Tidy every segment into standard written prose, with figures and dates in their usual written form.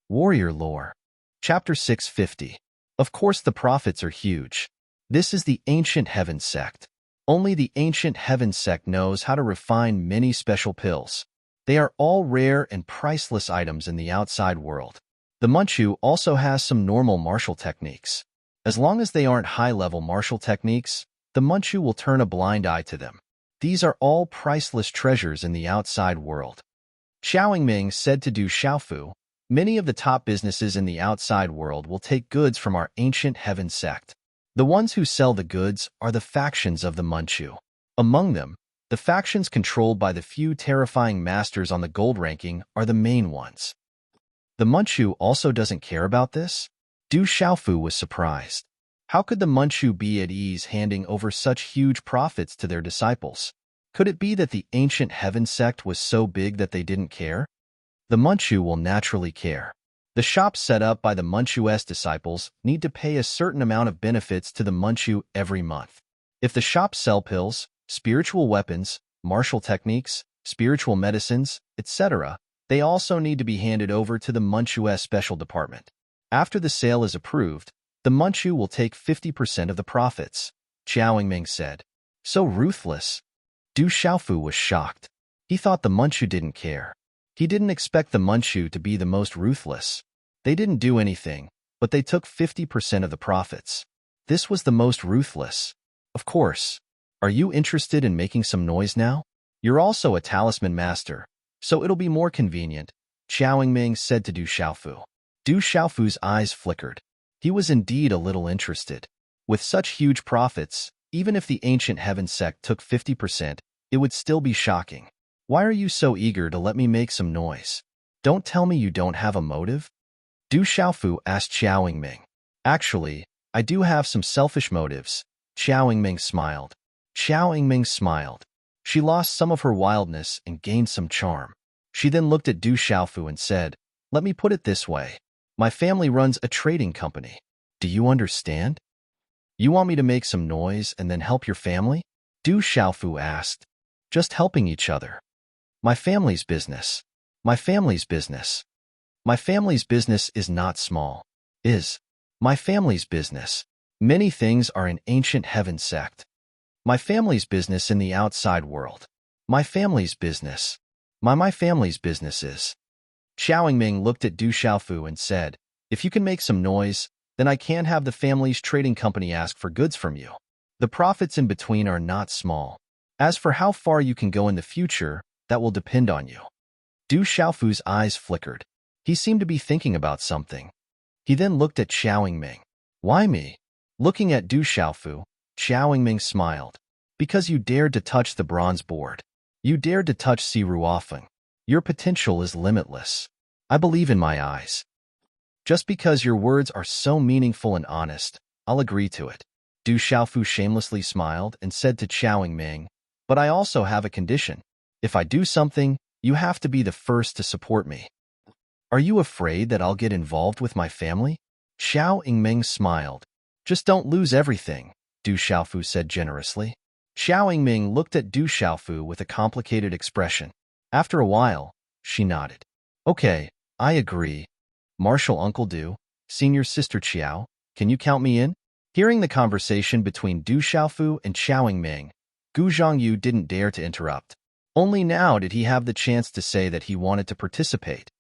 Warrior Lore. Chapter 650. Of course the prophets are huge. This is the Ancient Heaven sect. Only the Ancient Heaven sect knows how to refine many special pills. They are all rare and priceless items in the outside world. The Manchu also has some normal martial techniques. As long as they aren't high-level martial techniques, the Manchu will turn a blind eye to them. These are all priceless treasures in the outside world. Xiao Ming said to Du Xiaofu, many of the top businesses in the outside world will take goods from our Ancient Heaven sect. The ones who sell the goods are the factions of the Manchu. Among them, the factions controlled by the few terrifying masters on the gold ranking are the main ones. The Manchu also doesn't care about this? Du Xiaofu was surprised. How could the Manchu be at ease handing over such huge profits to their disciples? Could it be that the Ancient Heaven sect was so big that they didn't care? The Manchu will naturally care. The shops set up by the Manchu's disciples need to pay a certain amount of benefits to the Manchu every month. If the shops sell pills, spiritual weapons, martial techniques, spiritual medicines, etc., they also need to be handed over to the Manchu's special department. After the sale is approved, the Manchu will take 50% of the profits, Xiao Ming said. So ruthless. Du Xiaofu was shocked. He thought the Manchu didn't care. He didn't expect the Manchu to be the most ruthless. They didn't do anything, but they took 50% of the profits. This was the most ruthless. Of course. Are you interested in making some noise now? You're also a talisman master, so it'll be more convenient, Xiao Ming said to Du Xiaofu. Du Xiaofu's eyes flickered. He was indeed a little interested. With such huge profits, even if the Ancient Heaven sect took 50%, it would still be shocking. Why are you so eager to let me make some noise? Don't tell me you don't have a motive? Du Xiaofu asked Xiao Ming. Actually, I do have some selfish motives, Xiao Ming smiled. Xiao Ming smiled. She lost some of her wildness and gained some charm. She then looked at Du Xiaofu and said, let me put it this way. My family runs a trading company. Do you understand? You want me to make some noise and then help your family? Du Xiaofu asked. Just helping each other. My family's business. My family's business. My family's business is not small. Is. My family's business. Many things are in Ancient Heaven sect. My family's business in the outside world. My family's business. My family's business is. Xiao Ming looked at Du Xiaofu and said, if you can make some noise, then I can have the family's trading company ask for goods from you. The profits in between are not small. As for how far you can go in the future, that will depend on you. Du Xiaofu's eyes flickered. He seemed to be thinking about something. He then looked at Xiao Ming. Why me? Looking at Du Xiaofu, Xiao Ming smiled. Because you dared to touch the bronze board. You dared to touch Si Ruofeng. Your potential is limitless. I believe in my eyes. Just because your words are so meaningful and honest, I'll agree to it. Du Xiaofu shamelessly smiled and said to Xiao Ming, but I also have a condition. If I do something, you have to be the first to support me. Are you afraid that I'll get involved with my family? Xiao Ming smiled. Just don't lose everything, Du Xiaofu said generously. Xiao Ming looked at Du Xiaofu with a complicated expression. After a while, she nodded. Okay, I agree. Martial Uncle Du, Senior Sister Qiao, can you count me in? Hearing the conversation between Du Xiaofu and Xiao Ming, Gu Zhongyu didn't dare to interrupt. Only now did he have the chance to say that he wanted to participate.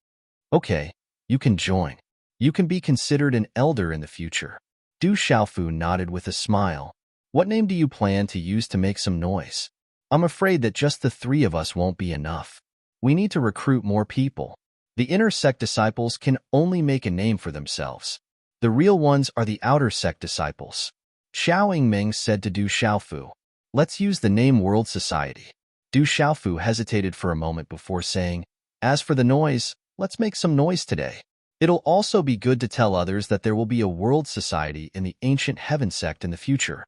Okay, you can join. You can be considered an elder in the future. Du Xiaofu nodded with a smile. What name do you plan to use to make some noise? I'm afraid that just the three of us won't be enough. We need to recruit more people. The inner sect disciples can only make a name for themselves. The real ones are the outer sect disciples. Xiao Ming said to Du Xiaofu, let's use the name World Society. Du Xiaofu hesitated for a moment before saying, as for the noise, let's make some noise today. It'll also be good to tell others that there will be a world society in the Ancient Heaven sect in the future.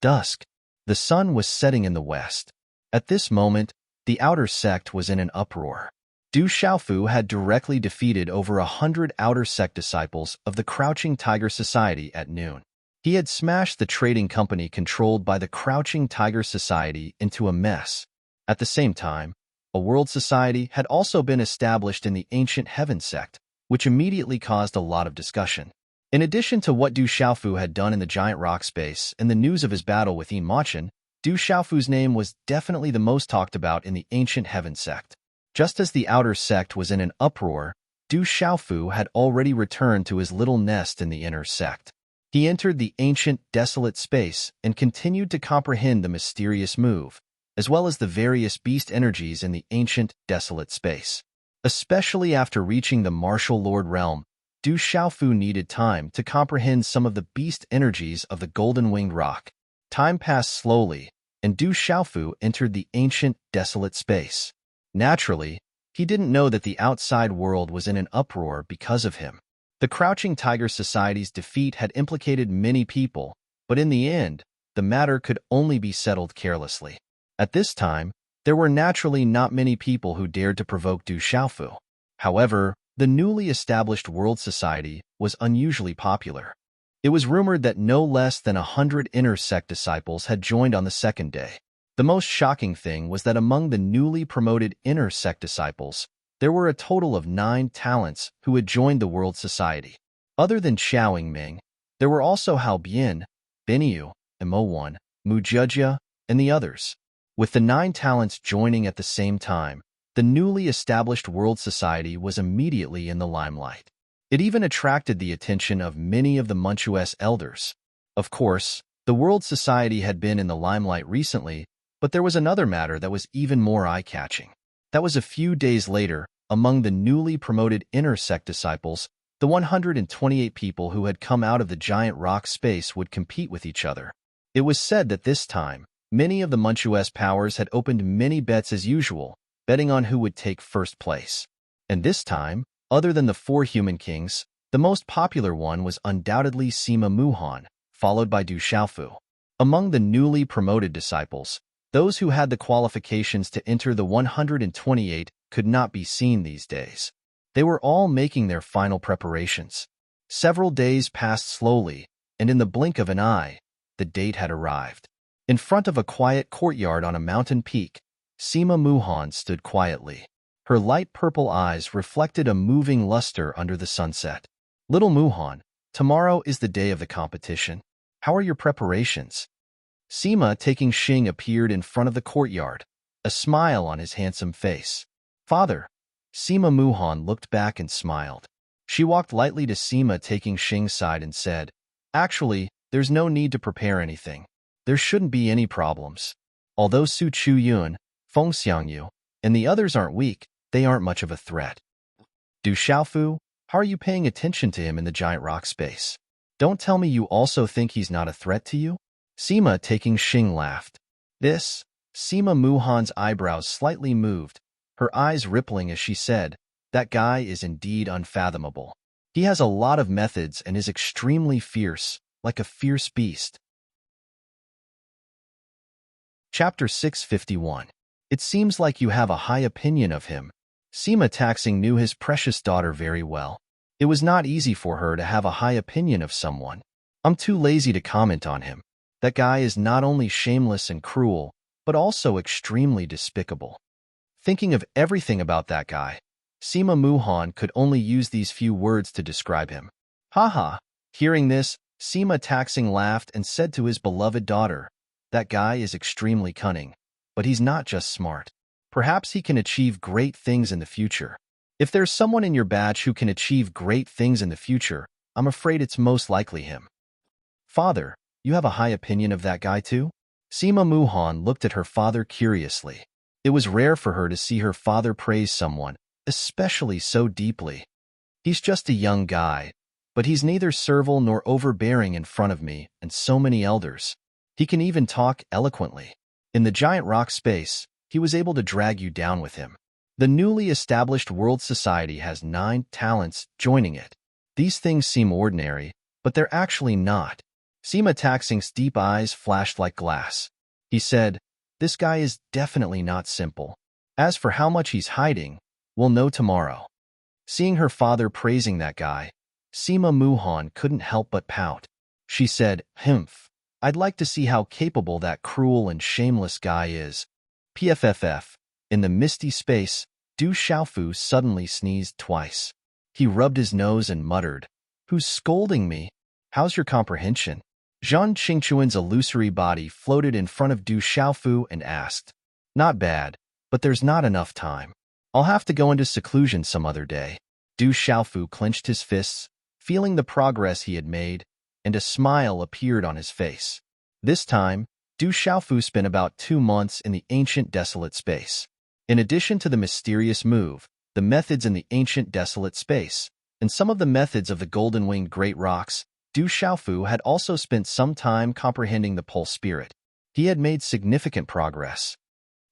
Dusk. The sun was setting in the west. At this moment, the outer sect was in an uproar. Du Xiaofu had directly defeated over 100 outer sect disciples of the Crouching Tiger Society at noon. He had smashed the trading company controlled by the Crouching Tiger Society into a mess. At the same time, a world society had also been established in the Ancient Heaven sect, which immediately caused a lot of discussion. In addition to what Du Xiaofu had done in the giant rock space and the news of his battle with Yin Machin, Du Xiaofu's name was definitely the most talked about in the ancient heaven sect. Just as the outer sect was in an uproar, Du Xiaofu had already returned to his little nest in the inner sect. He entered the ancient, desolate space and continued to comprehend the mysterious move, as well as the various beast energies in the ancient, desolate space. Especially after reaching the Martial Lord realm, Du Xiaofu needed time to comprehend some of the beast energies of the golden-winged rock. Time passed slowly, and Du Xiaofu entered the ancient, desolate space. Naturally, he didn't know that the outside world was in an uproar because of him. The Crouching Tiger Society's defeat had implicated many people, but in the end, the matter could only be settled carelessly. At this time, there were naturally not many people who dared to provoke Du Xiaofu. However, the newly established World Society was unusually popular. It was rumored that no less than 100 inner sect disciples had joined on the second day. The most shocking thing was that among the newly promoted inner sect disciples, there were a total of 9 talents who had joined the World Society. Other than Xiao Yingming, there were also Hao Bian, Binyu, Mo Wan, Mu Jejia, and the others. With the 9 talents joining at the same time, the newly established World Society was immediately in the limelight. It even attracted the attention of many of the Manchuese elders. Of course, the World Society had been in the limelight recently, but there was another matter that was even more eye-catching. That was a few days later, among the newly promoted inner sect disciples, the 128 people who had come out of the giant rock space would compete with each other. It was said that this time, many of the Manchuese powers had opened many bets as usual, betting on who would take first place. And this time, other than the 4 human kings, the most popular one was undoubtedly Sima Muhan, followed by Du Xiaofu. Among the newly promoted disciples, those who had the qualifications to enter the 128 could not be seen these days. They were all making their final preparations. Several days passed slowly, and in the blink of an eye, the date had arrived. In front of a quiet courtyard on a mountain peak, Sima Muhan stood quietly. Her light purple eyes reflected a moving luster under the sunset. Little Muhan, tomorrow is the day of the competition. How are your preparations? Sima taking Xing appeared in front of the courtyard, a smile on his handsome face. Father. Sima Muhan looked back and smiled. She walked lightly to Sima taking Xing's side and said, Actually, there's no need to prepare anything. There shouldn't be any problems. Although Su Chuyun, Feng Xiangyu, and the others aren't weak, they aren't much of a threat. Du Xiaofu, how are you paying attention to him in the giant rock space? Don't tell me you also think he's not a threat to you? Sima taking Xing laughed. This, Sima Muhan's eyebrows slightly moved, her eyes rippling as she said, that guy is indeed unfathomable. He has a lot of methods and is extremely fierce, like a fierce beast. Chapter 651. It seems like you have a high opinion of him. Sima Taxing knew his precious daughter very well. It was not easy for her to have a high opinion of someone. I'm too lazy to comment on him. That guy is not only shameless and cruel, but also extremely despicable. Thinking of everything about that guy, Sima Muhan could only use these few words to describe him. Haha. Hearing this, Sima Taxing laughed and said to his beloved daughter, that guy is extremely cunning, but he's not just smart. Perhaps he can achieve great things in the future. If there's someone in your batch who can achieve great things in the future, I'm afraid it's most likely him. Father, you have a high opinion of that guy too? Sima Muhan looked at her father curiously. It was rare for her to see her father praise someone, especially so deeply. He's just a young guy, but he's neither servile nor overbearing in front of me and so many elders. He can even talk eloquently. In the giant rock space, he was able to drag you down with him. The newly established World Society has 9 talents joining it. These things seem ordinary, but they're actually not. Sima Taxing's deep eyes flashed like glass. He said, this guy is definitely not simple. As for how much he's hiding, we'll know tomorrow. Seeing her father praising that guy, Sima Muhan couldn't help but pout. She said, Humph, I'd like to see how capable that cruel and shameless guy is. PFFF. In the misty space, Du Xiaofu suddenly sneezed twice. He rubbed his nose and muttered, "Who's scolding me? How's your comprehension?" Zhang Qingchuan's illusory body floated in front of Du Xiaofu and asked, "Not bad, but there's not enough time. I'll have to go into seclusion some other day." Du Xiaofu clenched his fists, feeling the progress he had made, and a smile appeared on his face. This time, Du Xiaofu spent about 2 months in the ancient desolate space. In addition to the mysterious move, the methods in the ancient desolate space, and some of the methods of the golden-winged great rocks, Du Xiaofu had also spent some time comprehending the pulse spirit. He had made significant progress.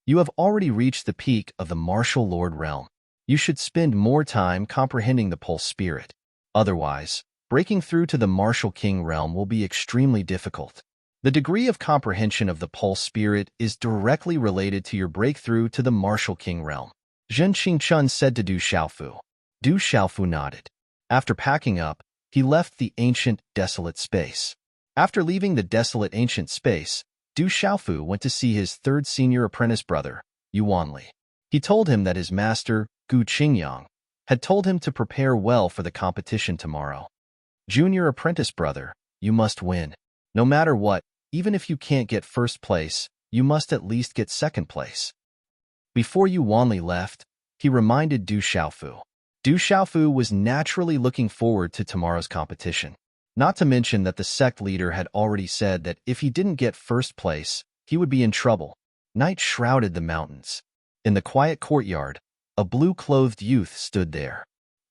You have already reached the peak of the martial lord realm. You should spend more time comprehending the pulse spirit. Otherwise, breaking through to the martial king realm will be extremely difficult. The degree of comprehension of the pulse spirit is directly related to your breakthrough to the martial king realm, Zhen Qingchun said to Du Xiaofu. Du Xiaofu nodded. After packing up, he left the ancient, desolate space. After leaving the desolate ancient space, Du Xiaofu went to see his third senior apprentice brother, Yuanli. He told him that his master, Gu Qingyang, had told him to prepare well for the competition tomorrow. "Junior apprentice brother, you must win. No matter what, even if you can't get first place, you must at least get second place." Before Yuanli left, he reminded Du Xiaofu. Du Xiaofu was naturally looking forward to tomorrow's competition. Not to mention that the sect leader had already said that if he didn't get first place, he would be in trouble. Night shrouded the mountains. In the quiet courtyard, a blue-clothed youth stood there.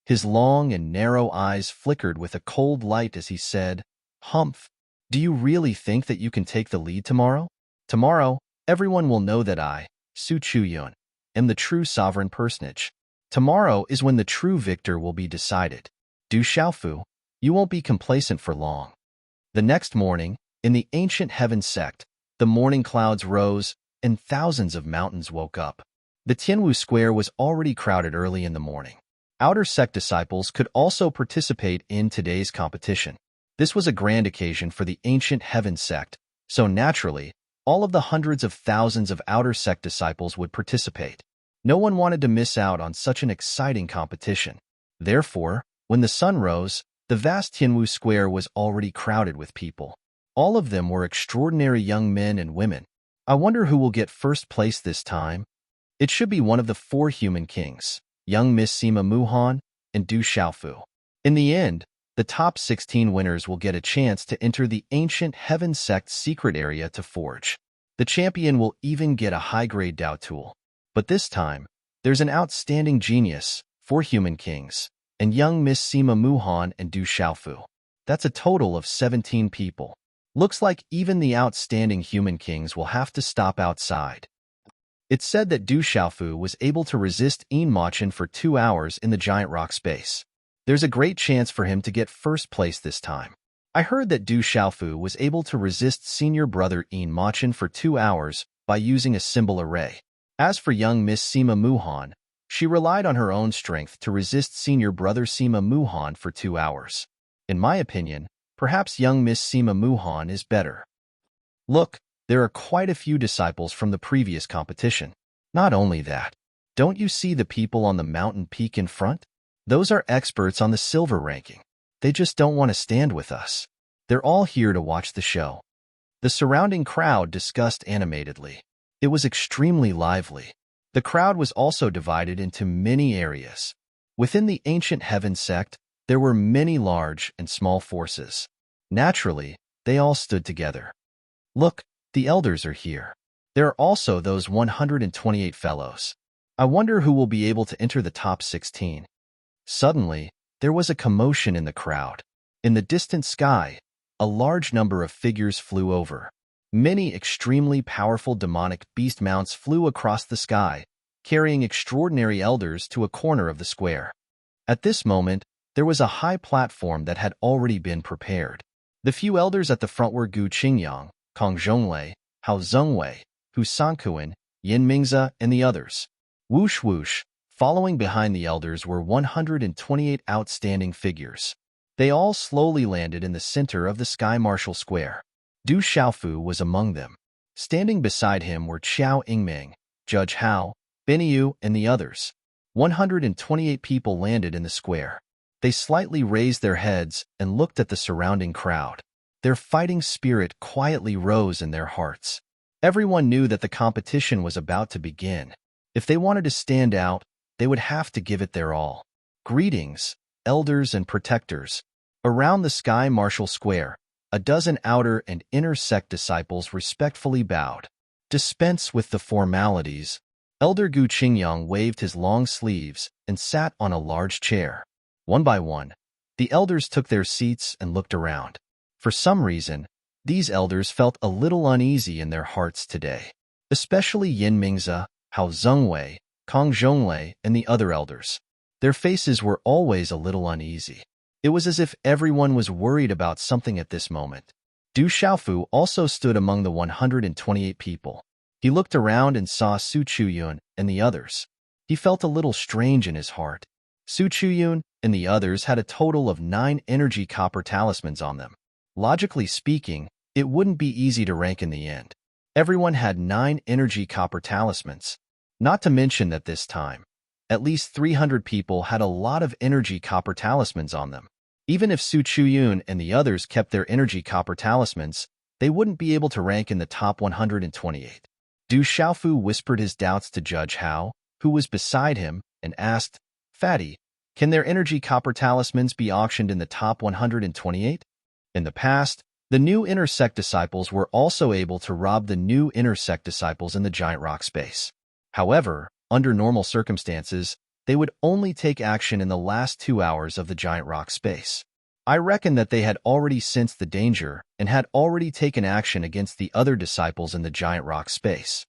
His long and narrow eyes flickered with a cold light as he said, "Humph, do you really think that you can take the lead tomorrow? Tomorrow, everyone will know that I, Su Chuyun, am the true sovereign personage. Tomorrow is when the true victor will be decided. Du Xiaofu, you won't be complacent for long." The next morning, in the ancient heaven sect, the morning clouds rose, and thousands of mountains woke up. The Tianwu Square was already crowded early in the morning. Outer sect disciples could also participate in today's competition. This was a grand occasion for the ancient heaven sect, so naturally, all of the hundreds of thousands of outer sect disciples would participate. No one wanted to miss out on such an exciting competition. Therefore, when the sun rose, the vast Tianwu Square was already crowded with people. All of them were extraordinary young men and women. I wonder who will get first place this time. It should be one of the 4 human kings, young Miss Sima Muhan and Du Xiaofu. In the end, the top 16 winners will get a chance to enter the ancient heaven sect secret area to forge. The champion will even get a high-grade Dao tool. But this time, there's an outstanding genius, 4 human kings, and young Miss Sima Muhan and Du Xiaofu. That's a total of 17 people. Looks like even the outstanding human kings will have to stop outside. It's said that Du Xiaofu was able to resist enchantment for 2 hours in the giant rock space. There's a great chance for him to get first place this time. I heard that Du Xiaofu was able to resist senior brother enchantment for 2 hours by using a symbol array. As for young Miss Sima Muhan, she relied on her own strength to resist senior brother Sima Muhan for 2 hours. In my opinion, perhaps young Miss Sima Muhan is better. Look, there are quite a few disciples from the previous competition. Not only that, don't you see the people on the mountain peak in front? Those are experts on the silver ranking. They just don't want to stand with us. They're all here to watch the show. The surrounding crowd discussed animatedly. It was extremely lively. The crowd was also divided into many areas. Within the ancient heaven sect, there were many large and small forces. Naturally, they all stood together. Look, the elders are here. There are also those 128 fellows. I wonder who will be able to enter the top 16. Suddenly, there was a commotion in the crowd. In the distant sky, a large number of figures flew over. Many extremely powerful demonic beast mounts flew across the sky, carrying extraordinary elders to a corner of the square. At this moment, there was a high platform that had already been prepared. The few elders at the front were Gu Qingyang, Kong Zhonglei, Hao Zhengwei, Hu Sankuan, Yin Mingze, and the others. Whoosh whoosh, following behind the elders were 128 outstanding figures. They all slowly landed in the center of the Sky Martial Square. Du Xiaofu was among them. Standing beside him were Qiao Yingming, Judge Hao, Benyu, and the others. 128 people landed in the square. They slightly raised their heads and looked at the surrounding crowd. Their fighting spirit quietly rose in their hearts. Everyone knew that the competition was about to begin. If they wanted to stand out, they would have to give it their all. Greetings, elders and protectors. Around the Sky Marshal Square, a dozen outer and inner sect disciples respectfully bowed. Dispense with the formalities. Elder Gu Qingyang waved his long sleeves and sat on a large chair. One by one, the elders took their seats and looked around. For some reason, these elders felt a little uneasy in their hearts today, especially Yin Mingze, Hao Zhengwei, Kong Zhonglei, and the other elders. Their faces were always a little uneasy. It was as if everyone was worried about something at this moment. Du Xiaofu also stood among the 128 people. He looked around and saw Su Chuyun and the others. He felt a little strange in his heart. Su Chuyun and the others had a total of 9 energy copper talismans on them. Logically speaking, it wouldn't be easy to rank in the end. Everyone had 9 energy copper talismans. Not to mention that this time, at least 300 people had a lot of energy copper talismans on them. Even if Su Chuyun and the others kept their energy copper talismans, they wouldn't be able to rank in the top 128. Du Xiaofu whispered his doubts to Judge Hao, who was beside him, and asked, Fatty, can their energy copper talismans be auctioned in the top 128? In the past, the new inner sect disciples were also able to rob the new inner sect disciples in the giant rock space. However, under normal circumstances, they would only take action in the last 2 hours of the giant rock space. I reckon that they had already sensed the danger and had already taken action against the other disciples in the giant rock space.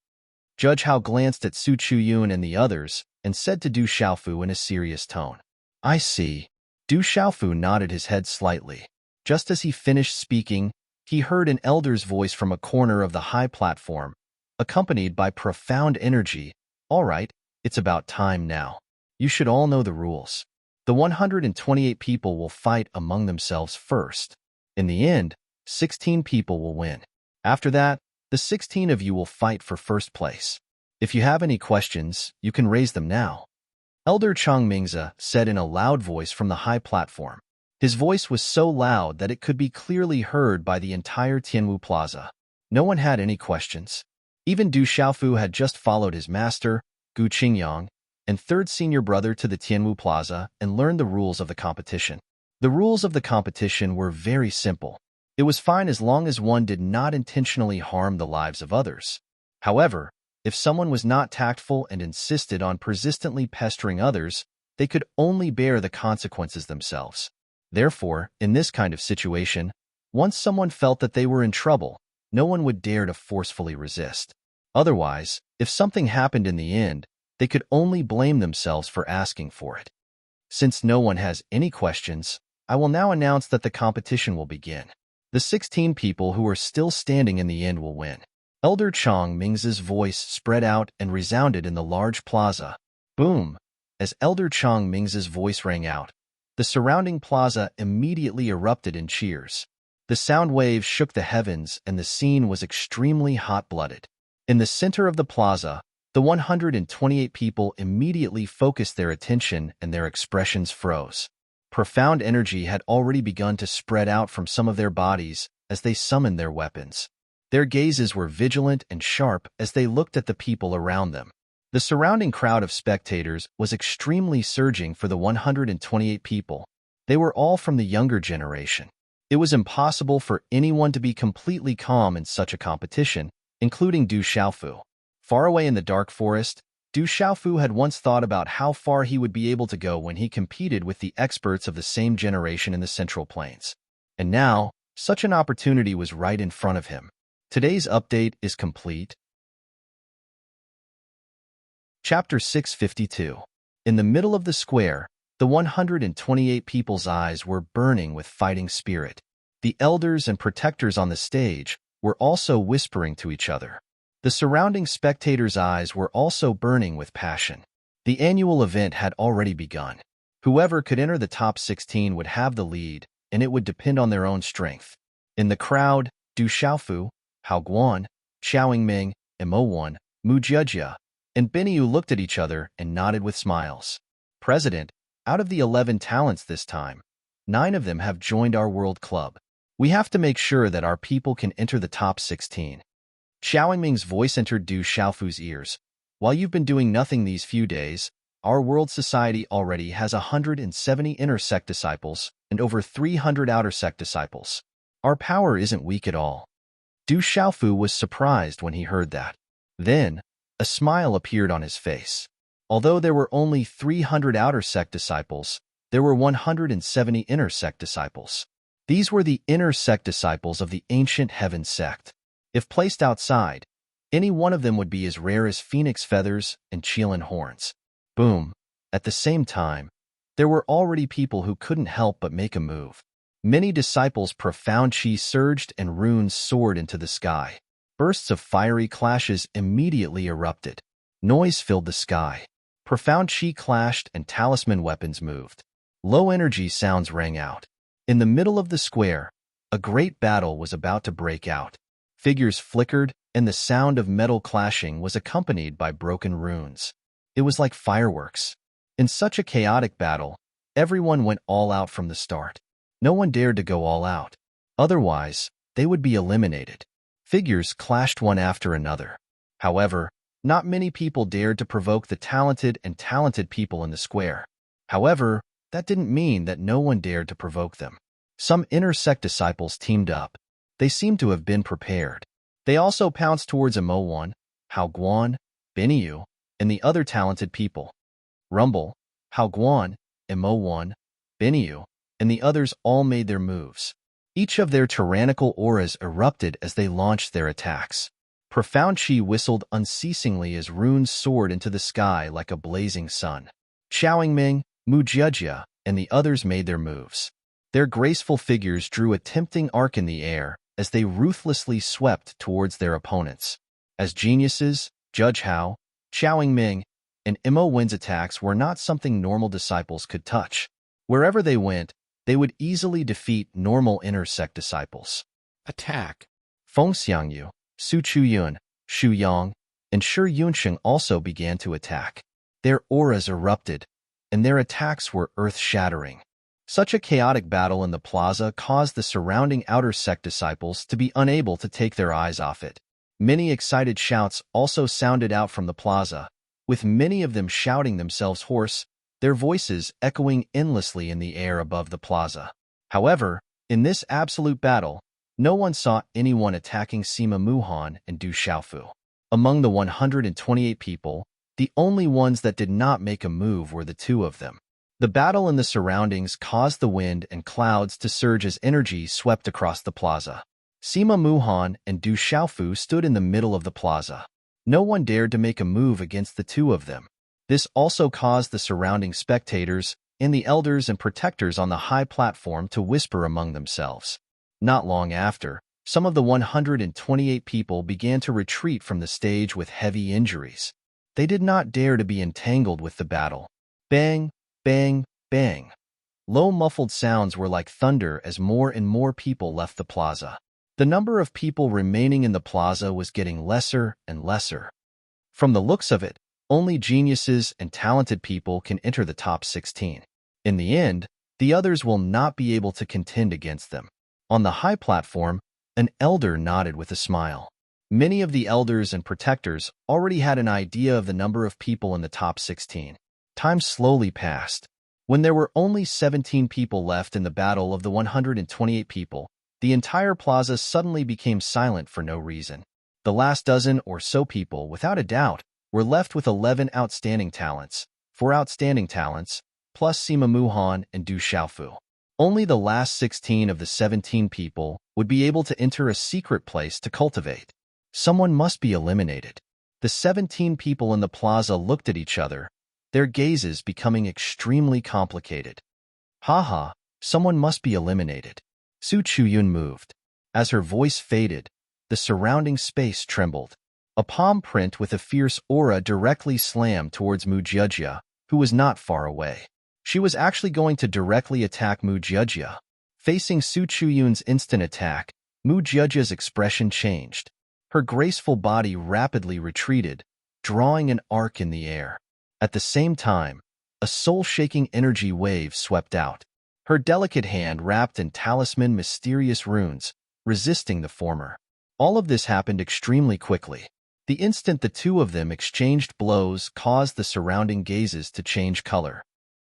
Judge Hao glanced at Su Chuyun and the others and said to Du Xiaofu in a serious tone, I see. Du Xiaofu nodded his head slightly. Just as he finished speaking, he heard an elder's voice from a corner of the high platform, accompanied by profound energy. All right, it's about time now. You should all know the rules. The 128 people will fight among themselves first. In the end, 16 people will win. After that, the 16 of you will fight for first place. If you have any questions, you can raise them now. Elder Chang Mingze said in a loud voice from the high platform. His voice was so loud that it could be clearly heard by the entire Tianwu Plaza. No one had any questions. Even Du Xiaofu had just followed his master, Gu Qingyang, and third senior brother to the Tianwu Plaza and learned the rules of the competition. The rules of the competition were very simple. It was fine as long as one did not intentionally harm the lives of others. However, if someone was not tactful and insisted on persistently pestering others, they could only bear the consequences themselves. Therefore, in this kind of situation, once someone felt that they were in trouble, no one would dare to forcefully resist. Otherwise, if something happened in the end, they could only blame themselves for asking for it. Since no one has any questions, I will now announce that the competition will begin. The 16 people who are still standing in the end will win. Elder Chang Mingze's voice spread out and resounded in the large plaza. Boom! As Elder Chang Mingze's voice rang out, the surrounding plaza immediately erupted in cheers. The sound waves shook the heavens and the scene was extremely hot-blooded. In the center of the plaza, the 128 people immediately focused their attention and their expressions froze. Profound energy had already begun to spread out from some of their bodies as they summoned their weapons. Their gazes were vigilant and sharp as they looked at the people around them. The surrounding crowd of spectators was extremely surging for the 128 people. They were all from the younger generation. It was impossible for anyone to be completely calm in such a competition, including Du Xiaofu. Far away in the dark forest, Du Xiaofu had once thought about how far he would be able to go when he competed with the experts of the same generation in the Central Plains. And now, such an opportunity was right in front of him. Today's update is complete. Chapter 652. In the middle of the square, the 128 people's eyes were burning with fighting spirit. The elders and protectors on the stage were also whispering to each other. The surrounding spectators' eyes were also burning with passion. The annual event had already begun. Whoever could enter the top 16 would have the lead, and it would depend on their own strength. In the crowd, Du Xiaofu, Hao Guan, Xiaoyingming, and Mo1, Mu Jiejia, and Benyu looked at each other and nodded with smiles. President, Out of the 11 talents this time, 9 of them have joined our world club. We have to make sure that our people can enter the top 16. Xiaoming's voice entered Du Xiaofu's ears. While you've been doing nothing these few days, our world society already has 170 inner sect disciples and over 300 outer sect disciples. Our power isn't weak at all. Du Xiaofu was surprised when he heard that. Then, a smile appeared on his face. Although there were only 300 outer sect disciples, there were 170 inner sect disciples. These were the inner sect disciples of the ancient heaven sect. If placed outside, any one of them would be as rare as phoenix feathers and Qilin horns. Boom. At the same time, there were already people who couldn't help but make a move. Many disciples' profound chi surged and runes soared into the sky. Bursts of fiery clashes immediately erupted. Noise filled the sky. Profound chi clashed and talisman weapons moved. Low-energy sounds rang out. In the middle of the square, a great battle was about to break out. Figures flickered, and the sound of metal clashing was accompanied by broken runes. It was like fireworks. In such a chaotic battle, everyone went all out from the start. No one dared to go all out. Otherwise, they would be eliminated. Figures clashed one after another. However, not many people dared to provoke the talented people in the square. However, that didn't mean that no one dared to provoke them. Some inner sect disciples teamed up. They seemed to have been prepared. They also pounced towards Imo1, Hao Guan, Binyu, and the other talented people. Rumble, Hao Guan, Imo1, Binyu, and the others all made their moves. Each of their tyrannical auras erupted as they launched their attacks. Profound chi whistled unceasingly as runes soared into the sky like a blazing sun. Xiaoming, Mu Jiejia, and the others made their moves. Their graceful figures drew a tempting arc in the air as they ruthlessly swept towards their opponents. As geniuses, Judge Hao, Xiaoming, and Imo Wen's attacks were not something normal disciples could touch. Wherever they went, they would easily defeat normal inner sect disciples. Attack! Feng Xiangyu, Su Chuyun, Xu Yang, and Shi Yunsheng also began to attack. Their auras erupted, and their attacks were earth-shattering. Such a chaotic battle in the plaza caused the surrounding outer sect disciples to be unable to take their eyes off it. Many excited shouts also sounded out from the plaza, with many of them shouting themselves hoarse, their voices echoing endlessly in the air above the plaza. However, in this absolute battle, no one saw anyone attacking Sima Muhan and Du Xiaofu. Among the 128 people, the only ones that did not make a move were the two of them. The battle in the surroundings caused the wind and clouds to surge as energy swept across the plaza. Sima Muhan and Du Xiaofu stood in the middle of the plaza. No one dared to make a move against the two of them. This also caused the surrounding spectators and the elders and protectors on the high platform to whisper among themselves. Not long after, some of the 128 people began to retreat from the stage with heavy injuries. They did not dare to be entangled with the battle. Bang, bang, bang. Low muffled sounds were like thunder as more and more people left the plaza. The number of people remaining in the plaza was getting lesser and lesser. From the looks of it, only geniuses and talented people can enter the top 16. In the end, the others will not be able to contend against them. On the high platform, an elder nodded with a smile. Many of the elders and protectors already had an idea of the number of people in the top 16. Time slowly passed. When there were only 17 people left in the battle of the 128 people, the entire plaza suddenly became silent for no reason. The last dozen or so people, without a doubt, were left with 11 outstanding talents, 4 outstanding talents, plus Sima Muhan and Du Xiaofu. Only the last 16 of the 17 people would be able to enter a secret place to cultivate. Someone must be eliminated. The 17 people in the plaza looked at each other, their gazes becoming extremely complicated. Haha, someone must be eliminated. Su Chuyun moved. As her voice faded, the surrounding space trembled. A palm print with a fierce aura directly slammed towards Mu Jiejia, who was not far away. She was actually going to directly attack Mu Jiejia. Facing Su Chuyun's instant attack, Mu Jiejia's expression changed. Her graceful body rapidly retreated, drawing an arc in the air. At the same time, a soul-shaking energy wave swept out. Her delicate hand wrapped in talisman mysterious runes, resisting the former. All of this happened extremely quickly. The instant the two of them exchanged blows caused the surrounding gazes to change color.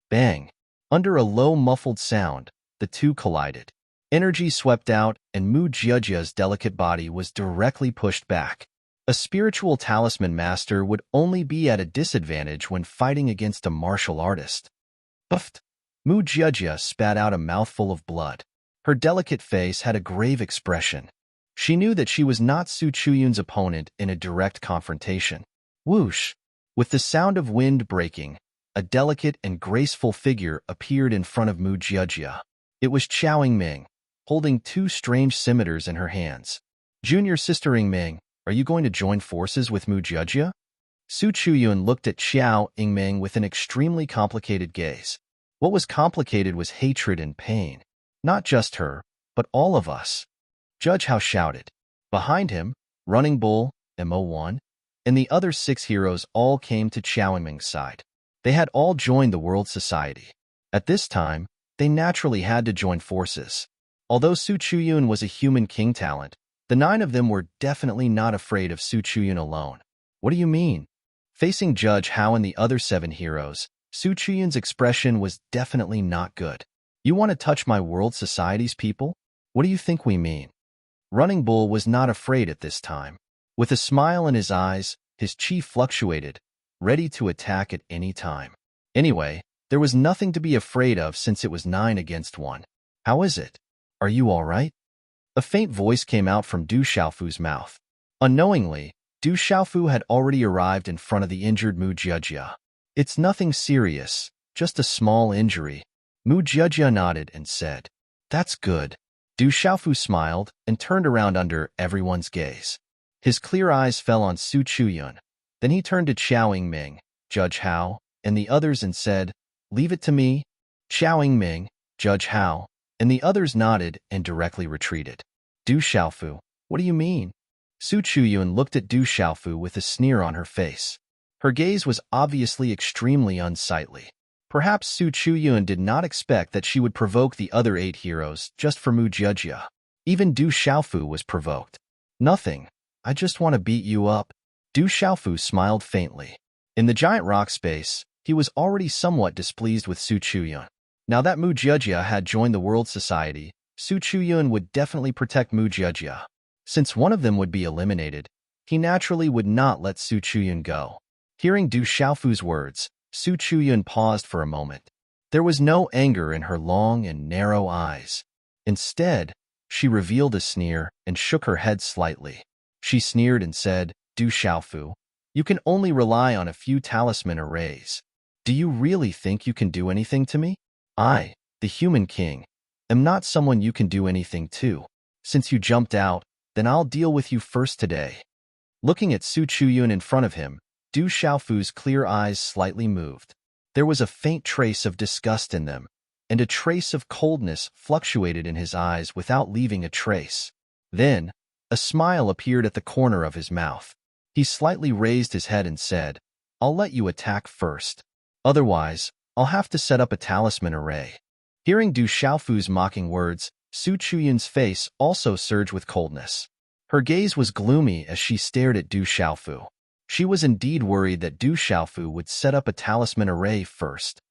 Bang! Under a low muffled sound, the two collided. Energy swept out, and Mu Jiajia's delicate body was directly pushed back. A spiritual talisman master would only be at a disadvantage when fighting against a martial artist. Puffed! Mu Jiajia spat out a mouthful of blood. Her delicate face had a grave expression. She knew that she was not Su Chuyun's opponent in a direct confrontation. Whoosh! With the sound of wind breaking, a delicate and graceful figure appeared in front of Mu Jiajia. It was Qiao Yingming, holding two strange scimitars in her hands. Junior sister Yingming, are you going to join forces with Mu Jiajia? Su Chuyun looked at Qiao Yingming with an extremely complicated gaze. What was complicated was hatred and pain. Not just her, but all of us. Judge Hao shouted. Behind him, Running Bull, Mo1, and the other 6 heroes all came to Qiao Yingming's side. They had all joined the World Society. At this time, they naturally had to join forces. Although Su Chuyun was a human king talent, the 9 of them were definitely not afraid of Su Chuyun alone. What do you mean? Facing Judge Hao and the other 7 heroes, Su Chuyun's expression was definitely not good. You want to touch my World Society's people? What do you think we mean? Running Bull was not afraid at this time. With a smile in his eyes, his chi fluctuated, ready to attack at any time. Anyway, there was nothing to be afraid of since it was 9 against 1. How is it? Are you all right? A faint voice came out from Du Xiaofu's mouth. Unknowingly, Du Xiaofu had already arrived in front of the injured Mu Jiajia. It's nothing serious, just a small injury. Mu Jiajia nodded and said, That's good. Du Xiaofu smiled and turned around under everyone's gaze. His clear eyes fell on Su Chuyun. Then he turned to Qiao Yingming, Judge Hao, and the others and said, Leave it to me. Qiao Yingming, Judge Hao, and the others nodded and directly retreated. Du Xiaofu, what do you mean? Su Chuyun looked at Du Xiaofu with a sneer on her face. Her gaze was obviously extremely unsightly. Perhaps Su Chuyun did not expect that she would provoke the other 8 heroes just for Mu Jiajia. Even Du Xiaofu was provoked. Nothing. I just want to beat you up. Du Xiaofu smiled faintly. In the giant rock space, he was already somewhat displeased with Su Chuyun. Now that Mu Jiajia had joined the World Society, Su Chuyun would definitely protect Mu Jiajia. Since one of them would be eliminated, he naturally would not let Su Chuyun go. Hearing Du Xiaofu's words, Su Chuyun paused for a moment. There was no anger in her long and narrow eyes. Instead, she revealed a sneer and shook her head slightly. She sneered and said, Du Xiaofu, you can only rely on a few talisman arrays. Do you really think you can do anything to me? I, the human king, am not someone you can do anything to. Since you jumped out, then I'll deal with you first today. Looking at Su Chuyun in front of him, Du Xiaofu's clear eyes slightly moved. There was a faint trace of disgust in them, and a trace of coldness fluctuated in his eyes without leaving a trace. Then, a smile appeared at the corner of his mouth. He slightly raised his head and said, I'll let you attack first. Otherwise, I'll have to set up a talisman array. Hearing Du Xiaofu's mocking words, Su Chuyun's face also surged with coldness. Her gaze was gloomy as she stared at Du Xiaofu. She was indeed worried that Du Xiaofu would set up a talisman array first.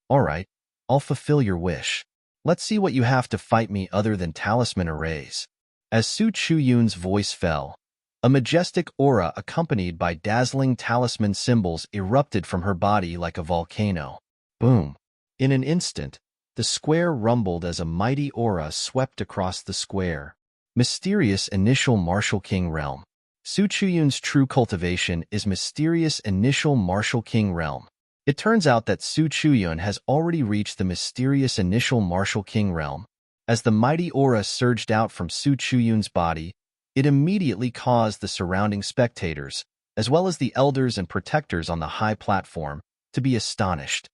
All right, I'll fulfill your wish. Let's see what you have to fight me other than talisman arrays. As Su Chuyun's voice fell, a majestic aura accompanied by dazzling talisman symbols erupted from her body like a volcano. Boom! In an instant, the square rumbled as a mighty aura swept across the square. Mysterious Initial Martial King Realm. Su Chuyun's true cultivation is Mysterious Initial Martial King Realm. It turns out that Su Chuyun has already reached the Mysterious Initial Martial King Realm. As the mighty aura surged out from Su Chuyun's body, it immediately caused the surrounding spectators, as well as the elders and protectors on the high platform, to be astonished.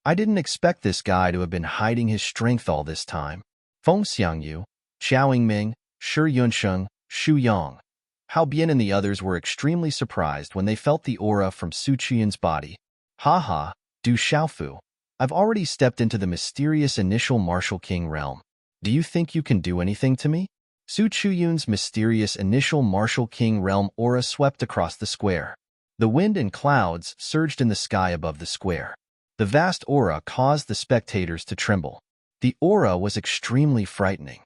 I didn't expect this guy to have been hiding his strength all this time. Feng Xiangyu, Qiao Yingming, Shi Yunsheng, Xu Yang. Hao Bian and the others were extremely surprised when they felt the aura from Su Chuyun's body. Ha ha, Du Xiaofu, I've already stepped into the mysterious initial Martial King realm. Do you think you can do anything to me? Su Chuyun's mysterious initial Martial King realm aura swept across the square. The wind and clouds surged in the sky above the square. The vast aura caused the spectators to tremble. The aura was extremely frightening.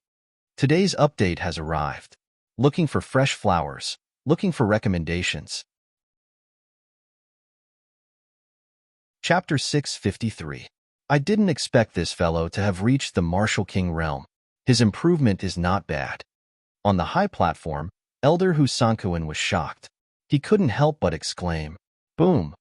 Today's update has arrived. Looking for fresh flowers. Looking for recommendations. Chapter 653. I didn't expect this fellow to have reached the Martial King realm. His improvement is not bad. On the high platform, Elder Hu Sankuan was shocked. He couldn't help but exclaim, "Boom!"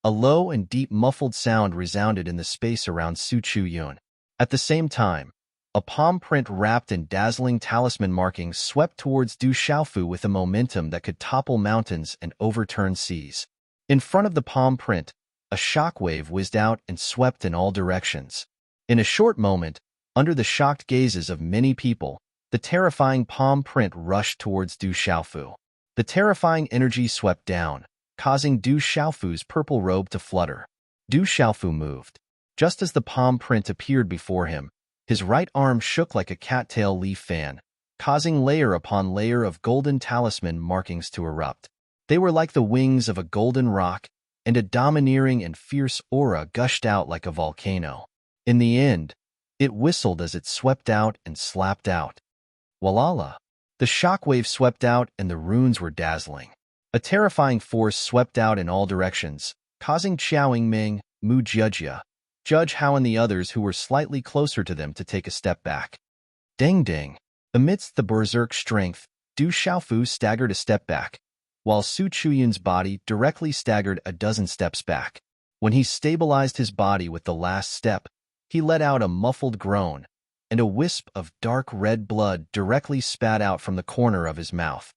A low and deep muffled sound resounded in the space around Su Chuyun. At the same time, a palm print wrapped in dazzling talisman markings swept towards Du Xiaofu with a momentum that could topple mountains and overturn seas. In front of the palm print, a shockwave whizzed out and swept in all directions. In a short moment, under the shocked gazes of many people, the terrifying palm print rushed towards Du Xiaofu. The terrifying energy swept down, causing Du Xiaofu's purple robe to flutter. Du Xiaofu moved. Just as the palm print appeared before him, his right arm shook like a cattail leaf fan, causing layer upon layer of golden talisman markings to erupt. They were like the wings of a golden rock, and a domineering and fierce aura gushed out like a volcano. In the end, it whistled as it swept out and slapped out. Walala! The shockwave swept out and the runes were dazzling. A terrifying force swept out in all directions, causing Qiao Ming, Mu Jia, Judge Hao and the others who were slightly closer to them to take a step back. Ding ding! Amidst the berserk strength, Du Xiaofu staggered a step back, while Su Chuyun's body directly staggered a dozen steps back. When he stabilized his body with the last step, he let out a muffled groan, and a wisp of dark red blood directly spat out from the corner of his mouth.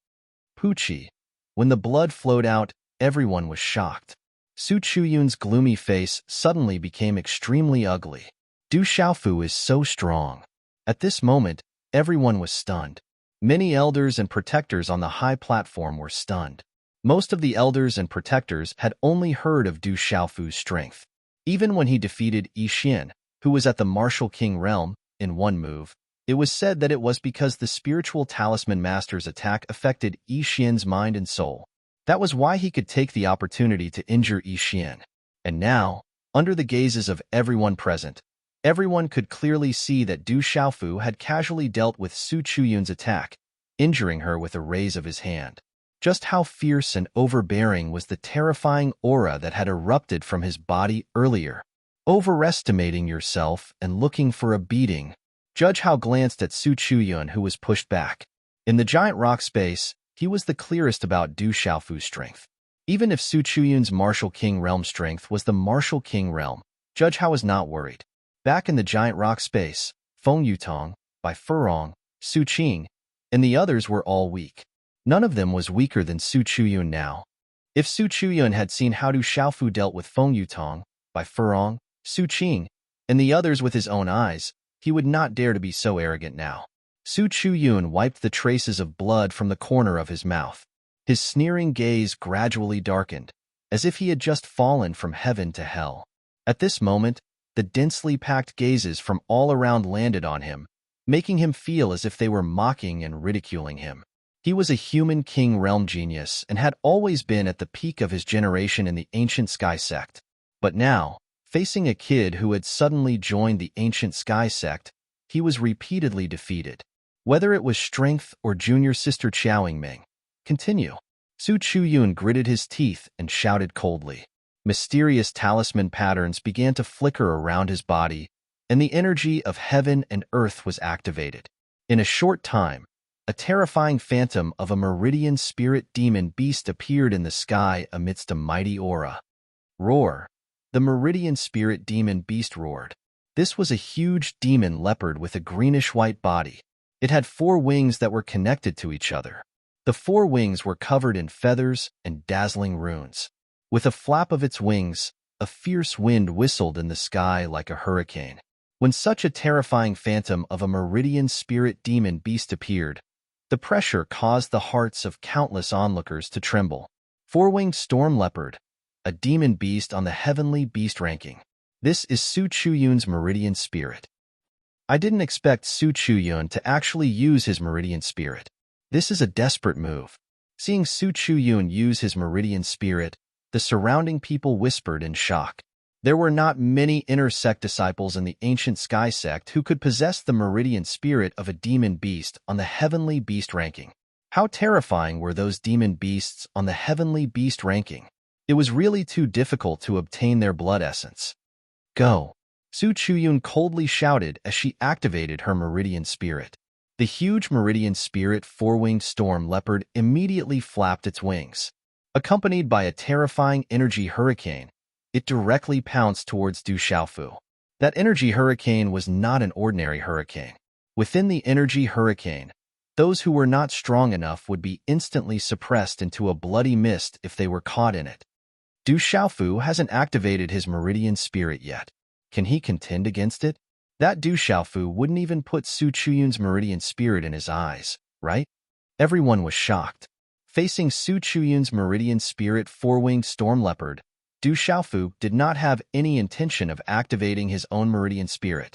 Poochie! When the blood flowed out, everyone was shocked. Su Chuyun's gloomy face suddenly became extremely ugly. Du Xiaofu is so strong. At this moment, everyone was stunned. Many elders and protectors on the high platform were stunned. Most of the elders and protectors had only heard of Du Xiaofu's strength. Even when he defeated Yi Xian, who was at the Martial King realm, in one move, it was said that it was because the spiritual talisman master's attack affected Yi Xian's mind and soul. That was why he could take the opportunity to injure Yi Xian. And now, under the gazes of everyone present, everyone could clearly see that Du Xiaofu had casually dealt with Su Chuyun's attack, injuring her with a raise of his hand. Just how fierce and overbearing was the terrifying aura that had erupted from his body earlier. Overestimating yourself and looking for a beating. Judge Hao glanced at Su Chuyun, who was pushed back. In the giant rock space, he was the clearest about Du Xiaofu's strength. Even if Su Chuyun's Martial King realm strength was the Martial King realm, Judge Hao was not worried. Back in the giant rock space, Feng Yutong, Bai Furong, Su Qing, and the others were all weak. None of them was weaker than Su Chuyun now. If Su Chuyun had seen how Du Xiaofu dealt with Feng Yutong, Bai Furong, Su Qing, and the others with his own eyes, he would not dare to be so arrogant now. Su Chuyun wiped the traces of blood from the corner of his mouth. His sneering gaze gradually darkened, as if he had just fallen from heaven to hell. At this moment, the densely packed gazes from all around landed on him, making him feel as if they were mocking and ridiculing him. He was a human king realm genius and had always been at the peak of his generation in the ancient sky sect. But now, facing a kid who had suddenly joined the ancient sky sect, he was repeatedly defeated. Whether it was strength or junior sister Qiao Ming. Continue. Su Chuyun gritted his teeth and shouted coldly. Mysterious talisman patterns began to flicker around his body, and the energy of heaven and earth was activated. In a short time, a terrifying phantom of a meridian spirit demon beast appeared in the sky amidst a mighty aura. Roar! The meridian spirit demon beast roared. This was a huge demon leopard with a greenish-white body. It had 4 wings that were connected to each other. The 4 wings were covered in feathers and dazzling runes. With a flap of its wings, a fierce wind whistled in the sky like a hurricane. When such a terrifying phantom of a meridian spirit demon beast appeared, the pressure caused the hearts of countless onlookers to tremble. 4-winged storm leopard, a demon beast on the heavenly beast ranking. This is Su Chuyun's meridian spirit. I didn't expect Su Chuyun to actually use his meridian spirit. This is a desperate move. Seeing Su Chuyun use his meridian spirit, the surrounding people whispered in shock. There were not many inner sect disciples in the ancient sky sect who could possess the meridian spirit of a demon beast on the heavenly beast ranking. How terrifying were those demon beasts on the heavenly beast ranking? It was really too difficult to obtain their blood essence. Go! Su Chuyun coldly shouted as she activated her meridian spirit. The huge meridian spirit four-winged storm leopard immediately flapped its wings. Accompanied by a terrifying energy hurricane, it directly pounced towards Du Xiaofu. That energy hurricane was not an ordinary hurricane. Within the energy hurricane, those who were not strong enough would be instantly suppressed into a bloody mist if they were caught in it. Du Xiaofu hasn't activated his meridian spirit yet. Can he contend against it? That Du Xiaofu wouldn't even put Su Chuyun's meridian spirit in his eyes, right? Everyone was shocked. Facing Su Chuyun's meridian spirit four-winged storm leopard, Du Xiaofu did not have any intention of activating his own meridian spirit.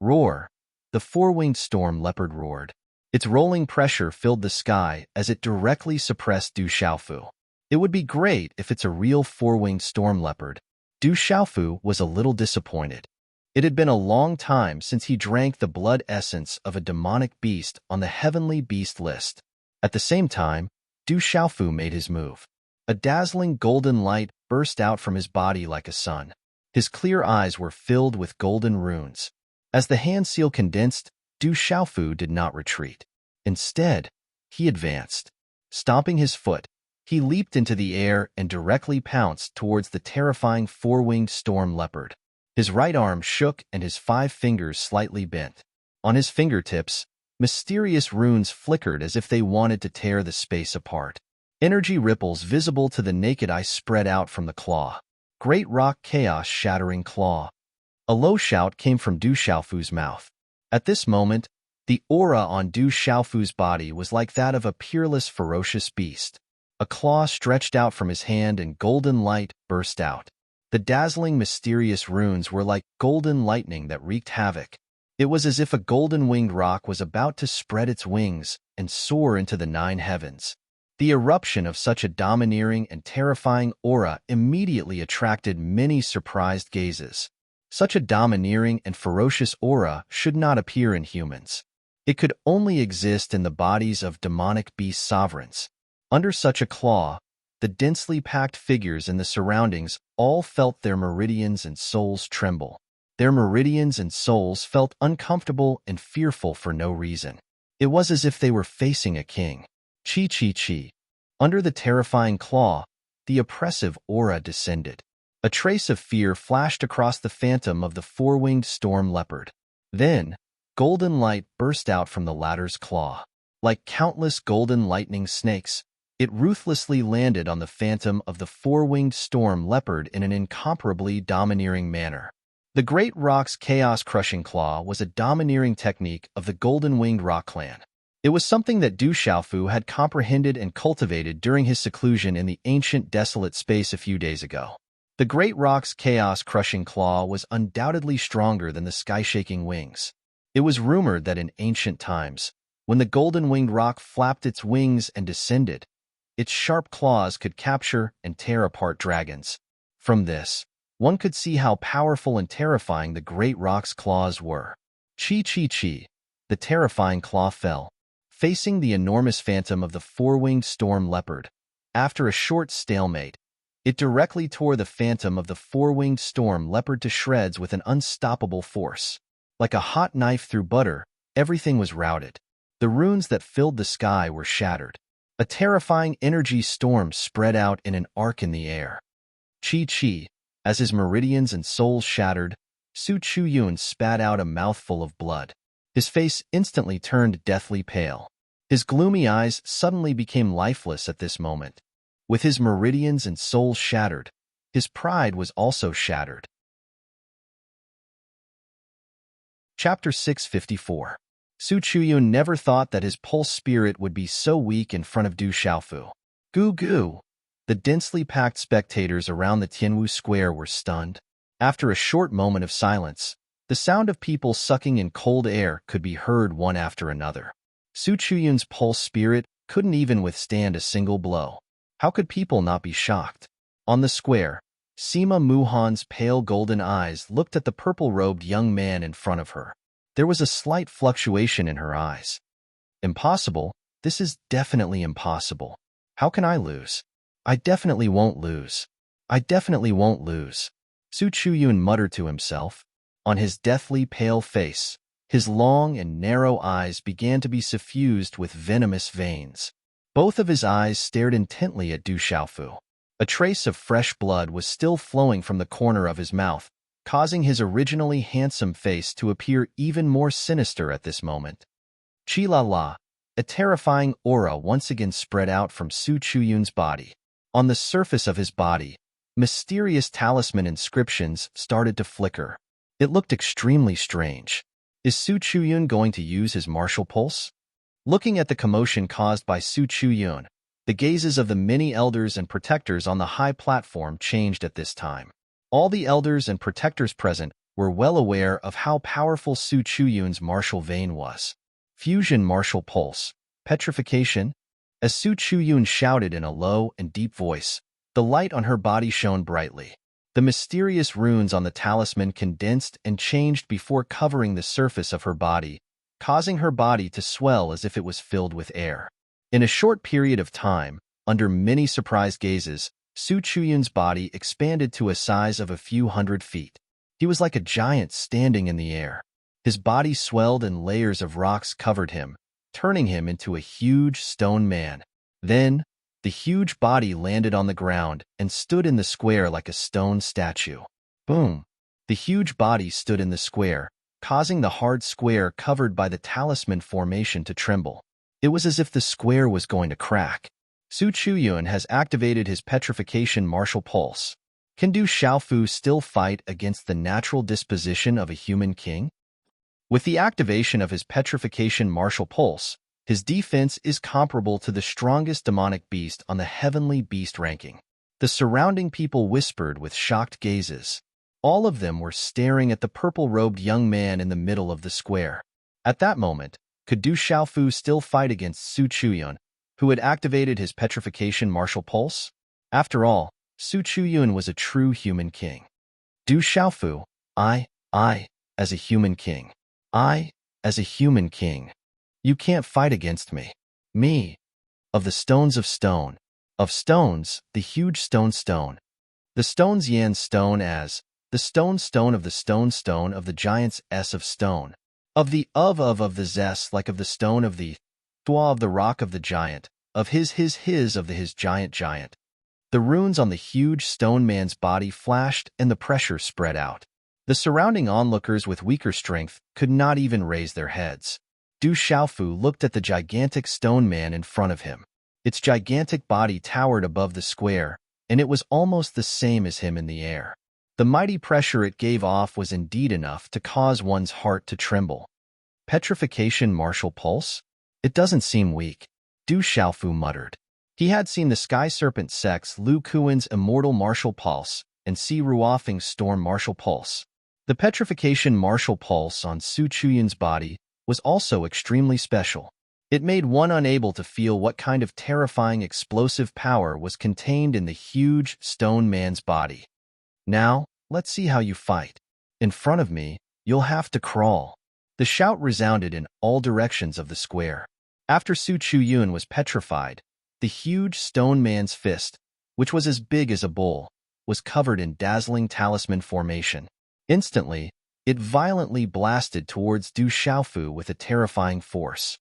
Roar! The four-winged storm leopard roared. Its rolling pressure filled the sky as it directly suppressed Du Xiaofu. It would be great if it's a real four-winged storm leopard. Du Xiaofu was a little disappointed. It had been a long time since he drank the blood essence of a demonic beast on the heavenly beast list. At the same time, Du Xiaofu made his move. A dazzling golden light burst out from his body like a sun. His clear eyes were filled with golden runes. As the hand seal condensed, Du Xiaofu did not retreat. Instead, he advanced. Stomping his foot, he leaped into the air and directly pounced towards the terrifying four-winged storm leopard. His right arm shook and his 5 fingers slightly bent. On his fingertips, mysterious runes flickered as if they wanted to tear the space apart. Energy ripples visible to the naked eye spread out from the claw. Great rock chaos shattering claw. A low shout came from Du Xiaofu's mouth. At this moment, the aura on Du Xiaofu's body was like that of a peerless, ferocious beast. A claw stretched out from his hand and golden light burst out. The dazzling, mysterious runes were like golden lightning that wreaked havoc. It was as if a golden-winged rock was about to spread its wings and soar into the 9 heavens. The eruption of such a domineering and terrifying aura immediately attracted many surprised gazes. Such a domineering and ferocious aura should not appear in humans. It could only exist in the bodies of demonic beast sovereigns. Under such a claw, the densely packed figures in the surroundings all felt their meridians and souls tremble. Their meridians and souls felt uncomfortable and fearful for no reason. It was as if they were facing a king. Chi chi chi. Under the terrifying claw, the oppressive aura descended. A trace of fear flashed across the phantom of the four-winged storm leopard. Then, golden light burst out from the latter's claw. Like countless golden lightning snakes, it ruthlessly landed on the phantom of the four-winged storm leopard in an incomparably domineering manner. The Great Rock's chaos-crushing claw was a domineering technique of the golden-winged rock clan. It was something that Du Xiaofu had comprehended and cultivated during his seclusion in the ancient desolate space a few days ago. The Great Rock's chaos-crushing claw was undoubtedly stronger than the sky-shaking wings. It was rumored that in ancient times, when the golden-winged rock flapped its wings and descended, its sharp claws could capture and tear apart dragons. From this, one could see how powerful and terrifying the Great Rock's claws were. Chi chi chi, the terrifying claw fell, facing the enormous phantom of the four-winged storm leopard. After a short stalemate, it directly tore the phantom of the four-winged storm leopard to shreds with an unstoppable force. Like a hot knife through butter, everything was routed. The runes that filled the sky were shattered. A terrifying energy storm spread out in an arc in the air. Chi chi, as his meridians and souls shattered, Su Chuyun spat out a mouthful of blood. His face instantly turned deathly pale. His gloomy eyes suddenly became lifeless at this moment. With his meridians and souls shattered, his pride was also shattered. Chapter 654. Su Chuyun never thought that his pulse spirit would be so weak in front of Du Xiaofu. Goo goo! The densely packed spectators around the Tianwu Square were stunned. After a short moment of silence, the sound of people sucking in cold air could be heard one after another. Su Chuyun's pulse spirit couldn't even withstand a single blow. How could people not be shocked? On the square, Sima Muhan's pale golden eyes looked at the purple-robed young man in front of her. There was a slight fluctuation in her eyes. Impossible? This is definitely impossible. How can I lose? I definitely won't lose. I definitely won't lose. Su Chuyun muttered to himself. On his deathly pale face, his long and narrow eyes began to be suffused with venomous veins. Both of his eyes stared intently at Du Xiaofu. A trace of fresh blood was still flowing from the corner of his mouth, causing his originally handsome face to appear even more sinister at this moment. Chi-la-la, a terrifying aura once again spread out from Su Chuyun's body. On the surface of his body, mysterious talisman inscriptions started to flicker. It looked extremely strange. Is Su Chuyun going to use his martial pulse? Looking at the commotion caused by Su Chuyun, the gazes of the many elders and protectors on the high platform changed at this time. All the elders and protectors present were well aware of how powerful Su Chuyun's martial vein was. Fusion martial pulse, petrification. As Su Chuyun shouted in a low and deep voice, the light on her body shone brightly. The mysterious runes on the talisman condensed and changed before covering the surface of her body, causing her body to swell as if it was filled with air. In a short period of time, under many surprised gazes, Su Chuyun's body expanded to a size of a few hundred feet. He was like a giant standing in the air. His body swelled and layers of rocks covered him, turning him into a huge stone man. Then, the huge body landed on the ground and stood in the square like a stone statue. Boom! The huge body stood in the square, causing the hard square covered by the talisman formation to tremble. It was as if the square was going to crack. Su Chuyun has activated his petrification martial pulse. Can Du Xiaofu still fight against the natural disposition of a human king? With the activation of his petrification martial pulse, his defense is comparable to the strongest demonic beast on the heavenly beast ranking. The surrounding people whispered with shocked gazes. All of them were staring at the purple-robed young man in the middle of the square. At that moment, could Du Xiaofu still fight against Su Chuyun, who had activated his petrification martial pulse? After all, Su Chuyun was a true human king. Du Xiaofu, I, as a human king. I, as a human king. You can't fight against me. Me. Of the stones of stone. Of stones, the huge stone. The stone's yan stone as, the stone of the stone of the giant's s of stone. Of the of the zest like of the stone of the dwa of the rock of the giant. Of his of the his giant. The runes on the huge stone man's body flashed and the pressure spread out. The surrounding onlookers with weaker strength could not even raise their heads. Du Xiaofu looked at the gigantic stone man in front of him. Its gigantic body towered above the square, and it was almost the same as him in the air. The mighty pressure it gave off was indeed enough to cause one's heart to tremble. Petrification martial pulse? It doesn't seem weak, Du Xiaofu muttered. He had seen the Sky Serpent Sect's Lu Kuan's immortal martial pulse and Si Ruofeng's storm martial pulse. The petrification martial pulse on Su Chuyun's body was also extremely special. It made one unable to feel what kind of terrifying explosive power was contained in the huge stone man's body. Now, let's see how you fight. In front of me, you'll have to crawl. The shout resounded in all directions of the square. After Su Chuyun was petrified, the huge stone man's fist, which was as big as a bull, was covered in dazzling talisman formation. Instantly, it violently blasted towards Du Xiaofu with a terrifying force.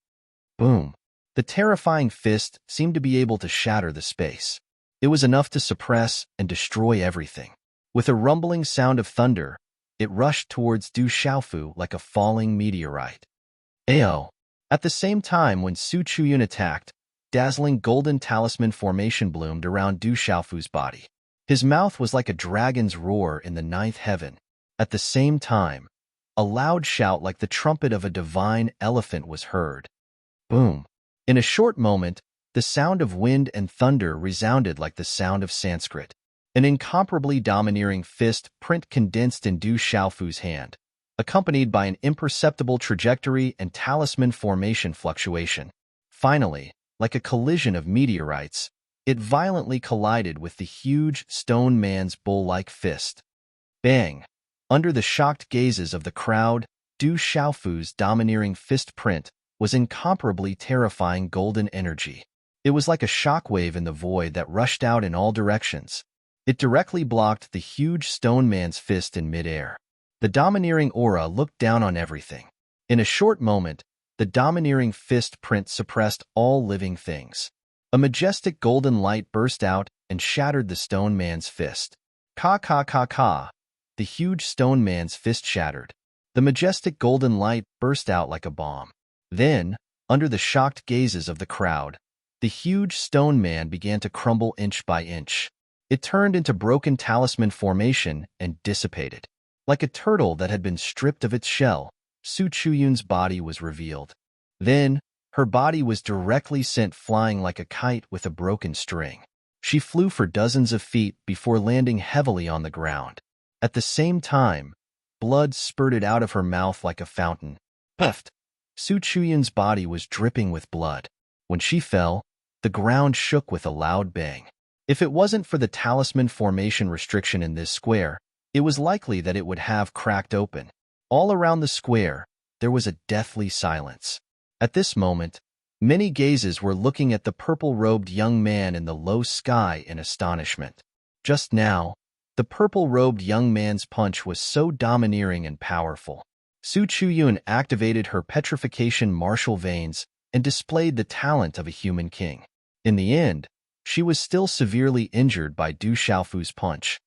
Boom! The terrifying fist seemed to be able to shatter the space. It was enough to suppress and destroy everything. With a rumbling sound of thunder, it rushed towards Du Xiaofu like a falling meteorite. Ayo! At the same time when Su Chuyun attacked, dazzling golden talisman formation bloomed around Du Xiaofu's body. His mouth was like a dragon's roar in the ninth heaven. At the same time, a loud shout like the trumpet of a divine elephant was heard. Boom! In a short moment, the sound of wind and thunder resounded like the sound of Sanskrit. an incomparably domineering fist print condensed in Du Xiaofu's hand, accompanied by an imperceptible trajectory and talisman formation fluctuation. Finally, like a collision of meteorites, it violently collided with the huge stone man's bull-like fist. Bang! Under the shocked gazes of the crowd, Du Xiaofu's domineering fist print was incomparably terrifying golden energy. It was like a shockwave in the void that rushed out in all directions. It directly blocked the huge stone man's fist in midair. The domineering aura looked down on everything. In a short moment, the domineering fist print suppressed all living things. A majestic golden light burst out and shattered the stone man's fist. Ka ka ka ka! The huge stone man's fist shattered. The majestic golden light burst out like a bomb. Then, under the shocked gazes of the crowd, the huge stone man began to crumble inch by inch. It turned into broken talisman formation and dissipated. Like a turtle that had been stripped of its shell, Su Chuyun's body was revealed. Then, her body was directly sent flying like a kite with a broken string. She flew for dozens of feet before landing heavily on the ground. At the same time, blood spurted out of her mouth like a fountain. Puffed! Su Chuyun's body was dripping with blood. When she fell, the ground shook with a loud bang. If it wasn't for the talisman formation restriction in this square, it was likely that it would have cracked open. All around the square, there was a deathly silence. At this moment, many gazes were looking at the purple-robed young man in the low sky in astonishment. Just now, the purple-robed young man's punch was so domineering and powerful. Su Chuyun activated her petrification martial veins and displayed the talent of a human king. In the end, she was still severely injured by Du Xiaofu's punch.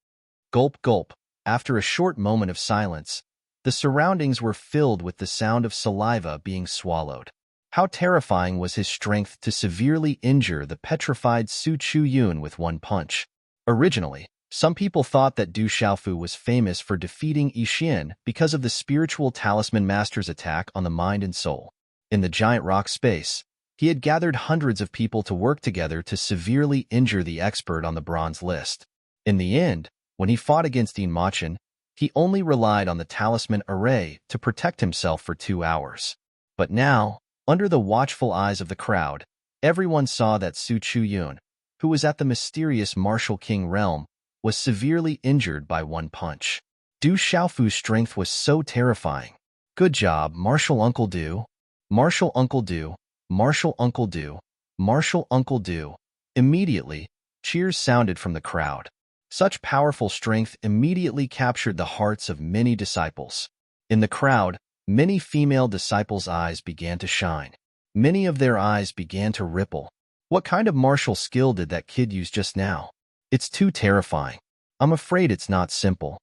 Gulp gulp. After a short moment of silence, the surroundings were filled with the sound of saliva being swallowed. How terrifying was his strength to severely injure the petrified Su Chuyun with one punch. Originally, some people thought that Du Xiaofu was famous for defeating Yixian because of the spiritual talisman master's attack on the mind and soul. In the giant rock space, he had gathered hundreds of people to work together to severely injure the expert on the bronze list. In the end, when he fought against Yin Machin, he only relied on the talisman array to protect himself for 2 hours. But now, under the watchful eyes of the crowd, everyone saw that Su Chuyun, who was at the mysterious martial king realm, was severely injured by one punch. Du Xiaofu's strength was so terrifying. Good job, Martial Uncle Du. Martial Uncle Du. Martial Uncle Du. Martial Uncle Du. Immediately, cheers sounded from the crowd. Such powerful strength immediately captured the hearts of many disciples. In the crowd, many female disciples' eyes began to shine. Many of their eyes began to ripple. What kind of martial skill did that kid use just now? It's too terrifying. I'm afraid it's not simple.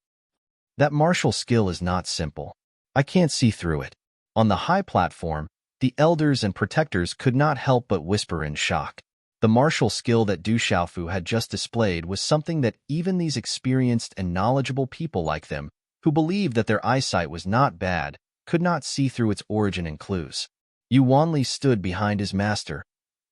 That martial skill is not simple. I can't see through it. On the high platform, the elders and protectors could not help but whisper in shock. The martial skill that Du Xiaofu had just displayed was something that even these experienced and knowledgeable people like them, who believed that their eyesight was not bad, could not see through its origin and clues. Yu Wanli stood behind his master,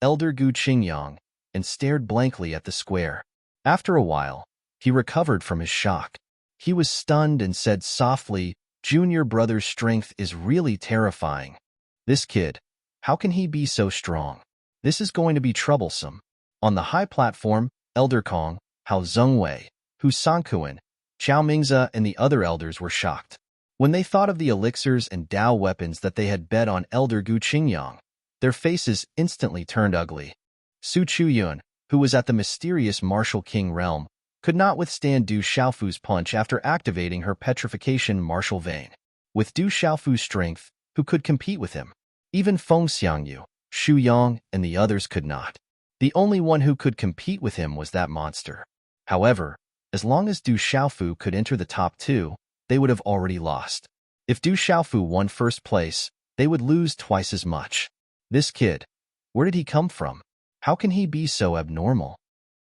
Elder Gu Qingyang, and stared blankly at the square. After a while, he recovered from his shock. He was stunned and said softly, "Junior brother's strength is really terrifying. This kid, how can he be so strong? This is going to be troublesome." On the high platform, Elder Kong, Hao Zhengwei, Hu Sankuan, Qiao Mingze, and the other elders were shocked. When they thought of the elixirs and Dao weapons that they had bet on Elder Gu Qingyang, their faces instantly turned ugly. Su Chuyun, who was at the mysterious martial king realm, could not withstand Du Xiaofu's punch after activating her petrification martial vein. With Du Xiaofu's strength, who could compete with him? Even Feng Xiangyu, Xu Yang, and the others could not. The only one who could compete with him was that monster. However, as long as Du Xiaofu could enter the top 2, they would have already lost. If Du Xiaofu won first place, they would lose twice as much. This kid, where did he come from? How can he be so abnormal?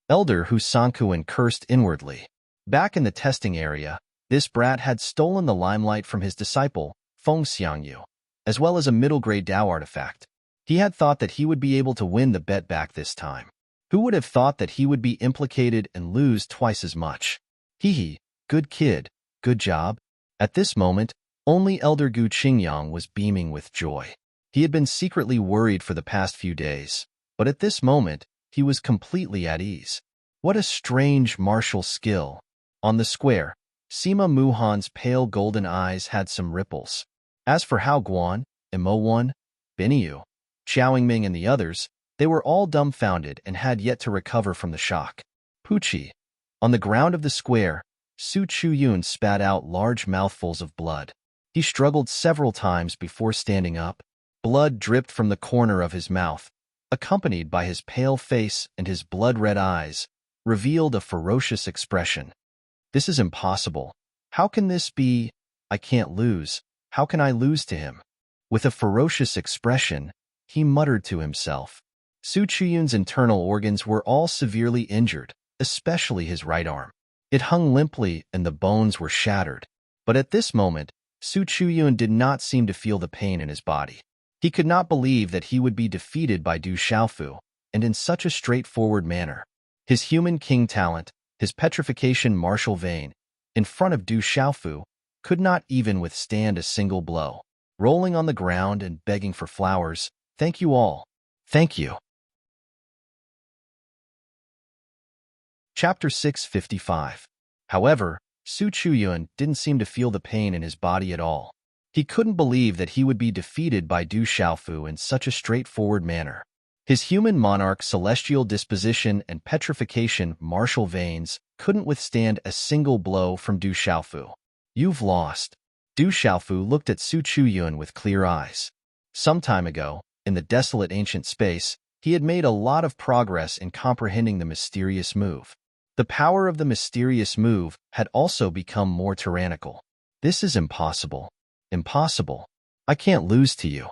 Elder Hu Sankuan cursed inwardly. Back in the testing area, this brat had stolen the limelight from his disciple, Feng Xiangyu, as well as a middle-grade Dao artifact. He had thought that he would be able to win the bet back this time. Who would have thought that he would be implicated and lose twice as much? Hee hee, good kid, good job. At this moment, only Elder Gu Qingyang was beaming with joy. He had been secretly worried for the past few days, but at this moment, he was completely at ease. What a strange martial skill. On the square, Sima Muhan's pale golden eyes had some ripples. As for Hao Guan, Mo Wan, Binyu, Xiaoyingming and the others, they were all dumbfounded and had yet to recover from the shock. Pucci. On the ground of the square, Su Chuyun spat out large mouthfuls of blood. He struggled several times before standing up. Blood dripped from the corner of his mouth, accompanied by his pale face and his blood-red eyes, revealed a ferocious expression. This is impossible. How can this be? I can't lose. How can I lose to him? With a ferocious expression, he muttered to himself. Su Chuyun's internal organs were all severely injured, especially his right arm. It hung limply and the bones were shattered. But at this moment, Su Chuyun did not seem to feel the pain in his body. He could not believe that he would be defeated by Du Xiaofu, and in such a straightforward manner. His human king talent, his petrification martial vein, in front of Du Xiaofu, could not even withstand a single blow. Rolling on the ground and begging for flowers, "Thank you all. Thank you." Chapter 655. However, Su Chuyun didn't seem to feel the pain in his body at all. He couldn't believe that he would be defeated by Du Xiaofu in such a straightforward manner. His human monarch's celestial disposition and petrification martial veins couldn't withstand a single blow from Du Xiaofu. You've lost. Du Xiaofu looked at Su Chuyun with clear eyes. Some time ago, in the desolate ancient space, he had made a lot of progress in comprehending the mysterious move. The power of the mysterious move had also become more tyrannical. This is impossible. Impossible. I can't lose to you.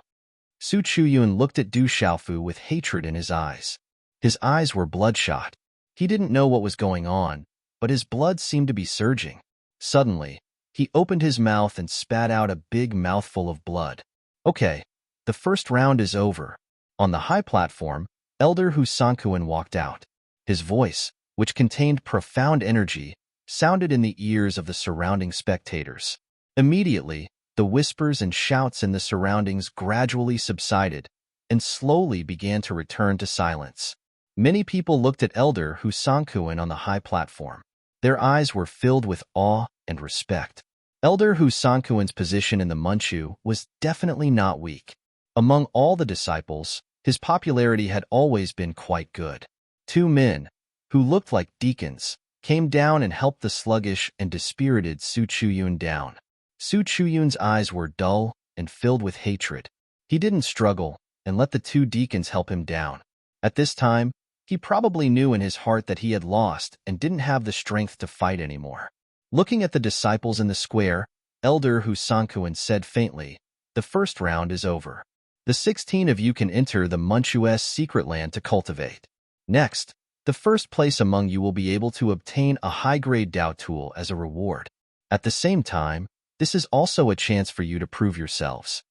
Su Chuyun looked at Du Xiaofu with hatred in his eyes. His eyes were bloodshot. He didn't know what was going on, but his blood seemed to be surging. Suddenly, he opened his mouth and spat out a big mouthful of blood. Okay, the first round is over. On the high platform, Elder Hu Sankuan walked out. His voice, which contained profound energy, sounded in the ears of the surrounding spectators. Immediately, the whispers and shouts in the surroundings gradually subsided and slowly began to return to silence. Many people looked at Elder Hu Sankuan on the high platform. Their eyes were filled with awe and respect. Elder Hu Sankuan's position in the Manchu was definitely not weak. Among all the disciples, his popularity had always been quite good. Two men, who looked like deacons, came down and helped the sluggish and dispirited Su Chuyun down. Su Chuyun's eyes were dull and filled with hatred. He didn't struggle and let the two deacons help him down. At this time, he probably knew in his heart that he had lost and didn't have the strength to fight anymore. Looking at the disciples in the square, Elder Hu Sankuan said faintly, "The first round is over. The 16 of you can enter the Manchu's secret land to cultivate. Next, the first place among you will be able to obtain a high-grade Dao tool as a reward. At the same time, this is also a chance for you to prove yourselves."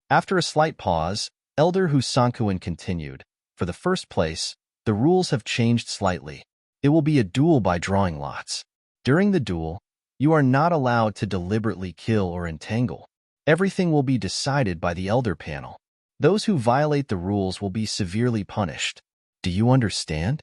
After a slight pause, Elder Hu Sankuan continued, "For the first place, the rules have changed slightly. It will be a duel by drawing lots. During the duel, you are not allowed to deliberately kill or entangle. Everything will be decided by the Elder Panel. Those who violate the rules will be severely punished. Do you understand?"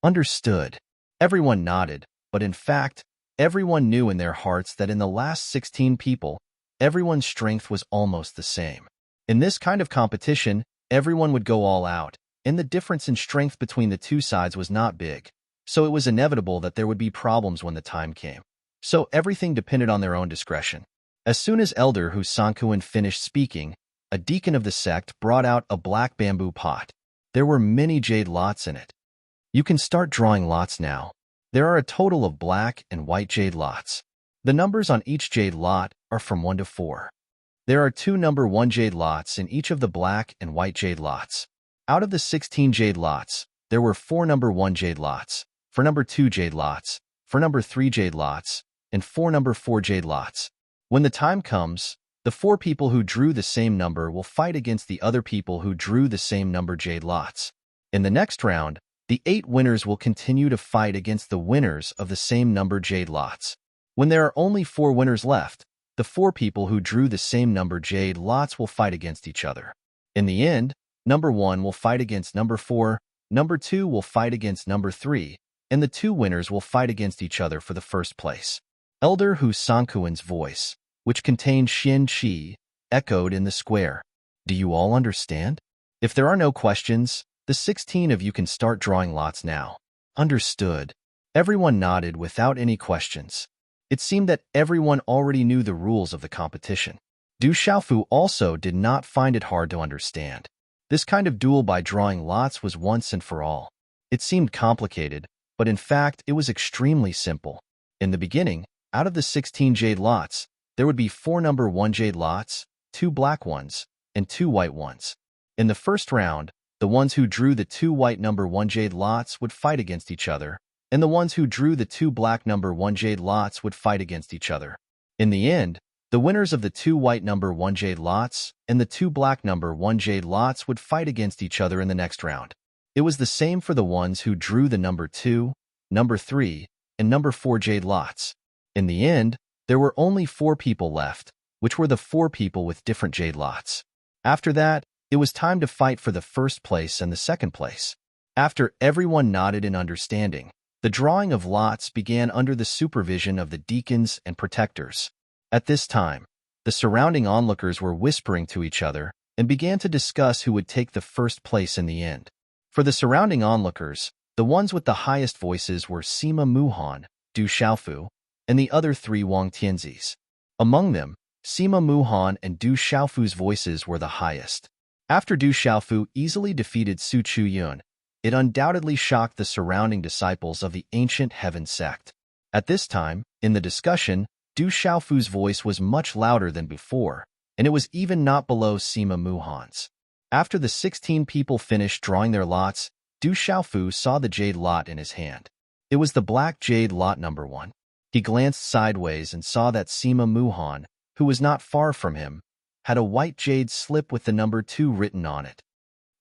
Understood. Everyone nodded, but in fact, everyone knew in their hearts that in the last 16 people, everyone's strength was almost the same. In this kind of competition, everyone would go all out, and the difference in strength between the two sides was not big, so it was inevitable that there would be problems when the time came. So everything depended on their own discretion. As soon as Elder Hu Sankuan finished speaking, a deacon of the sect brought out a black bamboo pot. There were many jade lots in it. You can start drawing lots now. There are a total of black and white jade lots. The numbers on each jade lot are from 1 to 4. There are 2 number 1 jade lots in each of the black and white jade lots. Out of the 16 jade lots, there were 4 number 1 jade lots, 4 number 2 jade lots, 4 number 3 jade lots, and 4 number 4 jade lots. When the time comes, the 4 people who drew the same number will fight against the other people who drew the same number jade lots. In the next round, The 8 winners will continue to fight against the winners of the same number jade lots. When there are only 4 winners left, the 4 people who drew the same number jade lots will fight against each other. In the end, number 1 will fight against number 4, number 2 will fight against number 3, and the 2 winners will fight against each other for the first place. Elder Hu Sankuan's voice, which contained Xin Qi, echoed in the square. Do you all understand? If there are no questions, the 16 of you can start drawing lots now. Understood. Everyone nodded without any questions. It seemed that everyone already knew the rules of the competition. Du Xiaofu also did not find it hard to understand. This kind of duel by drawing lots was once and for all. It seemed complicated, but in fact it was extremely simple. In the beginning, out of the 16 jade lots, there would be 4 number 1 jade lots, 2 black ones, and 2 white ones. In the first round, the ones who drew the 2 white number 1 jade lots would fight against each other, and the ones who drew the 2 black number 1 jade lots would fight against each other. In the end, the winners of the 2 white number 1 jade lots and the 2 black number 1 jade lots would fight against each other in the next round. It was the same for the ones who drew the number 2, number 3, and number 4 jade lots. In the end, there were only 4 people left, which were the 4 people with different jade lots. After that, it was time to fight for the first place and the second place. After everyone nodded in understanding, the drawing of lots began under the supervision of the deacons and protectors. At this time, the surrounding onlookers were whispering to each other and began to discuss who would take the first place in the end. For the surrounding onlookers, the ones with the highest voices were Sima Muhan, Du Xiaofu, and the other 3 Wang Tianzis. Among them, Sima Muhan and Du Xiaofu's voices were the highest. After Du Xiaofu easily defeated Su Chuyun, it undoubtedly shocked the surrounding disciples of the ancient heaven sect. At this time, in the discussion, Du Xiaofu's voice was much louder than before, and it was even not below Sima Muhan's. After the 16 people finished drawing their lots, Du Xiaofu saw the jade lot in his hand. It was the black jade lot number 1. He glanced sideways and saw that Sima Muhan, who was not far from him, had a white jade slip with the number 2 written on it.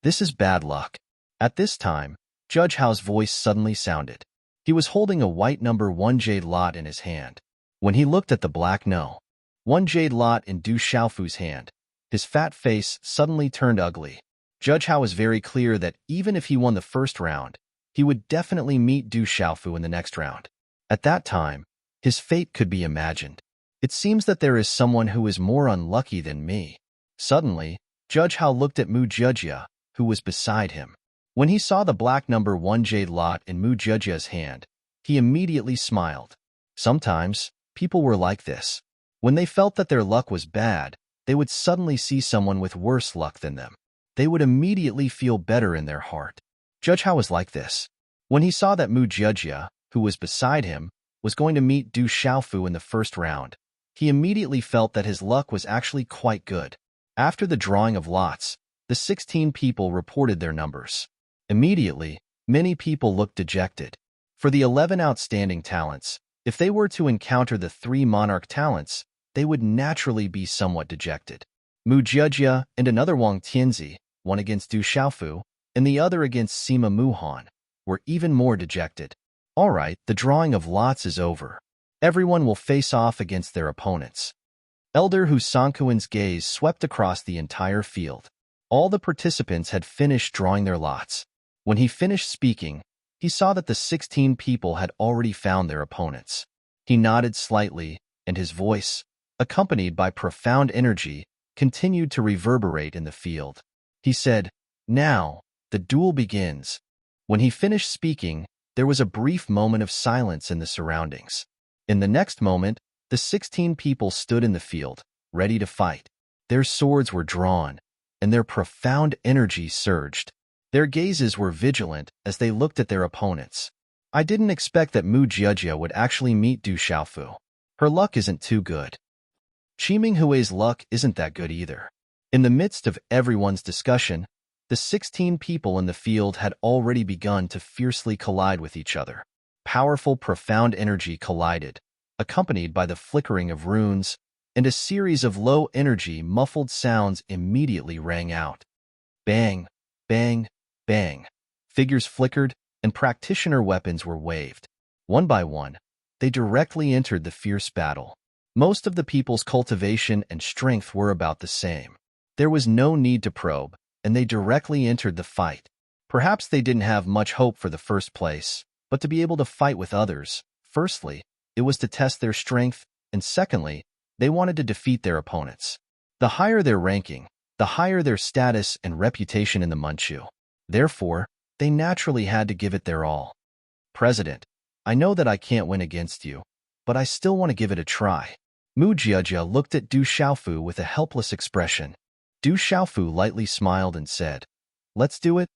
This is bad luck. At this time, Judge Hao's voice suddenly sounded. He was holding a white number 1 jade lot in his hand. When he looked at the black no. 1 jade lot in Du Xiaofu's hand, his fat face suddenly turned ugly. Judge Hao was very clear that even if he won the first round, he would definitely meet Du Xiaofu in the next round. At that time, his fate could be imagined. It seems that there is someone who is more unlucky than me. Suddenly, Judge Hao looked at Mu Jejia, who was beside him. When he saw the black number 1 jade lot in Mu Jejia's hand, he immediately smiled. Sometimes, people were like this. When they felt that their luck was bad, they would suddenly see someone with worse luck than them. They would immediately feel better in their heart. Judge Hao was like this. When he saw that Mu Jejia, who was beside him, was going to meet Du Xiaofu in the first round, he immediately felt that his luck was actually quite good. After the drawing of lots, the 16 people reported their numbers. Immediately, many people looked dejected. For the 11 outstanding talents, if they were to encounter the 3 monarch talents, they would naturally be somewhat dejected. Mu Jejia and another Wang Tianzi, one against Du Xiaofu, and the other against Sima Muhan, were even more dejected. All right, the drawing of lots is over. Everyone will face off against their opponents. Elder Hu Sankuan's gaze swept across the entire field. All the participants had finished drawing their lots. When he finished speaking, he saw that the 16 people had already found their opponents. He nodded slightly, and his voice, accompanied by profound energy, continued to reverberate in the field. He said, "Now, the duel begins." When he finished speaking, there was a brief moment of silence in the surroundings. In the next moment, the 16 people stood in the field, ready to fight. Their swords were drawn, and their profound energy surged. Their gazes were vigilant as they looked at their opponents. I didn't expect that Mu Jejia would actually meet Du Xiaofu. Her luck isn't too good. Qiming Hui's luck isn't that good either. In the midst of everyone's discussion, the 16 people in the field had already begun to fiercely collide with each other. Powerful, profound energy collided, accompanied by the flickering of runes, and a series of low-energy, muffled sounds immediately rang out. Bang, bang, bang. Figures flickered, and practitioner weapons were waved. One by one, they directly entered the fierce battle. Most of the people's cultivation and strength were about the same. There was no need to probe, and they directly entered the fight. Perhaps they didn't have much hope for the first place, but to be able to fight with others, firstly, it was to test their strength, and secondly, they wanted to defeat their opponents. The higher their ranking, the higher their status and reputation in the Manchu. Therefore, they naturally had to give it their all. President, I know that I can't win against you, but I still want to give it a try. Mu Jiajia looked at Du Xiaofu with a helpless expression. Du Xiaofu lightly smiled and said, "Let's do it?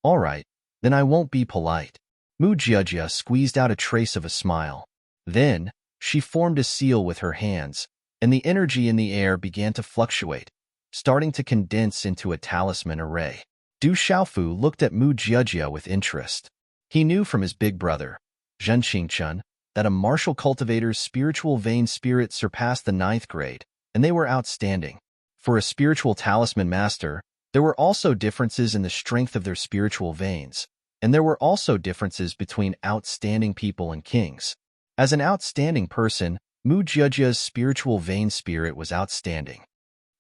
All right, then I won't be polite." Mu Jiajia squeezed out a trace of a smile. Then, she formed a seal with her hands, and the energy in the air began to fluctuate, starting to condense into a talisman array. Du Xiaofu looked at Mu Jiajia with interest. He knew from his big brother, Zhen Qingchun, that a martial cultivator's spiritual vein spirit surpassed the 9th grade, and they were outstanding. For a spiritual talisman master, there were also differences in the strength of their spiritual veins, and there were also differences between outstanding people and kings. As an outstanding person, Mu Jiajia's spiritual vein spirit was outstanding.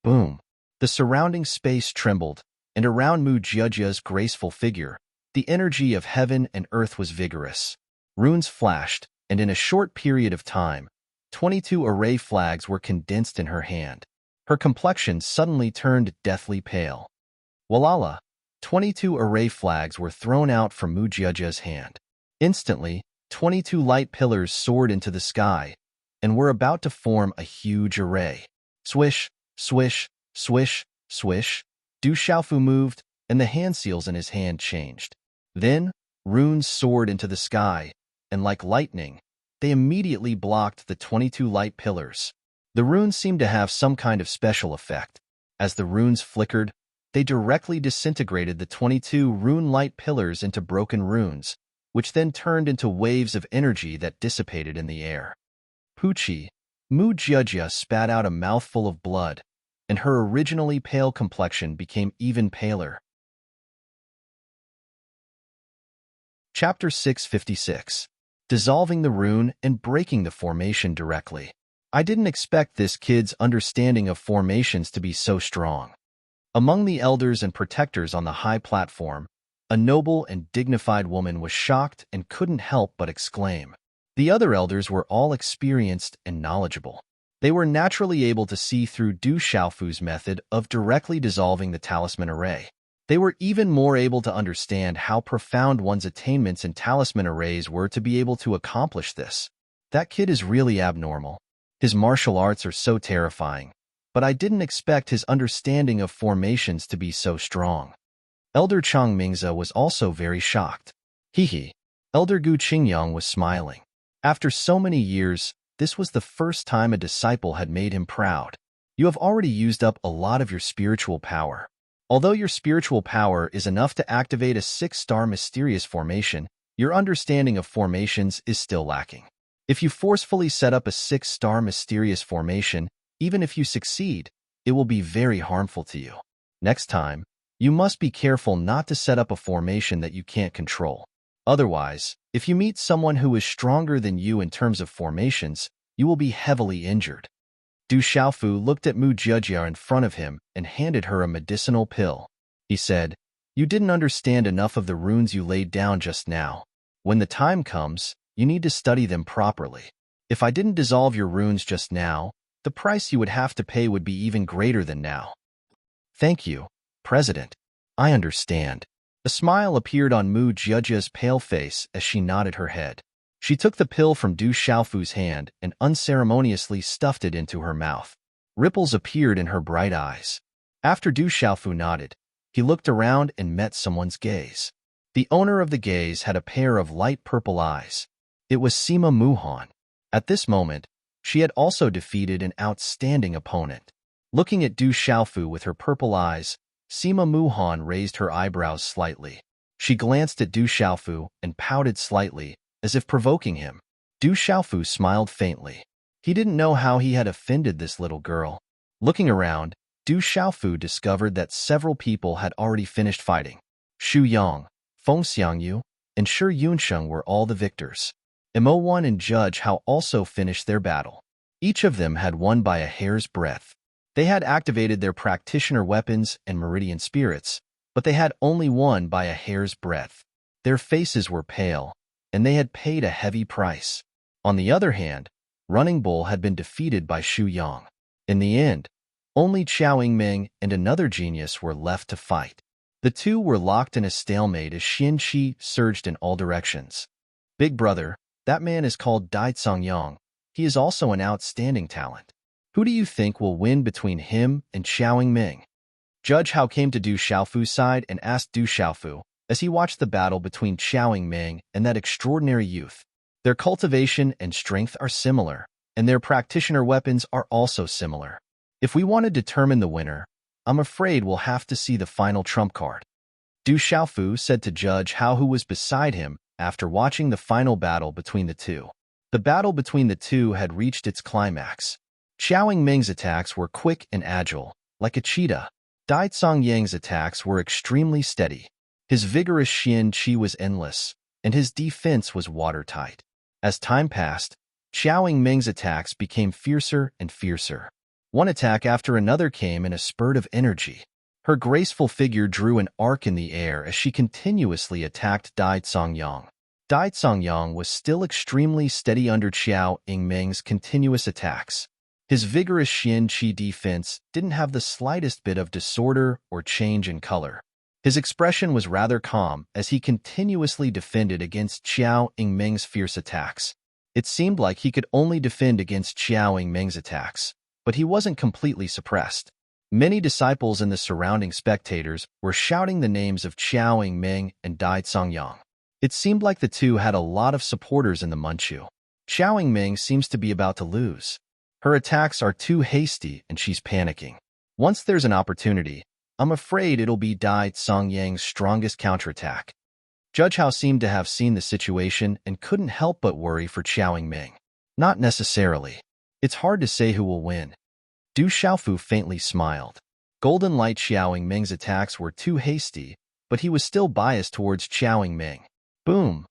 Boom! The surrounding space trembled, and around Mu Jiajia's graceful figure, the energy of heaven and earth was vigorous. Runes flashed, and in a short period of time, 22 array flags were condensed in her hand. Her complexion suddenly turned deathly pale. Walala! 22 array flags were thrown out from Mu Jiajia's hand. Instantly, 22 light pillars soared into the sky, and were about to form a huge array. Swish, swish, swish, swish. Du Xiaofu moved, and the hand seals in his hand changed. Then, runes soared into the sky, and like lightning, they immediately blocked the 22 light pillars. The runes seemed to have some kind of special effect. As the runes flickered, they directly disintegrated the 22 rune light pillars into broken runes, which then turned into waves of energy that dissipated in the air. Puchi, Mu Jiajia spat out a mouthful of blood, and her originally pale complexion became even paler. Chapter 656. Dissolving the rune and breaking the formation directly. I didn't expect this kid's understanding of formations to be so strong. Among the elders and protectors on the high platform, a noble and dignified woman was shocked and couldn't help but exclaim. The other elders were all experienced and knowledgeable. They were naturally able to see through Du Xiaofu's method of directly dissolving the talisman array. They were even more able to understand how profound one's attainments in talisman arrays were to be able to accomplish this. That kid is really abnormal. His martial arts are so terrifying, but I didn't expect his understanding of formations to be so strong. Elder Chang Mingze was also very shocked. Hee. Elder Gu Qingyang was smiling. After so many years, this was the first time a disciple had made him proud. You have already used up a lot of your spiritual power. Although your spiritual power is enough to activate a 6-star mysterious formation, your understanding of formations is still lacking. If you forcefully set up a 6-star mysterious formation, even if you succeed, it will be very harmful to you. Next time, you must be careful not to set up a formation that you can't control. Otherwise, if you meet someone who is stronger than you in terms of formations, you will be heavily injured. Du Xiaofu looked at Mu Jiajia in front of him and handed her a medicinal pill. He said, "You didn't understand enough of the runes you laid down just now. When the time comes, you need to study them properly. If I didn't dissolve your runes just now, the price you would have to pay would be even greater than now." "Thank you, President. I understand." A smile appeared on Mu Jiajia's pale face as she nodded her head. She took the pill from Du Xiaofu's hand and unceremoniously stuffed it into her mouth. Ripples appeared in her bright eyes. After Du Xiaofu nodded, he looked around and met someone's gaze. The owner of the gaze had a pair of light purple eyes. It was Sima Muhan. At this moment, she had also defeated an outstanding opponent. Looking at Du Xiaofu with her purple eyes, Sima Muhan raised her eyebrows slightly. She glanced at Du Xiaofu and pouted slightly, as if provoking him. Du Xiaofu smiled faintly. He didn't know how he had offended this little girl. Looking around, Du Xiaofu discovered that several people had already finished fighting. Xu Yang, Feng Xiangyu, and Shi Yunsheng were all the victors. Mo1 and Judge Hao also finished their battle. Each of them had won by a hair's breadth. They had activated their practitioner weapons and meridian spirits, but they had only won by a hair's breadth. Their faces were pale, and they had paid a heavy price. On the other hand, Running Bull had been defeated by Xu Yang. In the end, only Qiao Yingming and another genius were left to fight. The two were locked in a stalemate as Xian Qi surged in all directions. Big brother, that man is called Dai Yang. He is also an outstanding talent. Who do you think will win between him and Qiao Yingming? Judge Hao came to Du Xiaofu's side and asked Du Xiaofu as he watched the battle between Qiao Yingming and that extraordinary youth. Their cultivation and strength are similar, and their practitioner weapons are also similar. If we want to determine the winner, I'm afraid we'll have to see the final trump card. Du Xiaofu said to Judge Hao, who was beside him, after watching the final battle between the two. The battle between the two had reached its climax. Qiao Yingming's attacks were quick and agile, like a cheetah. Dai Yang's attacks were extremely steady. His vigorous Xian Qi was endless, and his defense was watertight. As time passed, Qiao Yingming's attacks became fiercer and fiercer. One attack after another came in a spurt of energy. Her graceful figure drew an arc in the air as she continuously attacked Dai Yang. Dai Yang was still extremely steady under Qiao Yingming's continuous attacks. His vigorous Xian Qi defense didn't have the slightest bit of disorder or change in color. His expression was rather calm as he continuously defended against Qiao Yingming's fierce attacks. It seemed like he could only defend against Qiao Yingming's attacks, but he wasn't completely suppressed. Many disciples and the surrounding spectators were shouting the names of Qiao Yingming and Dai Yang. It seemed like the two had a lot of supporters in the Manchu. Qiao Yingming seems to be about to lose. Her attacks are too hasty and she's panicking. Once there's an opportunity, I'm afraid it'll be Dai Yang's strongest counterattack. Judge Hao seemed to have seen the situation and couldn't help but worry for Qiao Yingming. Not necessarily. It's hard to say who will win. Du Xiaofu faintly smiled. Golden Light Qiao Yingming's attacks were too hasty, but he was still biased towards Qiao Yingming. Boom!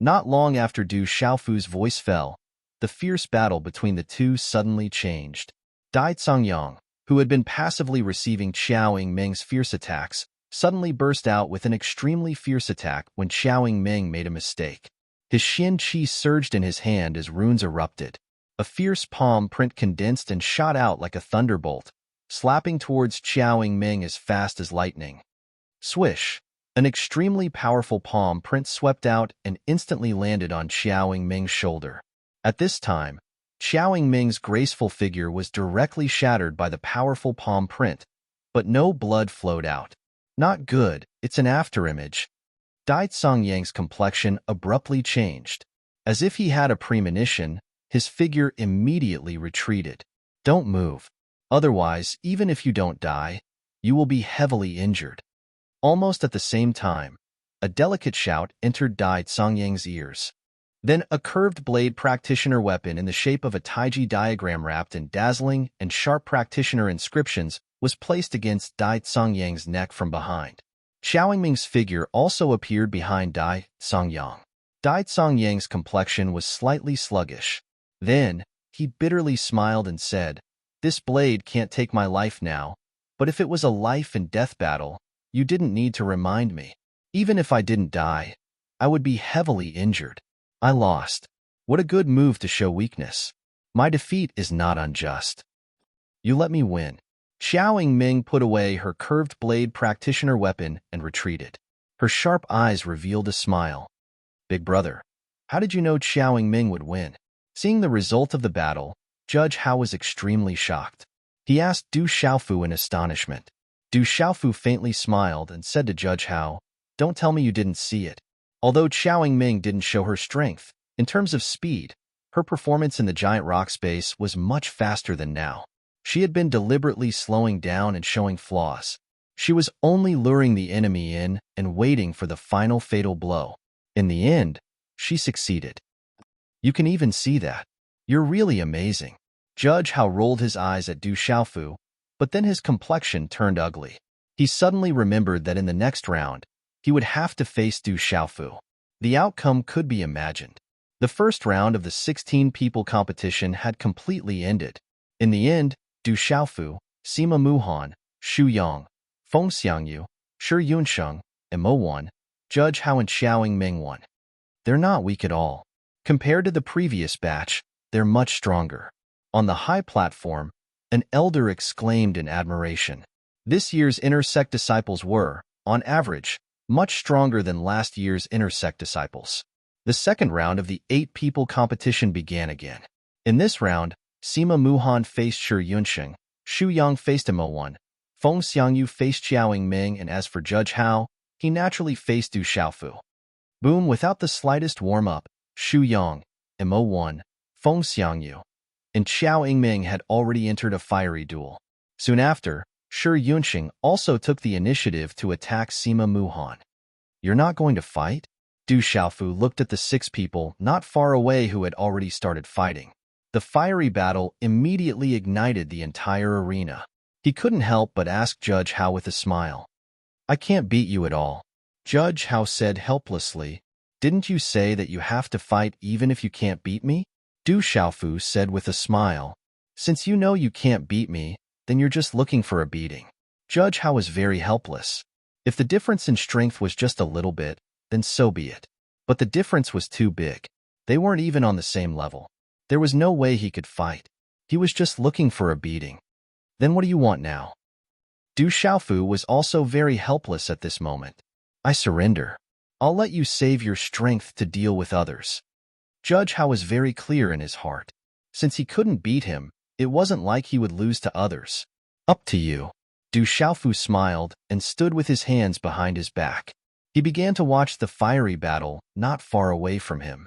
Not long after Du Xiaofu's voice fell, the fierce battle between the two suddenly changed. Dai Yang, who had been passively receiving Qiao Yingming's fierce attacks, suddenly burst out with an extremely fierce attack when Qiao Yingming made a mistake. His Xian Qi surged in his hand as runes erupted. A fierce palm print condensed and shot out like a thunderbolt, slapping towards Qiao Yingming as fast as lightning. Swish! An extremely powerful palm print swept out and instantly landed on Qiao Yingming's shoulder. At this time, Qiao Yingming's graceful figure was directly shattered by the powerful palm print, but no blood flowed out. Not good, it's an afterimage. Dai Yang's complexion abruptly changed. As if he had a premonition, his figure immediately retreated. Don't move. Otherwise, even if you don't die, you will be heavily injured. Almost at the same time, a delicate shout entered Dai Yang's ears. Then a curved blade practitioner weapon in the shape of a Taiji diagram wrapped in dazzling and sharp practitioner inscriptions was placed against Dai Yang's neck from behind. Qiao Yingming's figure also appeared behind Dai Yang. Dai Yang's complexion was slightly sluggish. Then, he bitterly smiled and said, "This blade can't take my life now, but if it was a life and death battle, you didn't need to remind me. Even if I didn't die, I would be heavily injured. I lost. What a good move to show weakness. My defeat is not unjust. You let me win." Qiao Yingming put away her curved blade practitioner weapon and retreated. Her sharp eyes revealed a smile. "Big brother, how did you know Qiao Yingming would win?" Seeing the result of the battle, Judge Hao was extremely shocked. He asked Du Xiaofu in astonishment. Du Xiaofu faintly smiled and said to Judge Hao, "Don't tell me you didn't see it." Although Qiao Yingming didn't show her strength, in terms of speed, her performance in the giant rock space was much faster than now. She had been deliberately slowing down and showing flaws. She was only luring the enemy in and waiting for the final fatal blow. In the end, she succeeded. "You can even see that. You're really amazing." Judge Hao rolled his eyes at Du Xiaofu, but then his complexion turned ugly. He suddenly remembered that in the next round, he would have to face Du Xiaofu. The outcome could be imagined. The first round of the 16-people competition had completely ended. In the end, Du Xiaofu, Sima Muhan, Xu Yang, Feng Xiangyu, Shi Yunsheng, and Mo won. Judge Hao and Xiaoing Ming won. They're not weak at all. Compared to the previous batch, they're much stronger. On the high platform, an elder exclaimed in admiration. This year's inner sect disciples were, on average, much stronger than last year's inner sect disciples. The second round of the 8-people competition began again. In this round, Sima Muhan faced Shi Yunsheng, Xu Yang faced Mo won, Feng Xiangyu faced Xiaoing Ming, and as for Judge Hao, he naturally faced Du Xiaofu. Boom, without the slightest warm-up, Xu Yang, and Mo won, Feng Xiangyu, and Xiaoing Ming had already entered a fiery duel. Soon after, Shi Yunsheng also took the initiative to attack Sima Muhan. You're not going to fight? Du Xiaofu looked at the 6 people not far away who had already started fighting. The fiery battle immediately ignited the entire arena. He couldn't help but ask Judge Hao with a smile. I can't beat you at all. Judge Hao said helplessly, didn't you say that you have to fight even if you can't beat me? Du Xiaofu said with a smile, since you know you can't beat me, then you're just looking for a beating. Judge Hao was very helpless. If the difference in strength was just a little bit, then so be it. But the difference was too big. They weren't even on the same level. There was no way he could fight. He was just looking for a beating. Then what do you want now? Du Xiaofu was also very helpless at this moment. I surrender. I'll let you save your strength to deal with others. Judge Hao was very clear in his heart. Since he couldn't beat him, it wasn't like he would lose to others. Up to you. Du Xiaofu smiled and stood with his hands behind his back. He began to watch the fiery battle not far away from him.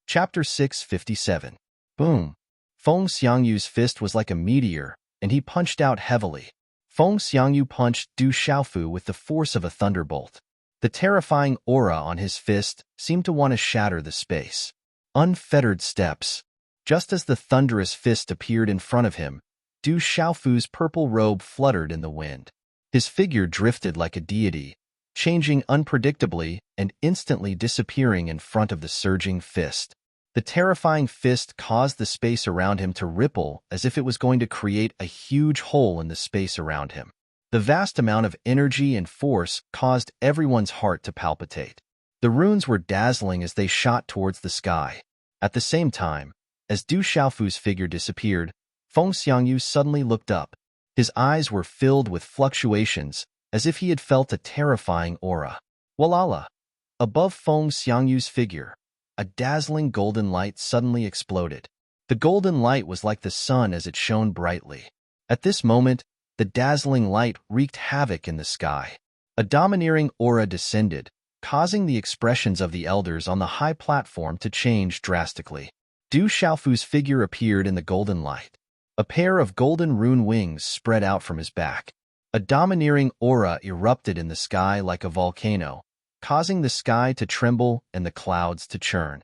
Chapter 657. Boom. Feng Xiangyu's fist was like a meteor, and he punched out heavily. Feng Xiangyu punched Du Xiaofu with the force of a thunderbolt. The terrifying aura on his fist seemed to want to shatter the space. Unfettered steps. Just as the thunderous fist appeared in front of him, Du Xiaofu's purple robe fluttered in the wind. His figure drifted like a deity, changing unpredictably and instantly disappearing in front of the surging fist. The terrifying fist caused the space around him to ripple as if it was going to create a huge hole in the space around him. The vast amount of energy and force caused everyone's heart to palpitate. The runes were dazzling as they shot towards the sky. At the same time, as Du Xiaofu's figure disappeared, Feng Xiangyu suddenly looked up. His eyes were filled with fluctuations, as if he had felt a terrifying aura. Walala! Above Feng Xiangyu's figure, a dazzling golden light suddenly exploded. The golden light was like the sun as it shone brightly. At this moment, the dazzling light wreaked havoc in the sky. A domineering aura descended, causing the expressions of the elders on the high platform to change drastically. Du Xiaofu's figure appeared in the golden light. A pair of golden rune wings spread out from his back. A domineering aura erupted in the sky like a volcano, causing the sky to tremble and the clouds to churn.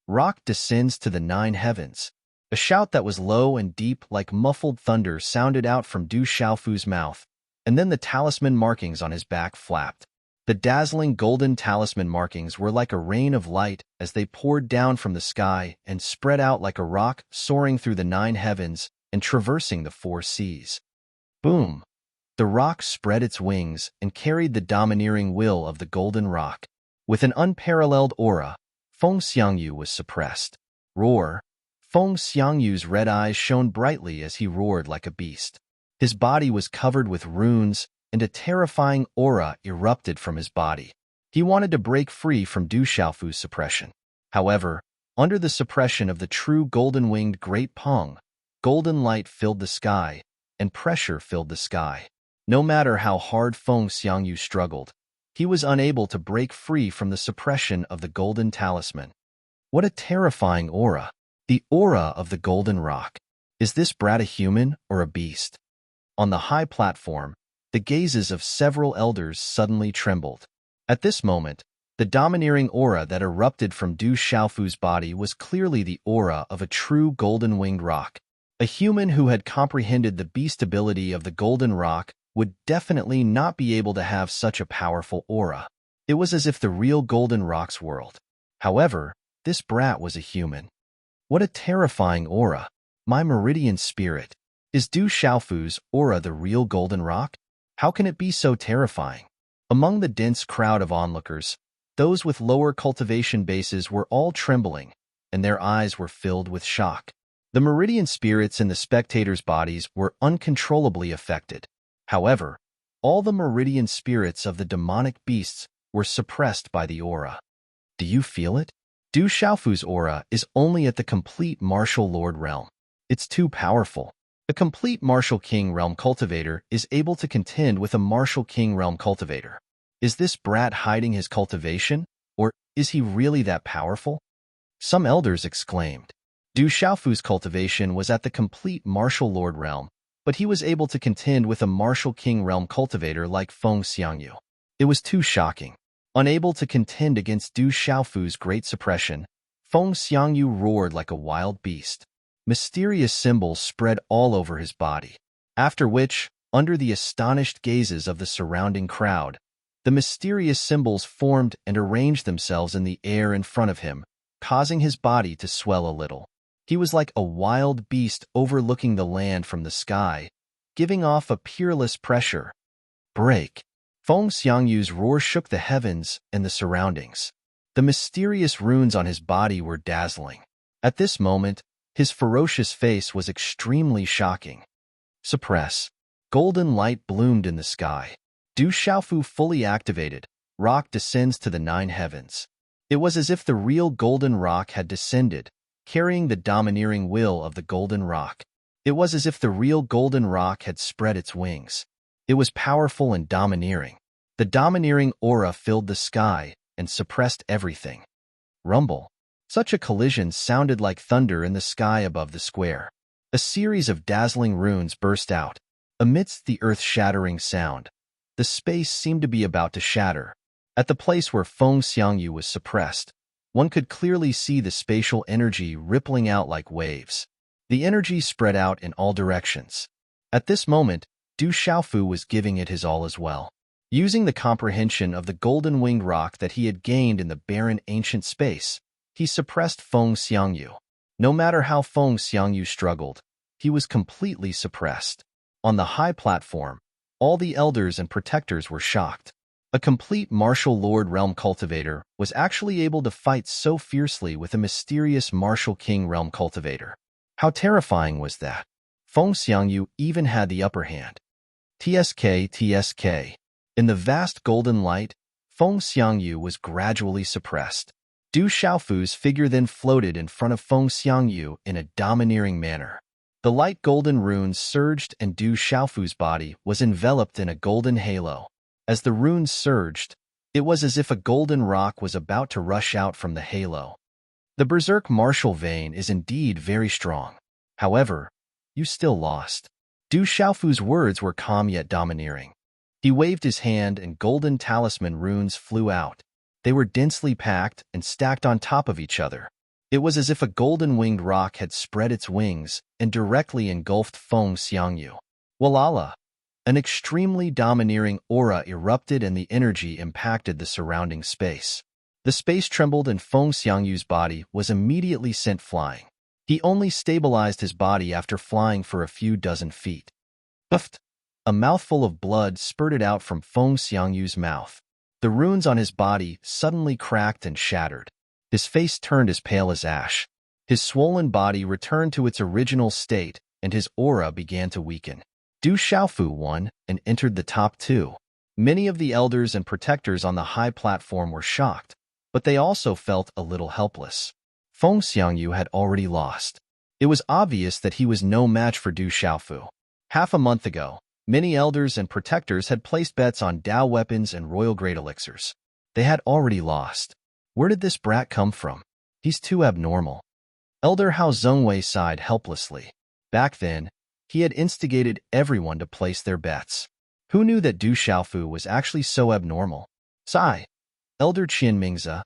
Rock descends to the 9 heavens. A shout that was low and deep like muffled thunder sounded out from Du Xiaofu's mouth, and then the talisman markings on his back flapped. The dazzling golden talisman markings were like a rain of light as they poured down from the sky and spread out like a rock soaring through the 9 heavens and traversing the 4 seas. Boom! The rock spread its wings and carried the domineering will of the golden rock. With an unparalleled aura, Feng Xiangyu was suppressed. Roar! Feng Xiangyu's red eyes shone brightly as he roared like a beast. His body was covered with runes, and a terrifying aura erupted from his body. He wanted to break free from Du Xiaofu's suppression. However, under the suppression of the true golden-winged Great Peng, golden light filled the sky, and pressure filled the sky. No matter how hard Feng Xiangyu struggled, he was unable to break free from the suppression of the golden talisman. What a terrifying aura! The aura of the golden rock. Is this brat a human or a beast? On the high platform, the gazes of several elders suddenly trembled. At this moment, the domineering aura that erupted from Du Xiaofu's body was clearly the aura of a true golden-winged rock. A human who had comprehended the beastability of the golden rock would definitely not be able to have such a powerful aura. It was as if the real golden rocks whirled. However, this brat was a human. What a terrifying aura! My meridian spirit. Is Du Xiaofu's aura the real golden rock? How can it be so terrifying? Among the dense crowd of onlookers, those with lower cultivation bases were all trembling, and their eyes were filled with shock. The meridian spirits in the spectators' bodies were uncontrollably affected. However, all the meridian spirits of the demonic beasts were suppressed by the aura. Do you feel it? Du Xiaofu's aura is only at the complete martial lord realm. It's too powerful. A complete martial king realm cultivator is able to contend with a martial king realm cultivator. Is this brat hiding his cultivation, or is he really that powerful? Some elders exclaimed. Du Xiaofu's cultivation was at the complete martial lord realm, but he was able to contend with a martial king realm cultivator like Feng Xiangyu. It was too shocking. Unable to contend against Du Xiaofu's great suppression, Feng Xiangyu roared like a wild beast. Mysterious symbols spread all over his body. After which, under the astonished gazes of the surrounding crowd, the mysterious symbols formed and arranged themselves in the air in front of him, causing his body to swell a little. He was like a wild beast overlooking the land from the sky, giving off a peerless pressure. Break! Feng Xiangyu's roar shook the heavens and the surroundings. The mysterious runes on his body were dazzling. At this moment, his ferocious face was extremely shocking. Suppress. Golden light bloomed in the sky. Du Xiaofu fully activated. Rock descends to the 9 heavens. It was as if the real golden rock had descended, carrying the domineering will of the golden rock. It was as if the real golden rock had spread its wings. It was powerful and domineering. The domineering aura filled the sky and suppressed everything. Rumble. Such a collision sounded like thunder in the sky above the square. A series of dazzling runes burst out. Amidst the earth-shattering sound, the space seemed to be about to shatter. At the place where Feng Xiangyu was suppressed, one could clearly see the spatial energy rippling out like waves. The energy spread out in all directions. At this moment, Du Xiaofu was giving it his all as well. Using the comprehension of the golden-winged rock that he had gained in the barren ancient space, he suppressed Feng Xiangyu. No matter how Feng Xiangyu struggled, he was completely suppressed. On the high platform, all the elders and protectors were shocked. A complete martial lord realm cultivator was actually able to fight so fiercely with a mysterious martial king realm cultivator. How terrifying was that? Feng Xiangyu even had the upper hand. TSK. In the vast golden light, Feng Xiangyu was gradually suppressed. Du Xiaofu's figure then floated in front of Feng Xiangyu in a domineering manner. The light golden runes surged and Du Xiaofu's body was enveloped in a golden halo. As the runes surged, it was as if a golden rock was about to rush out from the halo. The berserk martial vein is indeed very strong. However, you still lost. Du Xiaofu's words were calm yet domineering. He waved his hand and golden talisman runes flew out. They were densely packed and stacked on top of each other. It was as if a golden-winged rock had spread its wings and directly engulfed Feng Xiangyu. Walala! An extremely domineering aura erupted and the energy impacted the surrounding space. The space trembled and Feng Xiangyu's body was immediately sent flying. He only stabilized his body after flying for a few dozen feet. Puffed! A mouthful of blood spurted out from Feng Xiangyu's mouth. The runes on his body suddenly cracked and shattered. His face turned as pale as ash. His swollen body returned to its original state, and his aura began to weaken. Du Xiaofu won and entered the top 2. Many of the elders and protectors on the high platform were shocked, but they also felt a little helpless. Feng Xiangyu had already lost. It was obvious that he was no match for Du Xiaofu. Half a month ago, many elders and protectors had placed bets on Dao weapons and royal great elixirs. They had already lost. Where did this brat come from? He's too abnormal. Elder Hao Zhongwei sighed helplessly. Back then, he had instigated everyone to place their bets. Who knew that Du Xiaofu was actually so abnormal? Sigh. Elder Qian Mingze,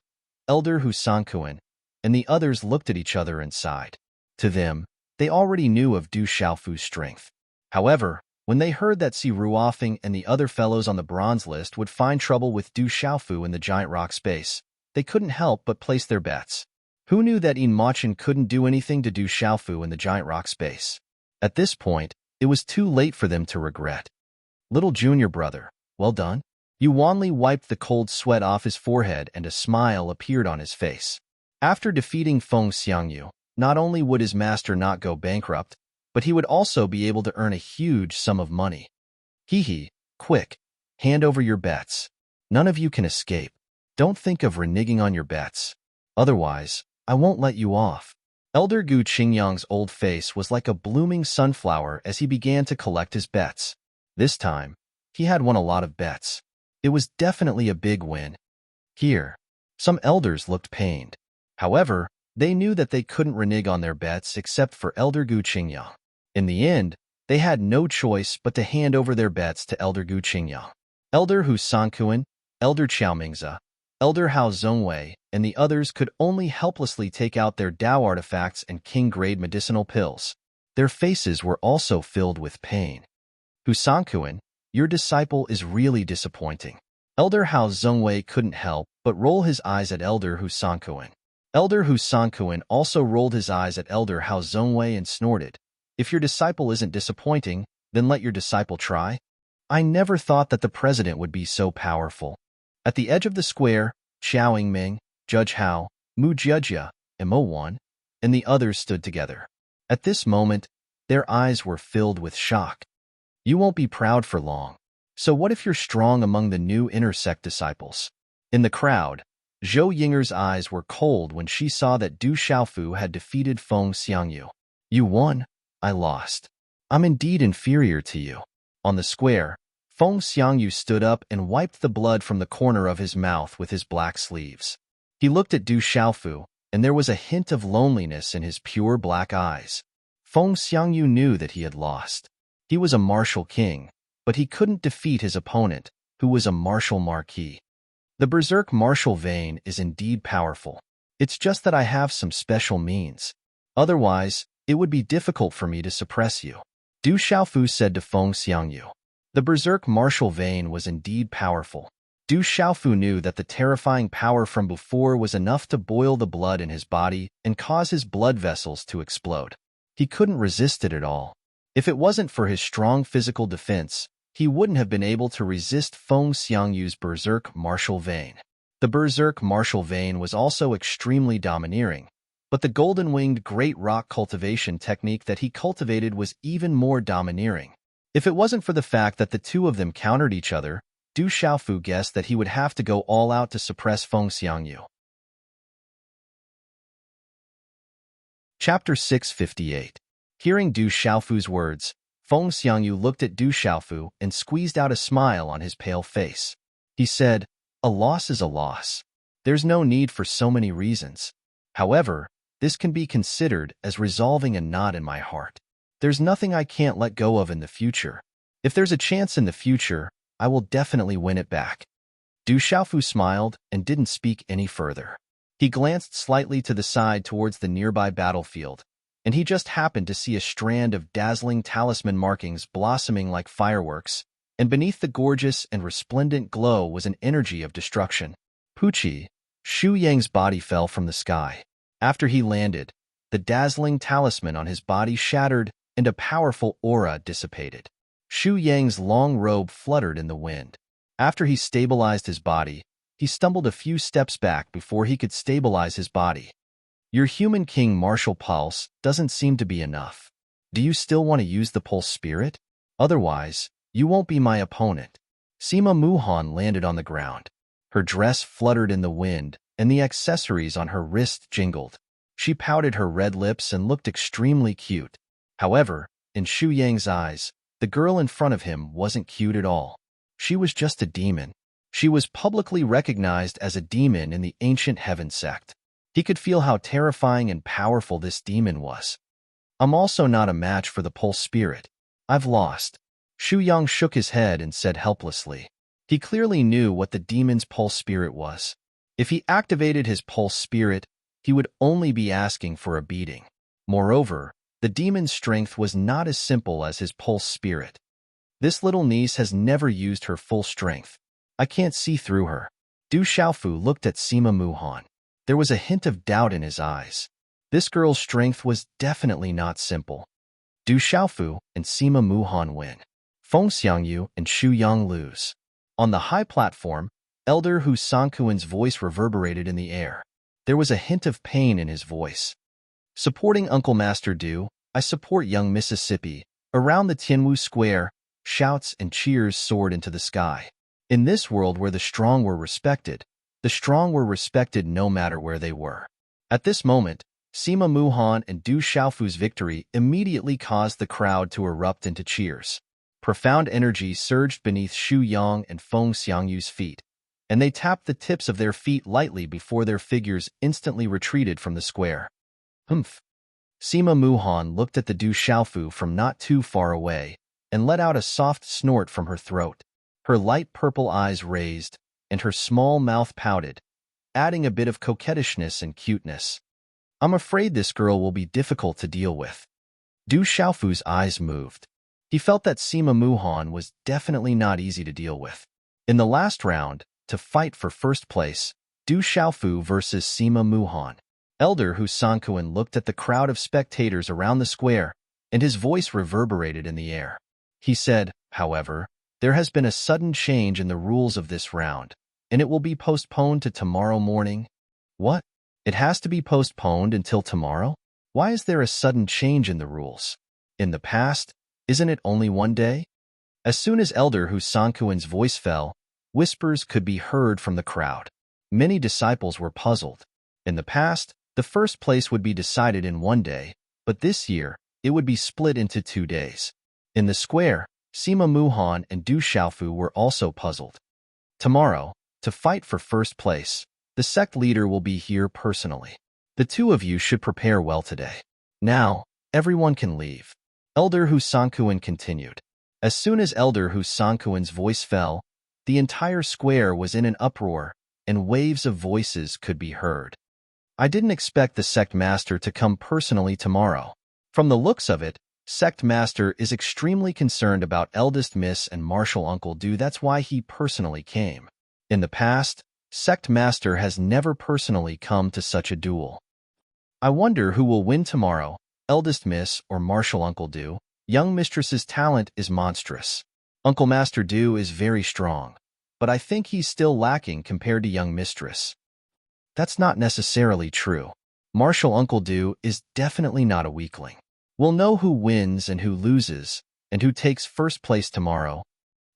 Elder Hu Sankuan, and the others looked at each other and sighed. To them, they already knew of Du Xiaofu's strength. However, When they heard that Si Ruofeng and the other fellows on the bronze list would find trouble with Du Xiaofu in the giant rock space, they couldn't help but place their bets. Who knew that Yin Machin couldn't do anything to Du Xiaofu in the giant rock space? At this point, it was too late for them to regret. Little junior brother, well done. Yu Wanli wiped the cold sweat off his forehead and a smile appeared on his face. After defeating Feng Xiangyu, not only would his master not go bankrupt, but he would also be able to earn a huge sum of money. Hee, quick, hand over your bets. None of you can escape. Don't think of reneging on your bets. Otherwise, I won't let you off. Elder Gu Qingyang's old face was like a blooming sunflower as he began to collect his bets. This time, he had won a lot of bets. It was definitely a big win. Here, some elders looked pained. However, they knew that they couldn't renege on their bets except for Elder Gu Qingyang. In the end, they had no choice but to hand over their bets to Elder Gu Qingyang. Elder Hu Sankuan, Elder Qiao Mingze, Elder Hao Zhongwei, and the others could only helplessly take out their Dao artifacts and king-grade medicinal pills. Their faces were also filled with pain. Hu Sankuan, your disciple is really disappointing. Elder Hao Zhongwei couldn't help but roll his eyes at Elder Hu Sankuan. Elder Hu Sankuan also rolled his eyes at Elder Hao Zhongwei and snorted. If your disciple isn't disappointing, then let your disciple try. I never thought that the president would be so powerful. At the edge of the square, Xiao Yingming, Judge Hao, Mu Jiejia, and Mo Wan, and the others stood together. At this moment, their eyes were filled with shock. You won't be proud for long. So what if you're strong among the new inner sect disciples? In the crowd, Zhou Yinger's eyes were cold when she saw that Du Xiaofu had defeated Feng Xiangyu. You won, I lost. I'm indeed inferior to you. On the square, Feng Xiangyu stood up and wiped the blood from the corner of his mouth with his black sleeves. He looked at Du Xiaofu, and there was a hint of loneliness in his pure black eyes. Feng Xiangyu knew that he had lost. He was a martial king, but he couldn't defeat his opponent, who was a martial marquis. The berserk martial vein is indeed powerful. It's just that I have some special means. Otherwise, it would be difficult for me to suppress you. Du Xiaofu said to Feng Xiangyu. The berserk martial vein was indeed powerful. Du Xiaofu knew that the terrifying power from before was enough to boil the blood in his body and cause his blood vessels to explode. He couldn't resist it at all. If it wasn't for his strong physical defense, he wouldn't have been able to resist Feng Xiangyu's berserk martial vein. The berserk martial vein was also extremely domineering, but the golden-winged great rock cultivation technique that he cultivated was even more domineering. If it wasn't for the fact that the two of them countered each other, Du Xiaofu guessed that he would have to go all out to suppress Feng Xiangyu. Chapter 658. Hearing Du Xiaofu's words, Feng Xiangyu looked at Du Xiaofu and squeezed out a smile on his pale face. He said, a loss is a loss. There's no need for so many reasons. However, this can be considered as resolving a knot in my heart. There's nothing I can't let go of in the future. If there's a chance in the future, I will definitely win it back. Du Xiaofu smiled and didn't speak any further. He glanced slightly to the side towards the nearby battlefield, and he just happened to see a strand of dazzling talisman markings blossoming like fireworks, and beneath the gorgeous and resplendent glow was an energy of destruction. Puchi, Shu Yang's body fell from the sky. After he landed, the dazzling talisman on his body shattered and a powerful aura dissipated. Shu Yang's long robe fluttered in the wind. After he stabilized his body, he stumbled a few steps back before he could stabilize his body. Your human king martial pulse doesn't seem to be enough. Do you still want to use the pulse spirit? Otherwise, you won't be my opponent. Sima Muhan landed on the ground. Her dress fluttered in the wind, and the accessories on her wrist jingled. She pouted her red lips and looked extremely cute. However, in Shu Yang's eyes, the girl in front of him wasn't cute at all. She was just a demon. She was publicly recognized as a demon in the ancient heaven sect. He could feel how terrifying and powerful this demon was. I'm also not a match for the pulse spirit. I've lost. Shu Yang shook his head and said helplessly. He clearly knew what the demon's pulse spirit was. If he activated his pulse spirit, he would only be asking for a beating. Moreover, the demon's strength was not as simple as his pulse spirit. This little niece has never used her full strength. I can't see through her. Du Xiaofu looked at Sima Muhan. There was a hint of doubt in his eyes. This girl's strength was definitely not simple. Du Xiaofu and Sima Muhan win. Feng Xiangyu and Xu Yang lose. On the high platform, Elder Hu Sankuan's voice reverberated in the air. There was a hint of pain in his voice. Supporting Uncle Master Du, I support young Mississippi. Around the Tianwu Square, shouts and cheers soared into the sky. In this world where the strong were respected no matter where they were. At this moment, Sima Muhan and Du Xiaofu's victory immediately caused the crowd to erupt into cheers. Profound energy surged beneath Xu Yang and Feng Xiangyu's feet, and they tapped the tips of their feet lightly before their figures instantly retreated from the square. Humph. Sima Muhan looked at the Du Xiaofu from not too far away and let out a soft snort from her throat. Her light purple eyes raised, and her small mouth pouted, adding a bit of coquettishness and cuteness. I'm afraid this girl will be difficult to deal with. Du Xiaofu's eyes moved. He felt that Sima Muhan was definitely not easy to deal with. In the last round, to fight for first place, Du Xiaofu versus Sima Muhan. Elder Hu Sankuan looked at the crowd of spectators around the square, and his voice reverberated in the air. He said, however, there has been a sudden change in the rules of this round, and it will be postponed to tomorrow morning. What? It has to be postponed until tomorrow? Why is there a sudden change in the rules? In the past, isn't it only one day? As soon as Elder Hu Sankuan's voice fell, whispers could be heard from the crowd. Many disciples were puzzled. In the past, the first place would be decided in one day, but this year, it would be split into 2 days. In the square, Sima Muhan and Du Xiaofu were also puzzled. Tomorrow, to fight for first place, the sect leader will be here personally. The two of you should prepare well today. Now, everyone can leave. Elder Hu Sankuan continued. As soon as Elder Hu Sankuan's voice fell, the entire square was in an uproar, and waves of voices could be heard. I didn't expect the sect master to come personally tomorrow. From the looks of it, sect master is extremely concerned about eldest miss and martial uncle Du. That's why he personally came. In the past, sect master has never personally come to such a duel. I wonder who will win tomorrow, eldest miss or martial uncle Du. Young mistress's talent is monstrous. Uncle Master Du is very strong, but I think he's still lacking compared to young mistress. That's not necessarily true. Martial Uncle Du is definitely not a weakling. We'll know who wins and who loses, and who takes first place tomorrow.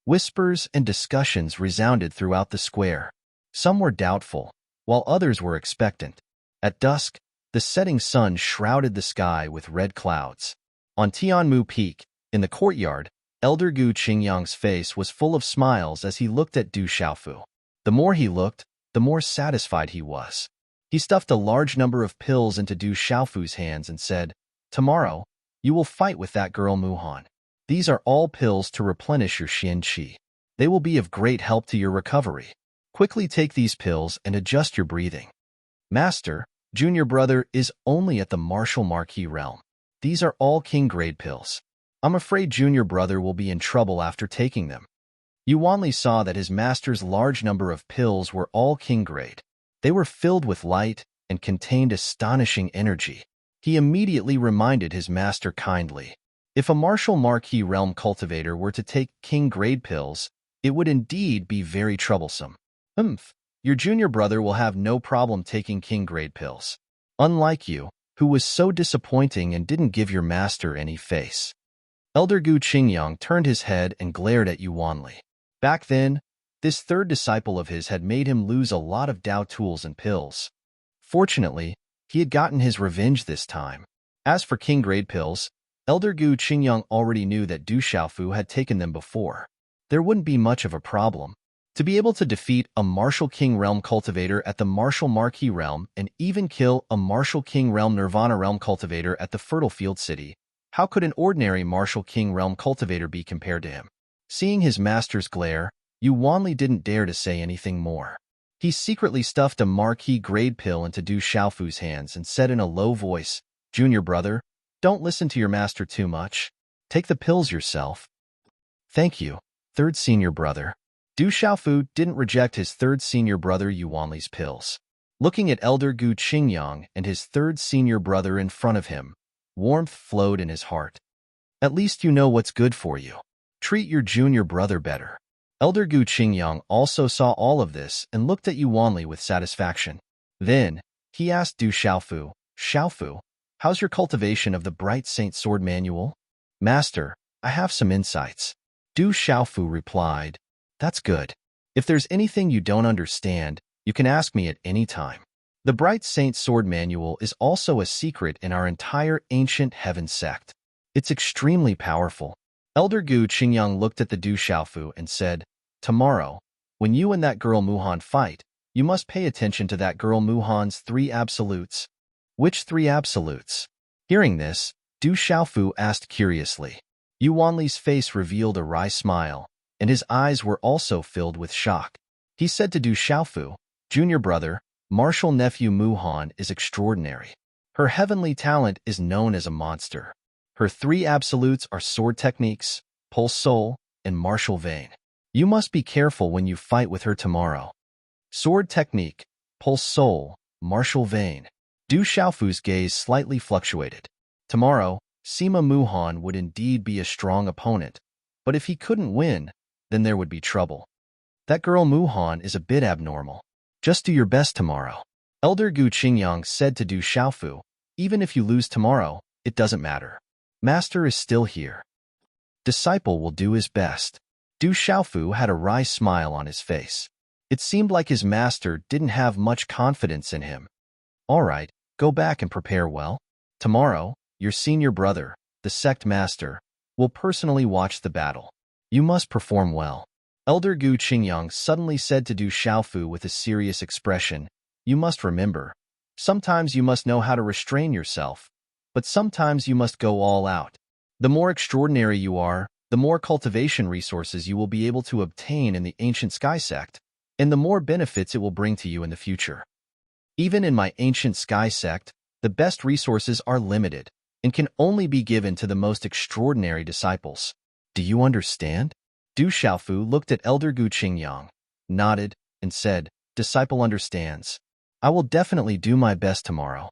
Whispers and discussions resounded throughout the square. Some were doubtful, while others were expectant. At dusk, the setting sun shrouded the sky with red clouds. On Tianmu Peak, in the courtyard, Elder Gu Qingyang's face was full of smiles as he looked at Du Xiaofu. The more he looked, the more satisfied he was. He stuffed a large number of pills into Du Xiaofu's hands and said, "Tomorrow, you will fight with that girl Muhan. These are all pills to replenish your Xian Qi. They will be of great help to your recovery. Quickly take these pills and adjust your breathing. Master, junior brother is only at the martial marquis realm. These are all king-grade pills. I'm afraid junior brother will be in trouble after taking them." Yuanli saw that his master's large number of pills were all king-grade. They were filled with light and contained astonishing energy. He immediately reminded his master kindly. If a martial marquis realm cultivator were to take king-grade pills, it would indeed be very troublesome. Your junior brother will have no problem taking king-grade pills. Unlike you, who was so disappointing and didn't give your master any face. Elder Gu Qingyang turned his head and glared at Yuanli. Back then, this third disciple of his had made him lose a lot of Dao tools and pills. Fortunately, he had gotten his revenge this time. As for king-grade pills, Elder Gu Qingyang already knew that Du Xiaofu had taken them before. There wouldn't be much of a problem. To be able to defeat a martial king realm cultivator at the martial marquis realm and even kill a martial king realm nirvana realm cultivator at the fertile field city, how could an ordinary martial king realm cultivator be compared to him? Seeing his master's glare, Yuanli didn't dare to say anything more. He secretly stuffed a marquis-grade pill into Du Xiaofu's hands and said in a low voice, "Junior brother, don't listen to your master too much. Take the pills yourself." Thank you, third senior brother. Du Xiaofu didn't reject his third senior brother Yuanli's pills. Looking at Elder Gu Qingyang and his third senior brother in front of him, warmth flowed in his heart. At least you know what's good for you. Treat your junior brother better. Elder Gu Qingyang also saw all of this and looked at Yuanli with satisfaction. Then, he asked Du Xiaofu, Xiaofu, how's your cultivation of the Bright Saint Sword Manual? Master, I have some insights. Du Xiaofu replied, That's good. If there's anything you don't understand, you can ask me at any time. The Bright Saint Sword Manual is also a secret in our entire ancient heaven sect. It's extremely powerful. Elder Gu Qingyang looked at the Du Xiaofu and said, Tomorrow, when you and that girl Muhan fight, you must pay attention to that girl Muhan's 3 absolutes. Which 3 absolutes? Hearing this, Du Xiaofu asked curiously. Yuanli's face revealed a wry smile, and his eyes were also filled with shock. He said to Du Xiaofu, Junior brother, martial nephew Muhan is extraordinary. Her heavenly talent is known as a monster. Her 3 absolutes are sword techniques, pulse soul, and martial vein. You must be careful when you fight with her tomorrow. Sword technique, pulse soul, martial vein. Du Xiaofu's gaze slightly fluctuated. Tomorrow, Sima Muhan would indeed be a strong opponent, but if he couldn't win, then there would be trouble. That girl Muhan is a bit abnormal. Just do your best tomorrow. Elder Gu Qingyang said to Du Xiaofu, even if you lose tomorrow, it doesn't matter. Master is still here. Disciple will do his best. Du Xiaofu had a wry smile on his face. It seemed like his master didn't have much confidence in him. All right, go back and prepare well. Tomorrow, your senior brother, the sect master, will personally watch the battle. You must perform well. Elder Gu Qingyang suddenly said to Du Xiaofu with a serious expression, You must remember, sometimes you must know how to restrain yourself, but sometimes you must go all out. The more extraordinary you are, the more cultivation resources you will be able to obtain in the ancient sky sect, and the more benefits it will bring to you in the future. Even in my ancient sky sect, the best resources are limited and can only be given to the most extraordinary disciples. Do you understand? Du Xiaofu looked at Elder Gu Qingyang, nodded, and said, Disciple understands. I will definitely do my best tomorrow.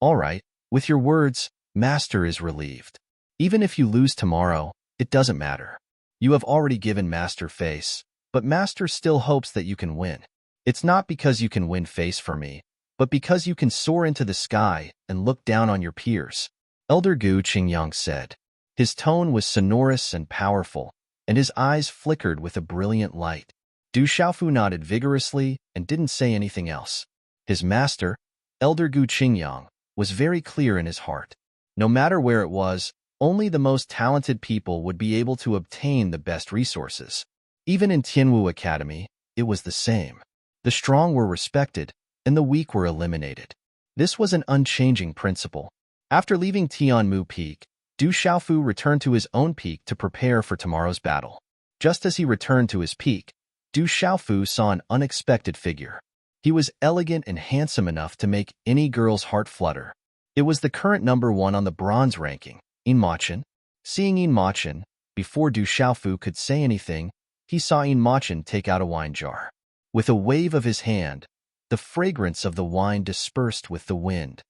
All right, with your words, Master is relieved. Even if you lose tomorrow, it doesn't matter. You have already given Master face, but Master still hopes that you can win. It's not because you can win face for me, but because you can soar into the sky and look down on your peers. Elder Gu Qingyang said. His tone was sonorous and powerful, and his eyes flickered with a brilliant light. Du Xiaofu nodded vigorously and didn't say anything else. His master, Elder Gu Qingyang, was very clear in his heart. No matter where it was, only the most talented people would be able to obtain the best resources. Even in Tianwu Academy, it was the same. The strong were respected, and the weak were eliminated. This was an unchanging principle. After leaving Tianmu Peak, Du Xiaofu returned to his own peak to prepare for tomorrow's battle. Just as he returned to his peak, Du Xiaofu saw an unexpected figure. He was elegant and handsome enough to make any girl's heart flutter. It was the current number 1 on the bronze ranking, Yin Machin. Seeing Yin Machin, before Du Xiaofu could say anything, he saw Yin Machin take out a wine jar. With a wave of his hand, the fragrance of the wine dispersed with the wind.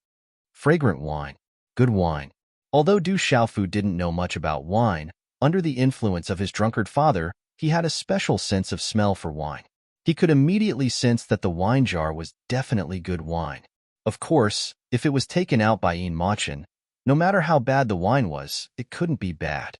Fragrant wine. Good wine. Although Du Xiaofu didn't know much about wine, under the influence of his drunkard father, he had a special sense of smell for wine. He could immediately sense that the wine jar was definitely good wine. Of course, if it was taken out by Yin Machin, no matter how bad the wine was, it couldn't be bad.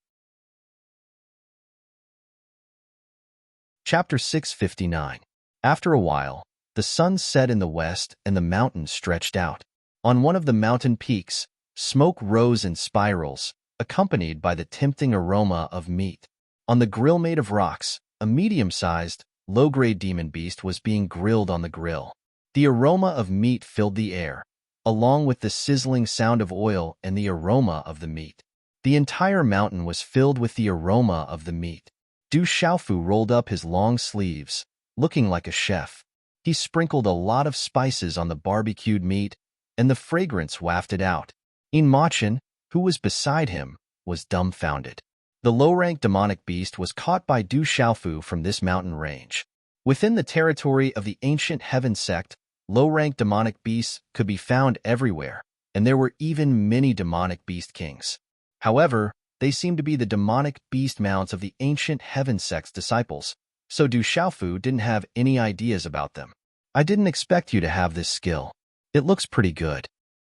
Chapter 659. After a while, the sun set in the west and the mountains stretched out. On one of the mountain peaks, smoke rose in spirals, accompanied by the tempting aroma of meat. On the grill made of rocks, a medium-sized, low-grade demon beast was being grilled on the grill. The aroma of meat filled the air, along with the sizzling sound of oil and the aroma of the meat. The entire mountain was filled with the aroma of the meat. Du Xiaofu rolled up his long sleeves, looking like a chef. He sprinkled a lot of spices on the barbecued meat, and the fragrance wafted out. Yin Machin, who was beside him, was dumbfounded. The low-ranked demonic beast was caught by Du Xiaofu from this mountain range. Within the territory of the ancient heaven sect, low-ranked demonic beasts could be found everywhere, and there were even many demonic beast kings. However, they seemed to be the demonic beast mounts of the ancient heaven sect's disciples, so Du Xiaofu didn't have any ideas about them. I didn't expect you to have this skill. It looks pretty good.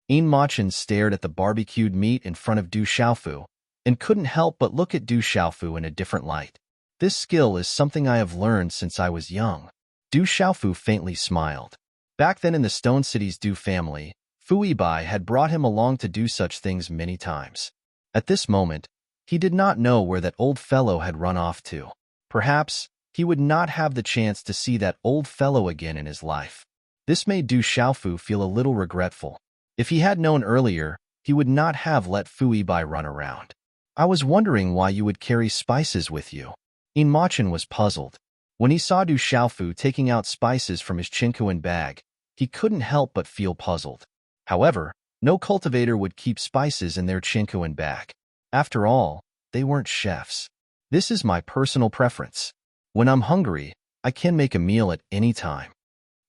Machin stared at the barbecued meat in front of Du Xiaofu and couldn't help but look at Du Xiaofu in a different light. This skill is something I have learned since I was young. Du Xiaofu faintly smiled. Back then in the Stone City's Du family, Fu Yibai had brought him along to do such things many times. At this moment, he did not know where that old fellow had run off to. Perhaps he would not have the chance to see that old fellow again in his life. This made Du Xiaofu feel a little regretful. If he had known earlier, he would not have let Fu Yibai run around. I was wondering why you would carry spices with you. Machin was puzzled. When he saw Du Xiaofu taking out spices from his chinkuan bag, he couldn't help but feel puzzled. However, no cultivator would keep spices in their chinkuan bag. After all, they weren't chefs. This is my personal preference. When I'm hungry, I can make a meal at any time.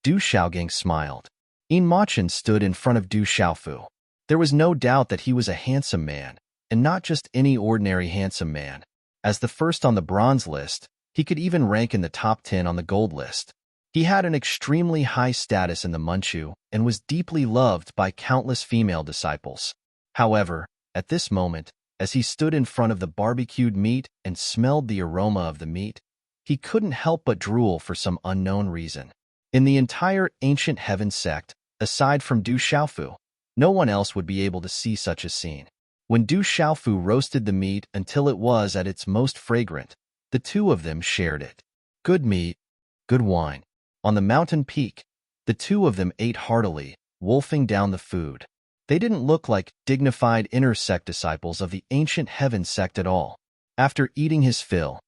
Du Xiaogang smiled. Machin stood in front of Du Xiaofu. There was no doubt that he was a handsome man, and not just any ordinary handsome man. As the first on the bronze list, he could even rank in the top 10 on the gold list. He had an extremely high status in the Manchu and was deeply loved by countless female disciples. However, at this moment, as he stood in front of the barbecued meat and smelled the aroma of the meat, he couldn't help but drool for some unknown reason. In the entire ancient heaven sect, aside from Du Xiaofu, no one else would be able to see such a scene. When Du Xiaofu roasted the meat until it was at its most fragrant, the two of them shared it. Good meat, good wine. On the mountain peak, the two of them ate heartily, wolfing down the food. They didn't look like dignified inner sect disciples of the ancient heaven sect at all. After eating his fill,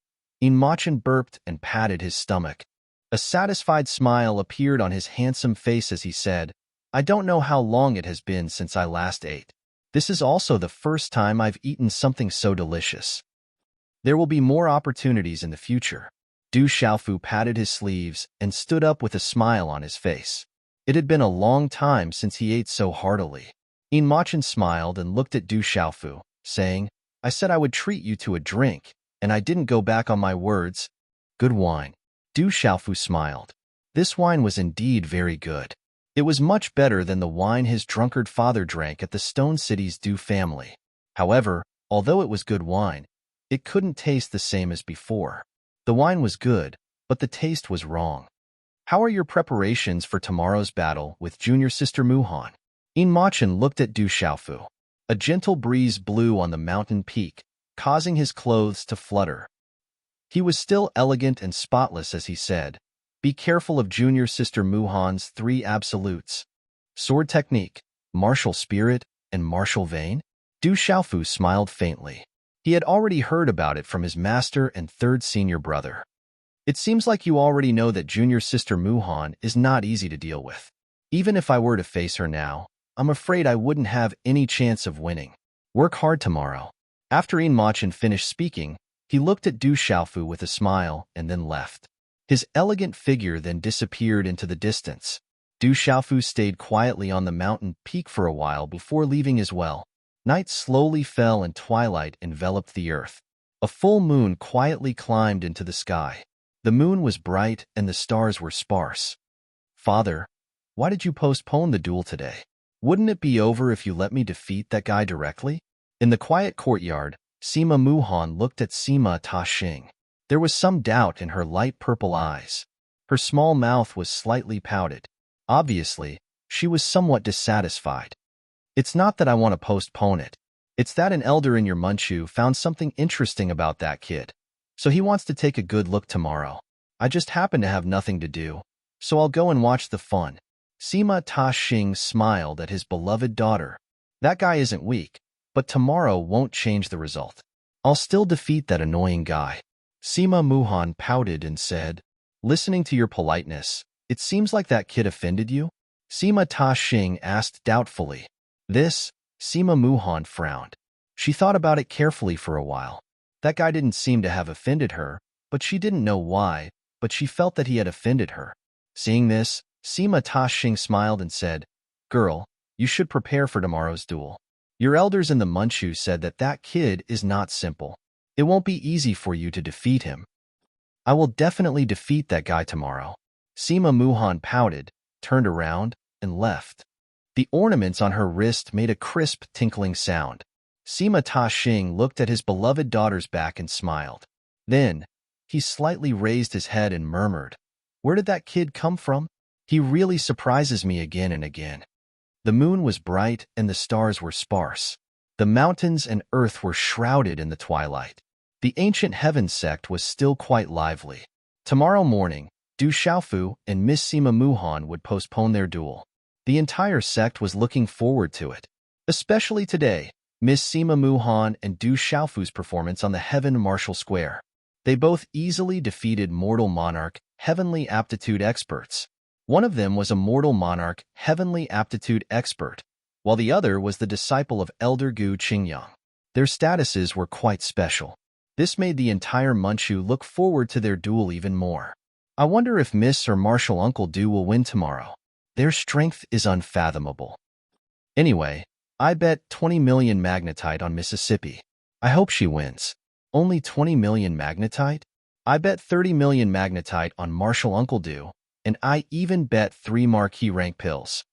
Machin burped and patted his stomach. A satisfied smile appeared on his handsome face as he said, I don't know how long it has been since I last ate. This is also the first time I've eaten something so delicious. There will be more opportunities in the future. Du Xiaofu patted his sleeves and stood up with a smile on his face. It had been a long time since he ate so heartily. Machin smiled and looked at Du Xiaofu, saying, I said I would treat you to a drink, and I didn't go back on my words. Good wine. Du Xiaofu smiled. This wine was indeed very good. It was much better than the wine his drunkard father drank at the Stone City's Du family. However, although it was good wine, it couldn't taste the same as before. The wine was good, but the taste was wrong. How are your preparations for tomorrow's battle with junior sister Muhan? Machin looked at Du Xiaofu. A gentle breeze blew on the mountain peak, causing his clothes to flutter. He was still elegant and spotless as he said, Be careful of junior sister Muhan's 3 absolutes. Sword technique, martial spirit, and martial vein? Du Xiaofu smiled faintly. He had already heard about it from his master and third senior brother. It seems like you already know that junior sister Muhan is not easy to deal with. Even if I were to face her now, I'm afraid I wouldn't have any chance of winning. Work hard tomorrow. After Machin finished speaking, he looked at Du Xiaofu with a smile and then left. His elegant figure then disappeared into the distance. Du Xiaofu stayed quietly on the mountain peak for a while before leaving as well. Night slowly fell and twilight enveloped the earth. A full moon quietly climbed into the sky. The moon was bright and the stars were sparse. Father, why did you postpone the duel today? Wouldn't it be over if you let me defeat that guy directly? In the quiet courtyard, Sima Muhan looked at Sima Ta-Xing. There was some doubt in her light purple eyes. Her small mouth was slightly pouted. Obviously, she was somewhat dissatisfied. It's not that I want to postpone it. It's that an elder in your Manchu found something interesting about that kid. So he wants to take a good look tomorrow. I just happen to have nothing to do, so I'll go and watch the fun. Sima Ta-Xing smiled at his beloved daughter. That guy isn't weak, but tomorrow won't change the result. I'll still defeat that annoying guy. Sima Muhan pouted and said, Listening to your politeness, it seems like that kid offended you? Sima Ta-Xing asked doubtfully. This, Sima Muhan frowned. She thought about it carefully for a while. That guy didn't seem to have offended her, but she didn't know why, but she felt that he had offended her. Seeing this, Sima Ta-Shing smiled and said, "Girl, you should prepare for tomorrow's duel. Your elders in the Manchu said that that kid is not simple. It won't be easy for you to defeat him." "I will definitely defeat that guy tomorrow." Sima Muhan pouted, turned around, and left. The ornaments on her wrist made a crisp, tinkling sound. Sima Ta-Shing looked at his beloved daughter's back and smiled. Then, he slightly raised his head and murmured, "Where did that kid come from? He really surprises me again and again." The moon was bright and the stars were sparse. The mountains and earth were shrouded in the twilight. The ancient heaven sect was still quite lively. Tomorrow morning, Du Xiaofu and Miss Sima Muhan would postpone their duel. The entire sect was looking forward to it. Especially today, Miss Sima Muhan and Du Xiaofu's performance on the Heaven Martial Square. They both easily defeated Mortal Monarch, Heavenly Aptitude experts. One of them was a Mortal Monarch, Heavenly Aptitude expert, while the other was the disciple of Elder Gu Qingyang. Their statuses were quite special. This made the entire Manchu look forward to their duel even more. I wonder if Miss or Martial Uncle Du will win tomorrow. Their strength is unfathomable. Anyway, I bet 20 million magnetite on Mississippi. I hope she wins. Only 20 million magnetite? I bet 30 million magnetite on Martial Uncle Du, and I even bet 3 marquee rank pills.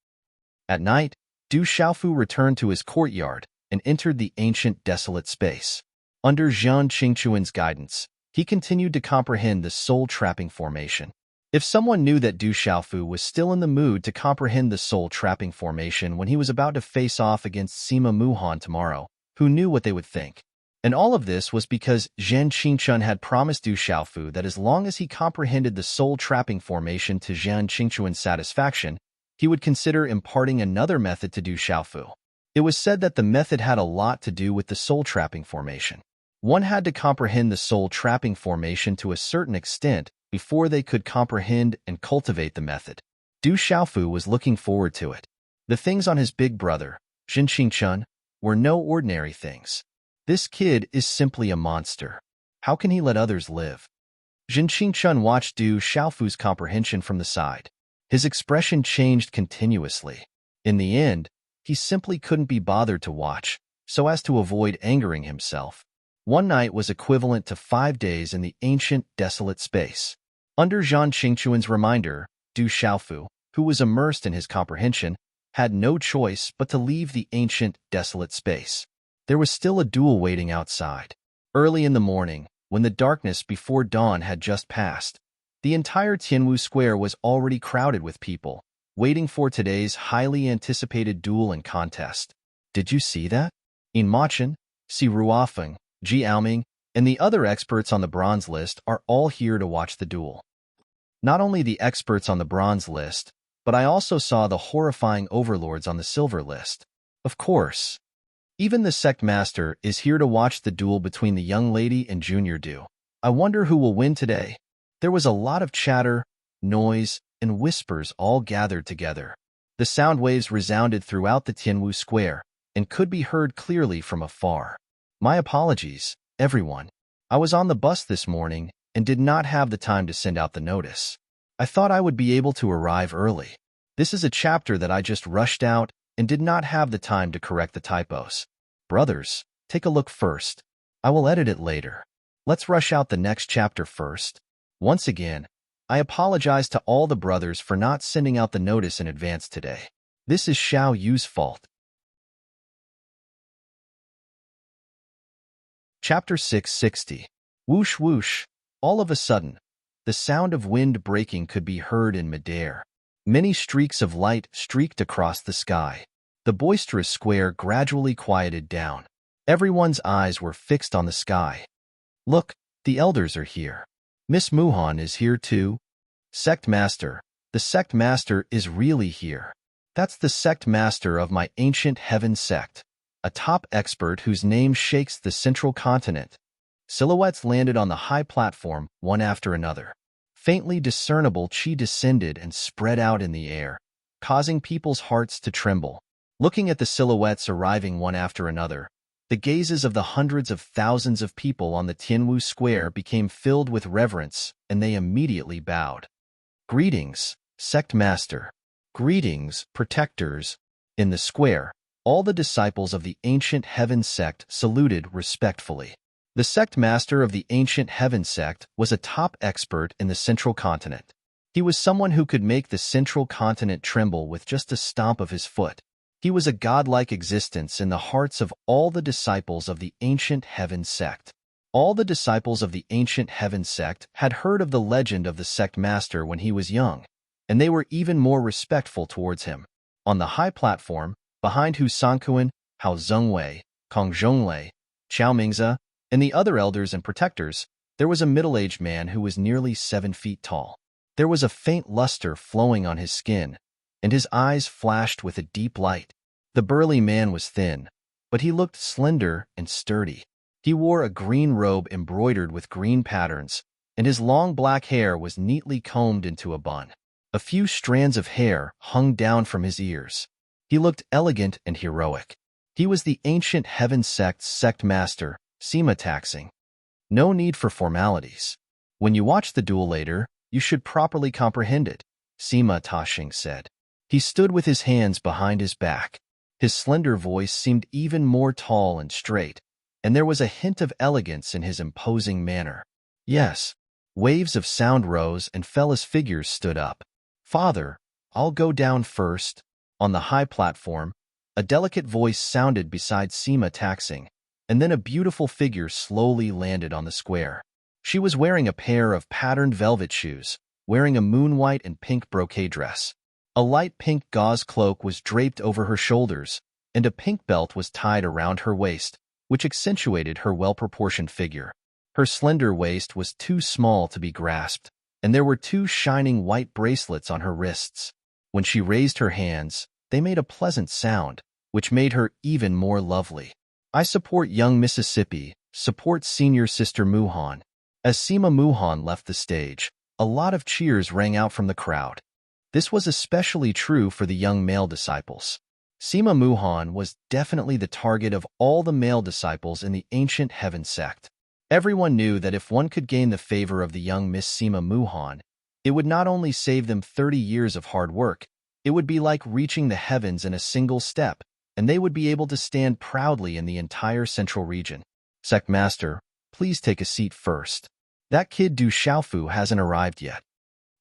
At night, Du Xiaofu returned to his courtyard and entered the ancient desolate space. Under Zhang Qingchuan's guidance, he continued to comprehend the soul-trapping formation. If someone knew that Du Xiaofu was still in the mood to comprehend the soul-trapping formation when he was about to face off against Sima Muhan tomorrow, who knew what they would think? And all of this was because Zhang Qingchun had promised Du Xiaofu that as long as he comprehended the soul-trapping formation to Zhang Qingchuan's satisfaction, he would consider imparting another method to Du Xiaofu. It was said that the method had a lot to do with the soul-trapping formation. One had to comprehend the soul-trapping formation to a certain extent before they could comprehend and cultivate the method. Du Xiaofu was looking forward to it. The things on his big brother, Zhang Qingchun, were no ordinary things. This kid is simply a monster. How can he let others live? Zhang Qingchun watched Du Xiaofu's comprehension from the side. His expression changed continuously. In the end, he simply couldn't be bothered to watch, so as to avoid angering himself. One night was equivalent to 5 days in the ancient, desolate space. Under Zhang Qingchuan's reminder, Du Xiaofu, who was immersed in his comprehension, had no choice but to leave the ancient, desolate space. There was still a duel waiting outside. Early in the morning, when the darkness before dawn had just passed, the entire Tianwu Square was already crowded with people, waiting for today's highly anticipated duel and contest. Did you see that? In Machin, Si Ruofeng, Ji Aoming, and the other experts on the bronze list are all here to watch the duel. Not only the experts on the bronze list, but I also saw the horrifying overlords on the silver list. Of course. Even the sect master is here to watch the duel between the young lady and Junior Du. I wonder who will win today. There was a lot of chatter, noise, and whispers all gathered together. The sound waves resounded throughout the Tianwu Square and could be heard clearly from afar. My apologies, everyone. I was on the bus this morning and did not have the time to send out the notice. I thought I would be able to arrive early. This is a chapter that I just rushed out and did not have the time to correct the typos. Brothers, take a look first. I will edit it later. Let's rush out the next chapter first. Once again, I apologize to all the brothers for not sending out the notice in advance today. This is Xiao Yu's fault. Chapter 660. Whoosh whoosh. All of a sudden, the sound of wind breaking could be heard in midair. Many streaks of light streaked across the sky. The boisterous square gradually quieted down. Everyone's eyes were fixed on the sky. Look, the elders are here. Miss Muhan is here too. Sect Master. The Sect Master is really here. That's the Sect Master of my ancient heaven sect. A top expert whose name shakes the central continent. Silhouettes landed on the high platform, one after another. Faintly discernible chi descended and spread out in the air, causing people's hearts to tremble. Looking at the silhouettes arriving one after another, The gazes of the hundreds of thousands of people on the Tianwu Square became filled with reverence, and they immediately bowed. Greetings, sect master. Greetings, protectors. In the square, all the disciples of the ancient heaven sect saluted respectfully. The sect master of the ancient heaven sect was a top expert in the central continent. He was someone who could make the central continent tremble with just a stomp of his foot. He was a godlike existence in the hearts of all the disciples of the ancient heaven sect. All the disciples of the ancient heaven sect had heard of the legend of the sect master when he was young, and they were even more respectful towards him. On the high platform, behind Hu Sankuan, Hao Zhongwei, Kong Zhonglei, Qiao Mingze, and the other elders and protectors, there was a middle-aged man who was nearly 7 feet tall. There was a faint luster flowing on his skin, and his eyes flashed with a deep light. The burly man was thin, but he looked slender and sturdy. He wore a green robe embroidered with green patterns, and his long black hair was neatly combed into a bun. A few strands of hair hung down from his ears. He looked elegant and heroic. He was the ancient heaven sect's sect master, Sima Taxing. No need for formalities. When you watch the duel later, you should properly comprehend it, Sima Taxing said. He stood with his hands behind his back. His slender voice seemed even more tall and straight, and there was a hint of elegance in his imposing manner. Yes, waves of sound rose and fell as figures stood up. Father, I'll go down first. On the high platform, a delicate voice sounded beside Sima Taxing, and then a beautiful figure slowly landed on the square. She was wearing a pair of patterned velvet shoes, wearing a moon-white and pink brocade dress. A light pink gauze cloak was draped over her shoulders, and a pink belt was tied around her waist, which accentuated her well-proportioned figure. Her slender waist was too small to be grasped, and there were 2 shining white bracelets on her wrists. When she raised her hands, they made a pleasant sound, which made her even more lovely. I support young Mississippi, support senior sister Muhan. As Sima Muhan left the stage, a lot of cheers rang out from the crowd. This was especially true for the young male disciples. Sima Muhan was definitely the target of all the male disciples in the ancient heaven sect. Everyone knew that if one could gain the favor of the young Miss Sima Muhan, it would not only save them 30 years of hard work, it would be like reaching the heavens in a single step, and they would be able to stand proudly in the entire central region. Sect Master, please take a seat first. That kid Du Xiaofu hasn't arrived yet.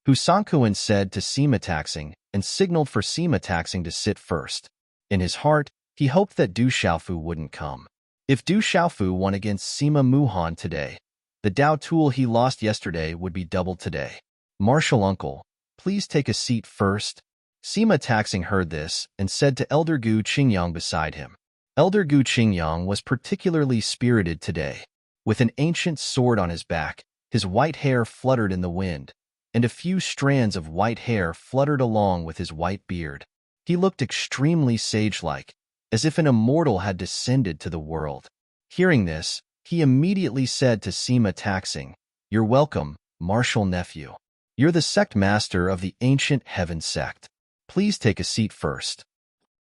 Hu Sankuan said to Sima Taxing and signaled for Sima Taxing to sit first. In his heart, he hoped that Du Xiaofu wouldn't come. If Du Xiaofu won against Sima Muhan today, the Dao tool he lost yesterday would be doubled today. Martial uncle, please take a seat first. Sima Taxing heard this and said to Elder Gu Qingyang beside him. Elder Gu Qingyang was particularly spirited today. With an ancient sword on his back, his white hair fluttered in the wind, and a few strands of white hair fluttered along with his white beard. He looked extremely sage-like, as if an immortal had descended to the world. Hearing this, he immediately said to Sima Taxing, "You're welcome, martial nephew. You're the sect master of the ancient heaven sect. Please take a seat first."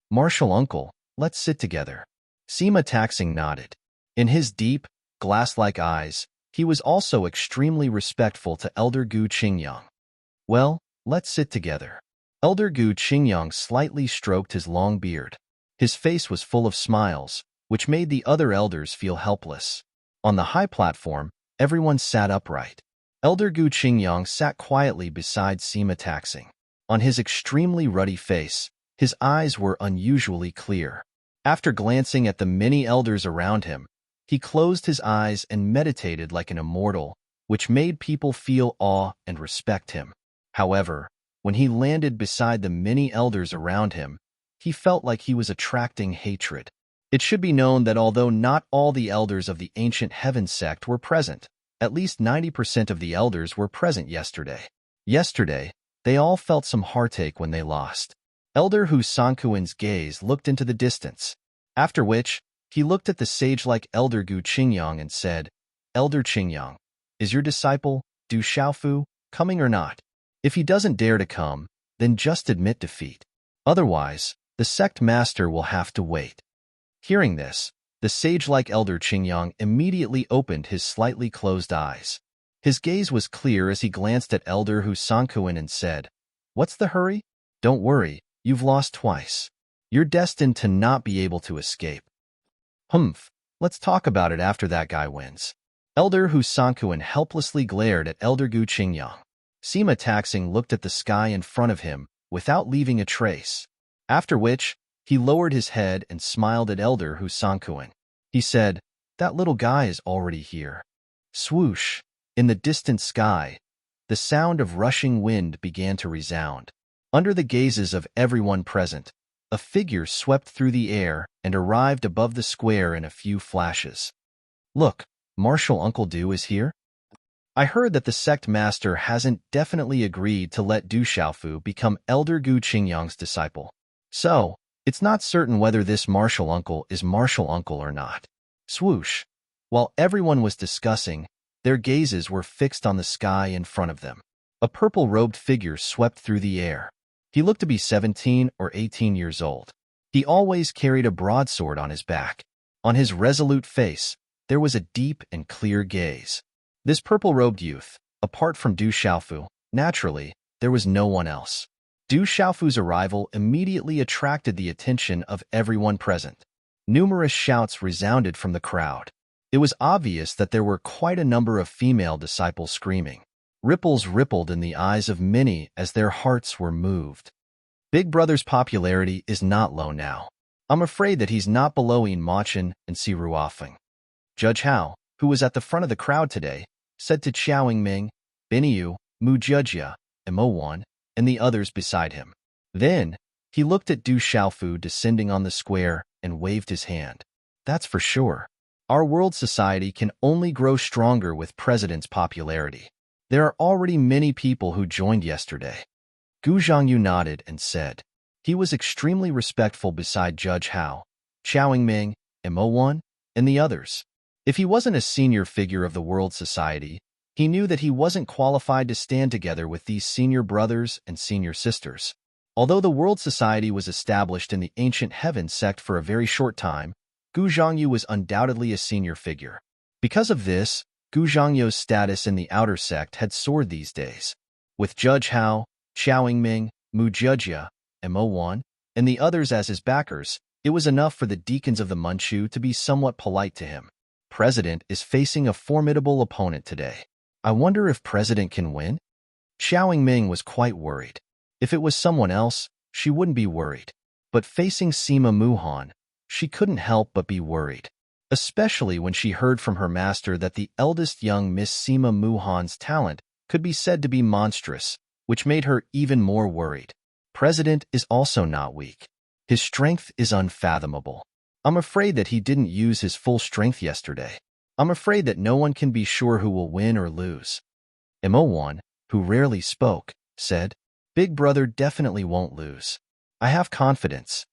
Martial uncle, let's sit together. Sima Taxing nodded. In his deep, glass-like eyes, he was also extremely respectful to Elder Gu Qingyang. Well, let's sit together. Elder Gu Qingyang slightly stroked his long beard. His face was full of smiles, which made the other elders feel helpless. On the high platform, everyone sat upright. Elder Gu Qingyang sat quietly beside Sima Taxing. On his extremely ruddy face, his eyes were unusually clear. After glancing at the many elders around him, he closed his eyes and meditated like an immortal, which made people feel awe and respect him. However, when he landed beside the many elders around him, he felt like he was attracting hatred. It should be known that although not all the elders of the ancient heaven sect were present, at least 90% of the elders were present yesterday. Yesterday, they all felt some heartache when they lost. Elder Hu Sankuan's gaze looked into the distance, after which, he looked at the sage-like Elder Gu Qingyang and said, "Elder Qingyang, is your disciple, Du Xiaofu, coming or not? If he doesn't dare to come, then just admit defeat. Otherwise, the sect master will have to wait." Hearing this, The sage-like elder Qingyang immediately opened his slightly closed eyes. His gaze was clear as he glanced at Elder Hu Sankuan and said, "What's the hurry? Don't worry, you've lost twice. You're destined to not be able to escape." "Humph, let's talk about it after that guy wins." Elder Hu Sankuan helplessly glared at Elder Gu Qingyang. Sima Taxing looked at the sky in front of him without leaving a trace, after which he lowered his head and smiled at Elder Hu Sankuan. He said, "That little guy is already here." Swoosh! In the distant sky, the sound of rushing wind began to resound. Under the gazes of everyone present, a figure swept through the air and arrived above the square in a few flashes. "Look, Martial Uncle Du is here." "I heard that the sect master hasn't definitely agreed to let Du Xiaofu become Elder Gu Qingyang's disciple. So, it's not certain whether this martial uncle is martial uncle or not." Swoosh! While everyone was discussing, their gazes were fixed on the sky in front of them. A purple-robed figure swept through the air. He looked to be 17 or 18 years old. He always carried a broadsword on his back. On his resolute face, there was a deep and clear gaze. This purple-robed youth, apart from Du Xiaofu, naturally, there was no one else. Du Xiaofu's arrival immediately attracted the attention of everyone present. Numerous shouts resounded from the crowd. It was obvious that there were quite a number of female disciples screaming. Ripples rippled in the eyes of many as their hearts were moved. Big Brother's popularity is not low now. I'm afraid that he's not below Yin Machin and Si Ruofeng. Judge Hao, who was at the front of the crowd today, said to Qiao Ming, Biniu, Mu Jejia, and Mo Wan, and the others beside him. Then, he looked at Du Xiaofu descending on the square and waved his hand. "That's for sure. Our world society can only grow stronger with President's popularity. There are already many people who joined yesterday." Gu Zhangyu nodded and said. He was extremely respectful beside Judge Hao, Qiao Ming, and Mo Wan, and the others. If he wasn't a senior figure of the world society, he knew that he wasn't qualified to stand together with these senior brothers and senior sisters. Although the world society was established in the ancient heaven sect for a very short time, Gu Zhangyu was undoubtedly a senior figure. Because of this, Gu Zhangyu's status in the outer sect had soared these days. With Judge Hao, Qiao Ming, Mu Jejia, and Mo Wan, and the others as his backers, it was enough for the deacons of the Manchu to be somewhat polite to him. President is facing a formidable opponent today. I wonder if President can win? Qiao Ming was quite worried. If it was someone else, she wouldn't be worried. But facing Sima Muhan, she couldn't help but be worried. Especially when she heard from her master that the eldest young Miss Sima Muhan's talent could be said to be monstrous, which made her even more worried. President is also not weak. His strength is unfathomable. I'm afraid that he didn't use his full strength yesterday. I'm afraid that no one can be sure who will win or lose. Mo Wan, who rarely spoke, said, Big Brother definitely won't lose. I have confidence.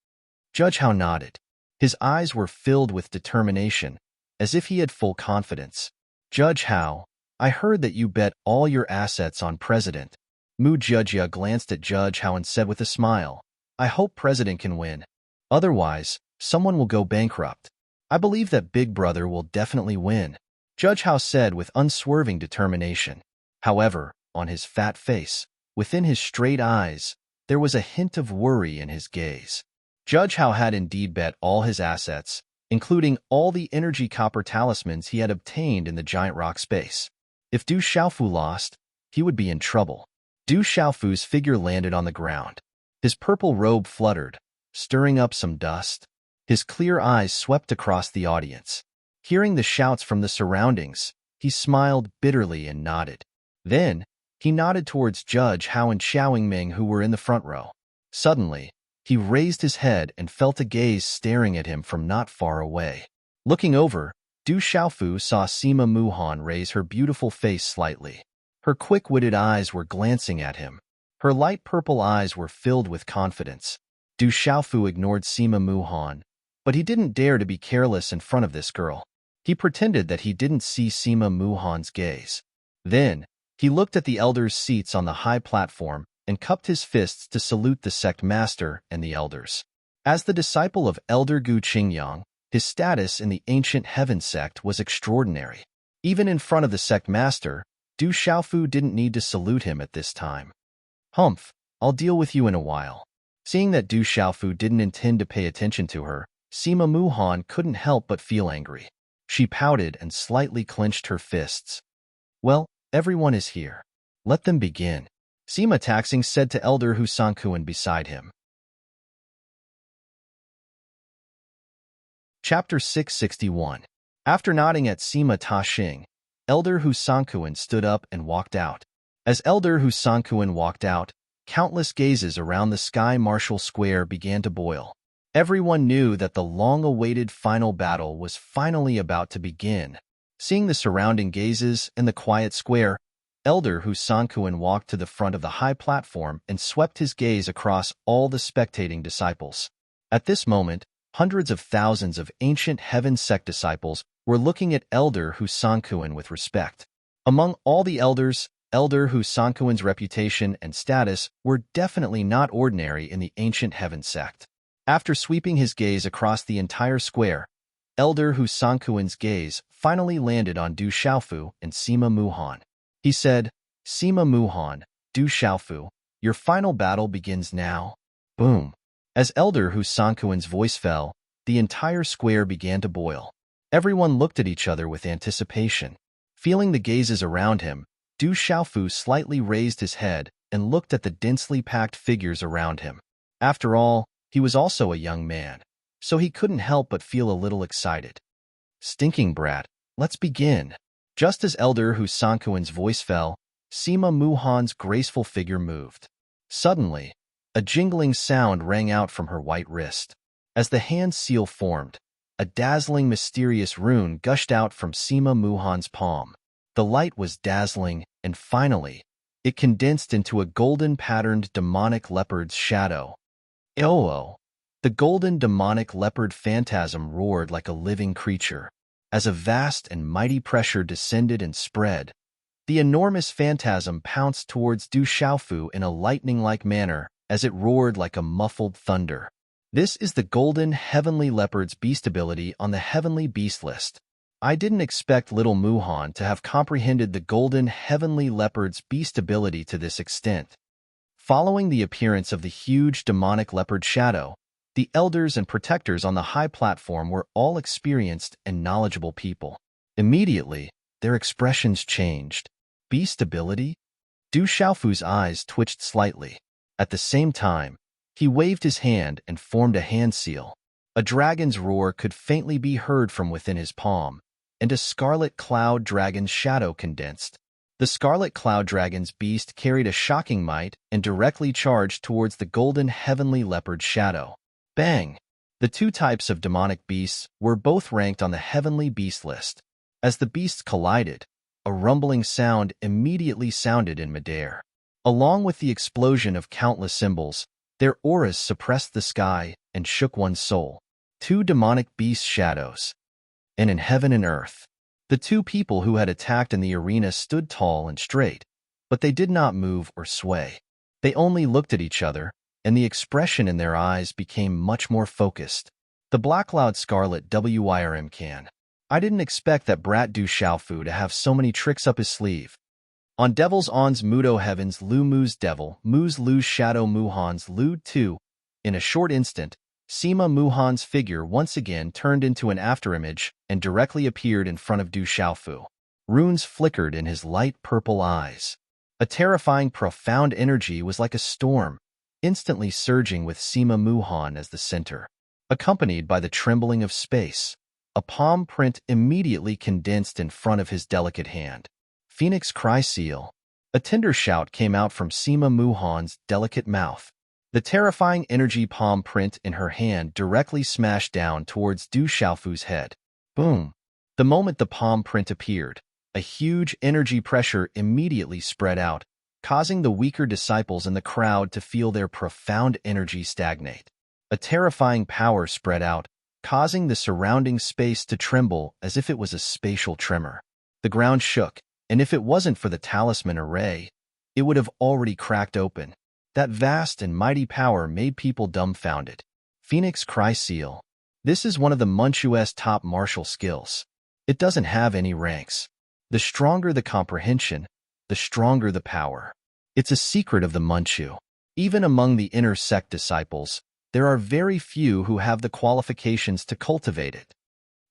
Judge Hao nodded. His eyes were filled with determination, as if he had full confidence. Judge Hao, I heard that you bet all your assets on President. Mu Jejia glanced at Judge Hao and said with a smile, I hope President can win. Otherwise, someone will go bankrupt. I believe that Big Brother will definitely win, Judge Hao said with unswerving determination. However, on his fat face, within his straight eyes, there was a hint of worry in his gaze. Judge Hao had indeed bet all his assets, including all the energy copper talismans he had obtained in the giant rock space. If Du Xiaofu lost, he would be in trouble. Du Xiaofu's figure landed on the ground. His purple robe fluttered, stirring up some dust. His clear eyes swept across the audience. Hearing the shouts from the surroundings, he smiled bitterly and nodded. Then, he nodded towards Judge Hao and Qiao Ming who were in the front row. Suddenly, he raised his head and felt a gaze staring at him from not far away. Looking over, Du Xiaofu saw Sima Muhan raise her beautiful face slightly. Her quick-witted eyes were glancing at him. Her light purple eyes were filled with confidence. Du Xiaofu ignored Sima Muhan, but he didn't dare to be careless in front of this girl. He pretended that he didn't see Sima Muhan's gaze. Then, he looked at the elders' seats on the high platform and cupped his fists to salute the sect master and the elders. As the disciple of Elder Gu Qingyang, His status in the ancient heaven sect was extraordinary. Even in front of the sect master, Du Xiaofu didn't need to salute him at this time. Humph, I'll deal with you in a while. Seeing that Du Xiaofu didn't intend to pay attention to her, Sima Muhan couldn't help but feel angry. She pouted and slightly clenched her fists. Well, everyone is here. Let them begin, Sima Taxing said to Elder Hu Sankuan beside him. Chapter 661. After nodding at Sima Ta-Xing, Elder Hu Sankuan stood up and walked out. As Elder Hu Sankuan walked out, countless gazes around the Sky Marshal Square began to boil. Everyone knew that the long-awaited final battle was finally about to begin. Seeing the surrounding gazes and the quiet square, Elder Hu Sankuan walked to the front of the high platform and swept his gaze across all the spectating disciples. At this moment, hundreds of thousands of ancient heaven sect disciples were looking at Elder Hu Sankuan with respect. Among all the elders, Elder Hu Sankuan's reputation and status were definitely not ordinary in the ancient heaven sect. After sweeping his gaze across the entire square, Elder Hu Sankuan's gaze finally landed on Du Xiaofu and Sima Muhan. He said, Sima Muhan, Du Xiaofu, your final battle begins now. Boom. As Elder Hu Sankuan's voice fell, the entire square began to boil. Everyone looked at each other with anticipation. Feeling the gazes around him, Du Xiaofu slightly raised his head and looked at the densely packed figures around him. After all, he was also a young man, so he couldn't help but feel a little excited. Stinking brat, let's begin. Just as Elder Hu Sankuan's voice fell, Sima Muhan's graceful figure moved. Suddenly, a jingling sound rang out from her white wrist. As the hand seal formed, a dazzling mysterious rune gushed out from Sima Muhan's palm. The light was dazzling, and finally, it condensed into a golden-patterned demonic leopard's shadow. Oh! The golden demonic leopard phantasm roared like a living creature. As a vast and mighty pressure descended and spread, the enormous phantasm pounced towards Du Xiaofu in a lightning-like manner as it roared like a muffled thunder. This is the golden heavenly leopard's beast ability on the heavenly beast list. I didn't expect little Muhan to have comprehended the golden heavenly leopard's beast ability to this extent. Following the appearance of the huge demonic leopard shadow, the elders and protectors on the high platform were all experienced and knowledgeable people. Immediately, their expressions changed. Beast ability? Du Xiaofu's eyes twitched slightly. At the same time, he waved his hand and formed a hand seal. A dragon's roar could faintly be heard from within his palm, and a scarlet cloud dragon's shadow condensed. The scarlet cloud dragon's beast carried a shocking might and directly charged towards the golden heavenly leopard shadow. Bang! The two types of demonic beasts were both ranked on the heavenly beast list. As the beasts collided, a rumbling sound immediately sounded in midair. Along with the explosion of countless symbols, their auras suppressed the sky and shook one's soul. Two demonic beast shadows. And in heaven and earth, the two people who had attacked in the arena stood tall and straight, but they did not move or sway. They only looked at each other, and the expression in their eyes became much more focused. The Black Cloud Scarlet WIRM can. I didn't expect that brat Du Xiaofu to have so many tricks up his sleeve. On Devil's On's Mudo Heavens Lu Mu's Devil, Mu's Lu's Shadow Muhan's Lu 2, in a short instant, Sima Muhan's figure once again turned into an afterimage and directly appeared in front of Du Xiaofu. Runes flickered in his light purple eyes. A terrifying, profound energy was like a storm, instantly surging with Sima Muhan as the center. Accompanied by the trembling of space, a palm print immediately condensed in front of his delicate hand. Phoenix Cry Seal. A tender shout came out from Sima Muhan's delicate mouth. The terrifying energy palm print in her hand directly smashed down towards Du Xiaofu's head. Boom! The moment the palm print appeared, a huge energy pressure immediately spread out, causing the weaker disciples in the crowd to feel their profound energy stagnate. A terrifying power spread out, causing the surrounding space to tremble as if it was a spatial tremor. The ground shook, and if it wasn't for the talisman array, it would have already cracked open. That vast and mighty power made people dumbfounded. Phoenix Cry Seal. This is one of the Manchu's top martial skills. It doesn't have any ranks. The stronger the comprehension, the stronger the power. It's a secret of the Manchu. Even among the inner sect disciples, there are very few who have the qualifications to cultivate it.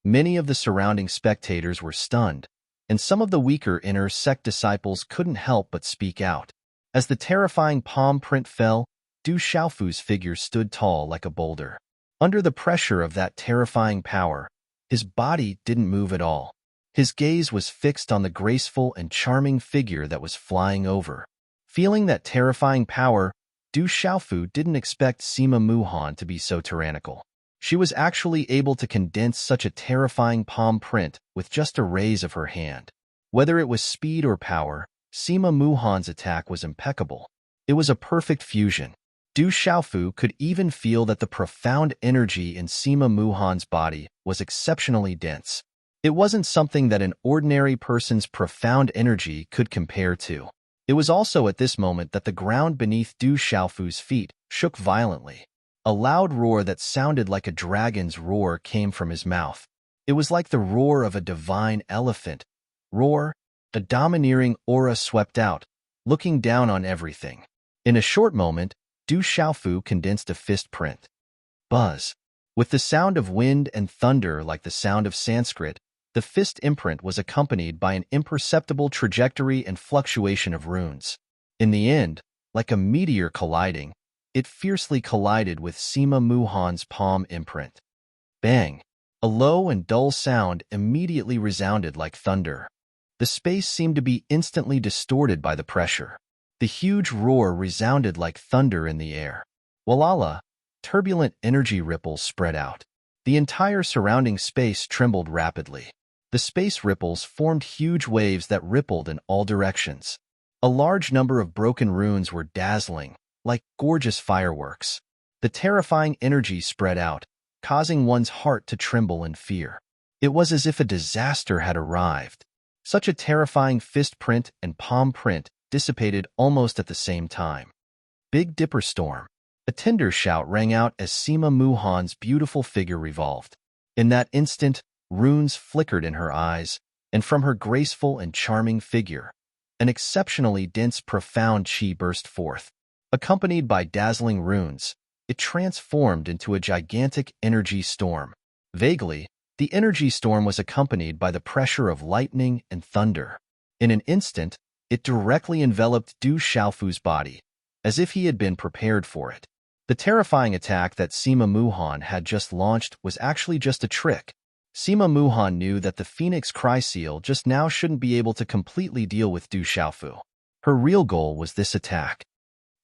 Many of the surrounding spectators were stunned, and some of the weaker inner sect disciples couldn't help but speak out. As the terrifying palm print fell, Du Xiaofu's figure stood tall like a boulder. Under the pressure of that terrifying power, his body didn't move at all. His gaze was fixed on the graceful and charming figure that was flying over. Feeling that terrifying power, Du Xiaofu didn't expect Sima Muhan to be so tyrannical. She was actually able to condense such a terrifying palm print with just a raise of her hand. Whether it was speed or power, Sima Muhan's attack was impeccable. It was a perfect fusion. Du Xiaofu could even feel that the profound energy in Sima Muhan's body was exceptionally dense. It wasn't something that an ordinary person's profound energy could compare to. It was also at this moment that the ground beneath Du Xiaofu's feet shook violently. A loud roar that sounded like a dragon's roar came from his mouth. It was like the roar of a divine elephant. Roar, a domineering aura swept out, looking down on everything. In a short moment, Du Xiaofu condensed a fist print. Buzz. With the sound of wind and thunder like the sound of Sanskrit, the fist imprint was accompanied by an imperceptible trajectory and fluctuation of runes. In the end, like a meteor colliding, it fiercely collided with Sima Muhan's palm imprint. Bang! A low and dull sound immediately resounded like thunder. The space seemed to be instantly distorted by the pressure. The huge roar resounded like thunder in the air. Walala! Turbulent energy ripples spread out. The entire surrounding space trembled rapidly. The space ripples formed huge waves that rippled in all directions. A large number of broken runes were dazzling, like gorgeous fireworks. The terrifying energy spread out, causing one's heart to tremble in fear. It was as if a disaster had arrived. Such a terrifying fist print and palm print dissipated almost at the same time. Big Dipper Storm. A tender shout rang out as Sima Muhan's beautiful figure revolved. In that instant, runes flickered in her eyes, and from her graceful and charming figure, an exceptionally dense, profound chi burst forth. Accompanied by dazzling runes, it transformed into a gigantic energy storm. Vaguely, the energy storm was accompanied by the pressure of lightning and thunder. In an instant, it directly enveloped Du Xiaofu's body, as if he had been prepared for it. The terrifying attack that Sima Muhan had just launched was actually just a trick. Sima Muhan knew that the Phoenix Cry Seal just now shouldn't be able to completely deal with Du Xiaofu. Her real goal was this attack.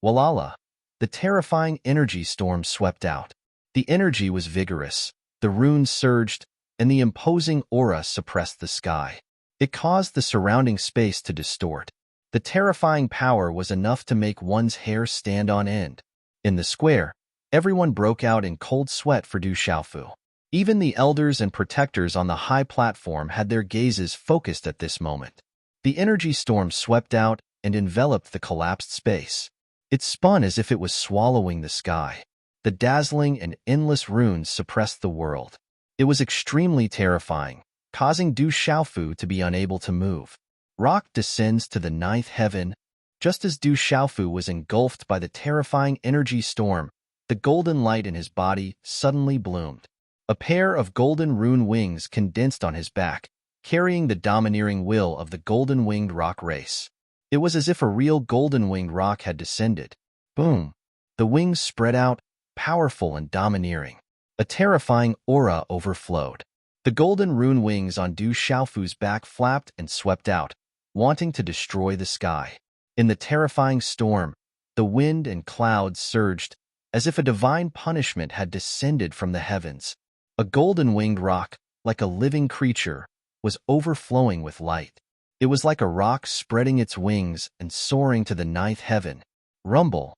Walala! The terrifying energy storm swept out. The energy was vigorous, the runes surged, and the imposing aura suppressed the sky. It caused the surrounding space to distort. The terrifying power was enough to make one's hair stand on end. In the square, everyone broke out in cold sweat for Du Xiaofu. Even the elders and protectors on the high platform had their gazes focused at this moment. The energy storm swept out and enveloped the collapsed space. It spun as if it was swallowing the sky. The dazzling and endless runes suppressed the world. It was extremely terrifying, causing Du Xiaofu to be unable to move. Rock descends to the ninth heaven. Just as Du Xiaofu was engulfed by the terrifying energy storm, the golden light in his body suddenly bloomed. A pair of golden rune wings condensed on his back, carrying the domineering will of the golden-winged rock race. It was as if a real golden-winged rock had descended. Boom! The wings spread out, powerful and domineering. A terrifying aura overflowed. The golden rune wings on Du Xiaofu's back flapped and swept out, wanting to destroy the sky. In the terrifying storm, the wind and clouds surged, as if a divine punishment had descended from the heavens. A golden-winged rock, like a living creature, was overflowing with light. It was like a rock spreading its wings and soaring to the ninth heaven. Rumble!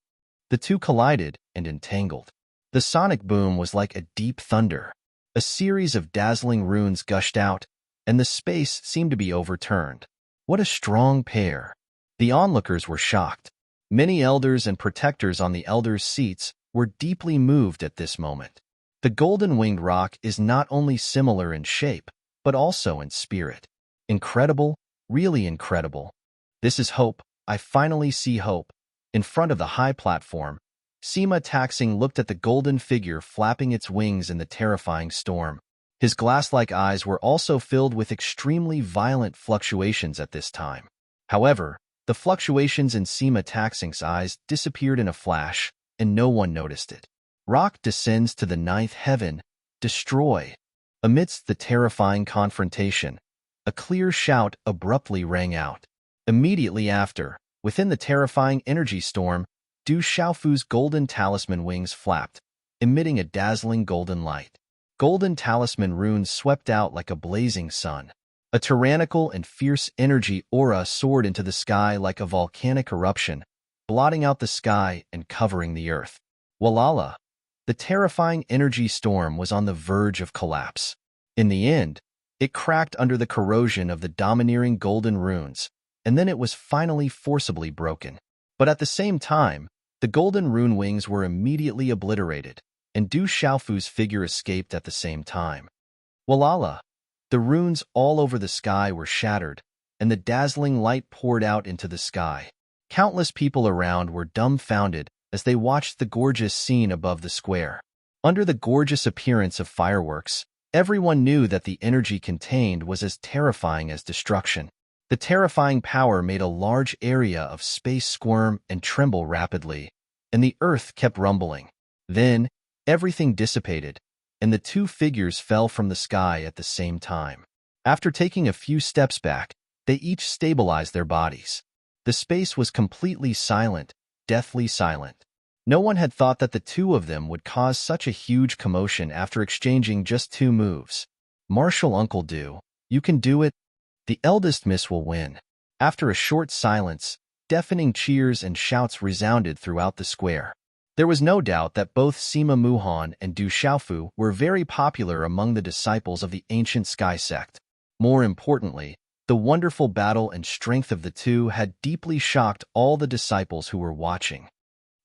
The two collided and entangled. The sonic boom was like a deep thunder. A series of dazzling runes gushed out, and the space seemed to be overturned. What a strong pair! The onlookers were shocked. Many elders and protectors on the elders' seats were deeply moved at this moment. The golden-winged rock is not only similar in shape, but also in spirit. Incredible, really incredible. This is hope. I finally see hope. In front of the high platform, Sima Taxing looked at the golden figure flapping its wings in the terrifying storm. His glass-like eyes were also filled with extremely violent fluctuations at this time. However, the fluctuations in Sima Taxing's eyes disappeared in a flash, and no one noticed it. Rock descends to the ninth heaven. Destroy. Amidst the terrifying confrontation, a clear shout abruptly rang out. Immediately after, within the terrifying energy storm, Du Xiaofu's golden talisman wings flapped, emitting a dazzling golden light. Golden talisman runes swept out like a blazing sun. A tyrannical and fierce energy aura soared into the sky like a volcanic eruption, blotting out the sky and covering the earth. Walala! The terrifying energy storm was on the verge of collapse. In the end, it cracked under the corrosion of the domineering golden runes, and then it was finally forcibly broken. But at the same time, the golden rune wings were immediately obliterated, and Du Xiaofu's figure escaped at the same time. Walala! The runes all over the sky were shattered, and the dazzling light poured out into the sky. Countless people around were dumbfounded as they watched the gorgeous scene above the square. Under the gorgeous appearance of fireworks, everyone knew that the energy contained was as terrifying as destruction. The terrifying power made a large area of space squirm and tremble rapidly, and the earth kept rumbling. Then, everything dissipated, and the two figures fell from the sky at the same time. After taking a few steps back, they each stabilized their bodies. The space was completely silent, deathly silent. No one had thought that the two of them would cause such a huge commotion after exchanging just 2 moves. Martial Uncle Du, you can do it. The eldest miss will win. After a short silence, deafening cheers and shouts resounded throughout the square. There was no doubt that both Sima Muhan and Du Xiaofu were very popular among the disciples of the ancient sky sect. More importantly, the wonderful battle and strength of the two had deeply shocked all the disciples who were watching.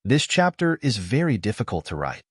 This chapter is very difficult to write.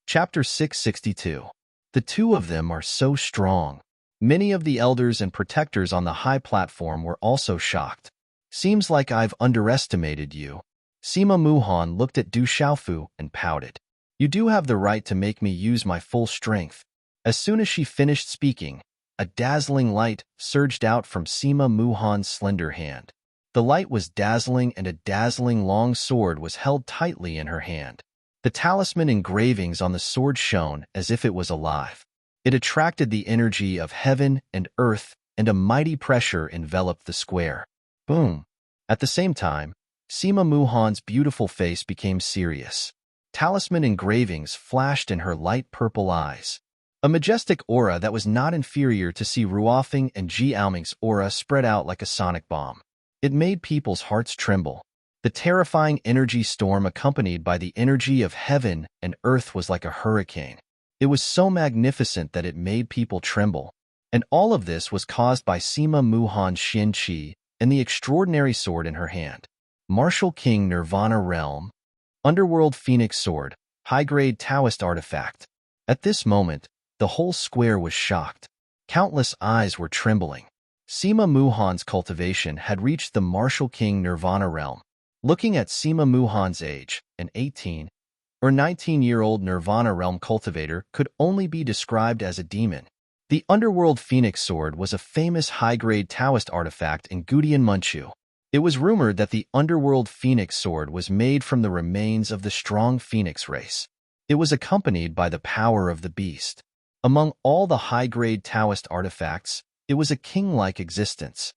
Chapter 662. The two of them are so strong. Many of the elders and protectors on the high platform were also shocked. Seems like I've underestimated you. Sima Muhan looked at Du Xiaofu and pouted. You do have the right to make me use my full strength. As soon as she finished speaking, a dazzling light surged out from Sima Muhan's slender hand. The light was dazzling, and a dazzling long sword was held tightly in her hand. The talisman engravings on the sword shone as if it was alive. It attracted the energy of heaven and earth, and a mighty pressure enveloped the square. Boom! At the same time, Sima Muhan's beautiful face became serious. Talisman engravings flashed in her light purple eyes. A majestic aura that was not inferior to Si Ruofeng and Ji Aoming's aura spread out like a sonic bomb. It made people's hearts tremble. The terrifying energy storm accompanied by the energy of heaven and earth was like a hurricane. It was so magnificent that it made people tremble. And all of this was caused by Sima Muhan's Xin Qi and the extraordinary sword in her hand. Martial King Nirvana Realm, Underworld Phoenix Sword, high-grade Taoist artifact. At this moment, the whole square was shocked. Countless eyes were trembling. Sima Muhan's cultivation had reached the Martial King Nirvana Realm. Looking at Sima Muhan's age, an 18 or 19-year-old Nirvana Realm cultivator could only be described as a demon. The Underworld Phoenix Sword was a famous high-grade Taoist artifact in Gudian Manchu. It was rumored that the Underworld Phoenix Sword was made from the remains of the strong Phoenix race. It was accompanied by the power of the beast. Among all the high-grade Taoist artifacts, it was a king-like existence.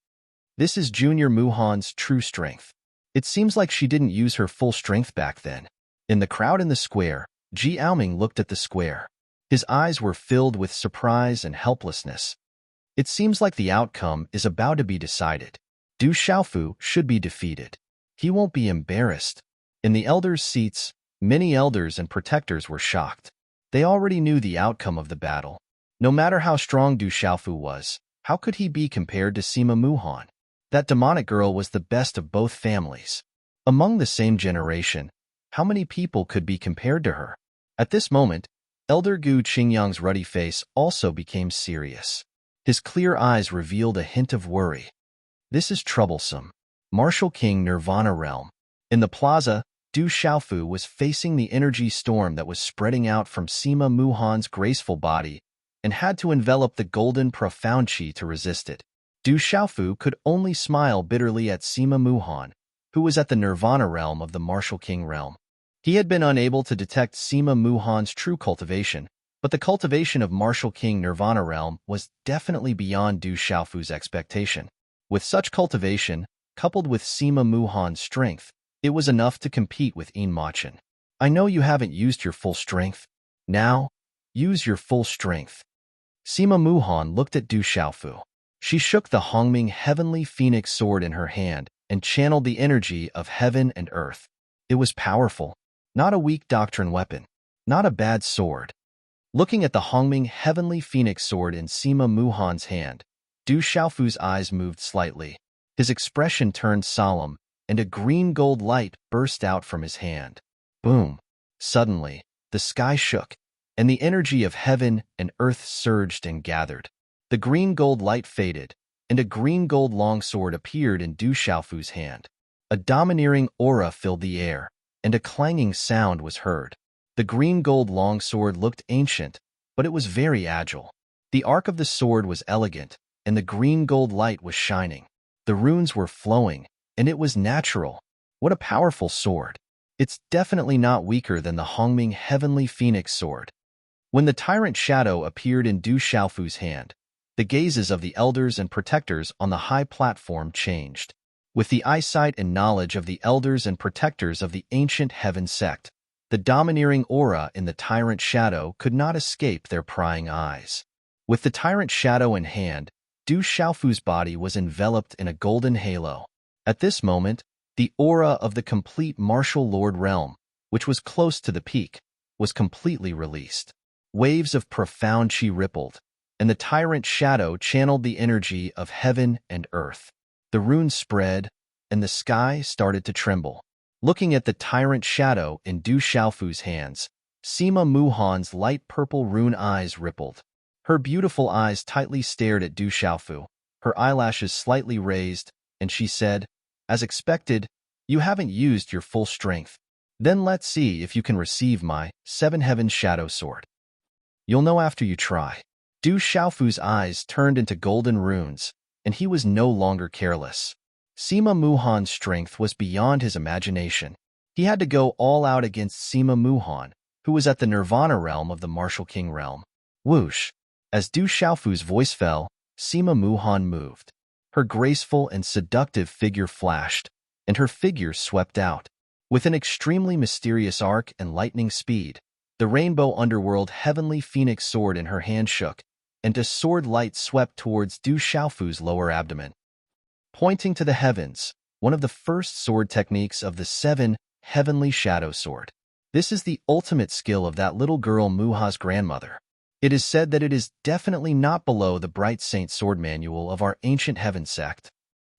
This is Junior Muhan's true strength. It seems like she didn't use her full strength back then. In the crowd in the square, Ji Aoming looked at the square. His eyes were filled with surprise and helplessness. It seems like the outcome is about to be decided. Du Xiaofu should be defeated. He won't be embarrassed. In the elders' seats, many elders and protectors were shocked. They already knew the outcome of the battle. No matter how strong Du Xiaofu was, how could he be compared to Sima Muhan? That demonic girl was the best of both families. Among the same generation, How many people could be compared to her? At this moment, Elder Gu Qingyang's ruddy face also became serious. His clear eyes revealed a hint of worry. This is troublesome. Martial King Nirvana Realm. In the plaza, Du Xiaofu was facing the energy storm that was spreading out from Sima Muhan's graceful body and had to envelop the golden profound qi to resist it. Du Xiaofu could only smile bitterly at Sima Muhan, who was at the Nirvana realm of the Martial King realm. He had been unable to detect Sima Muhan's true cultivation, but the cultivation of Martial King Nirvana realm was definitely beyond Du Xiaofu's expectation. With such cultivation, coupled with Sima Muhan's strength, it was enough to compete with Yin Machin. I know you haven't used your full strength. Now, use your full strength. Sima Muhan looked at Du Xiaofu. She shook the Hongming Heavenly Phoenix sword in her hand and channeled the energy of heaven and earth. It was powerful, not a weak doctrine weapon, not a bad sword. Looking at the Hongming Heavenly Phoenix sword in Sima Muhan's hand, Du Xiaofu's eyes moved slightly. His expression turned solemn, and a green-gold light burst out from his hand. Boom! Suddenly, the sky shook, and the energy of heaven and earth surged and gathered. The green-gold light faded, and a green-gold longsword appeared in Du Xiaofu's hand. A domineering aura filled the air, and a clanging sound was heard. The green-gold longsword looked ancient, but it was very agile. The arc of the sword was elegant, and the green-gold light was shining. The runes were flowing, and it was natural. What a powerful sword. It's definitely not weaker than the Hongming Heavenly Phoenix sword. When the tyrant shadow appeared in Du Xiaofu's hand, the gazes of the elders and protectors on the high platform changed. With the eyesight and knowledge of the elders and protectors of the ancient heaven sect, the domineering aura in the tyrant shadow could not escape their prying eyes. With the tyrant shadow in hand, Du Xiaofu's body was enveloped in a golden halo. At this moment, the aura of the complete martial lord realm, which was close to the peak, was completely released. Waves of profound qi rippled, and the tyrant shadow channeled the energy of heaven and earth. The runes spread, and the sky started to tremble. Looking at the tyrant shadow in Du Xiaofu's hands, Sima Muhan's light purple rune eyes rippled. Her beautiful eyes tightly stared at Du Xiaofu, her eyelashes slightly raised, and she said, "As expected, you haven't used your full strength. Then let's see if you can receive my Seven Heavens Shadow Sword. You'll know after you try." Du Xiaofu's eyes turned into golden runes, and he was no longer careless. Sima Muhan's strength was beyond his imagination. He had to go all out against Sima Muhan, who was at the Nirvana realm of the Martial King realm. Whoosh! As Du Xiaofu's voice fell, Sima Muhan moved. Her graceful and seductive figure flashed, and her figure swept out. With an extremely mysterious arc and lightning speed, the rainbow underworld heavenly phoenix sword in her hand shook, and a sword light swept towards Du Xiaofu's lower abdomen. Pointing to the heavens, one of the first sword techniques of the Seven Heavenly Shadow Sword. This is the ultimate skill of that little girl Muha's grandmother. It is said that it is definitely not below the Bright Saint Sword Manual of our ancient heaven sect.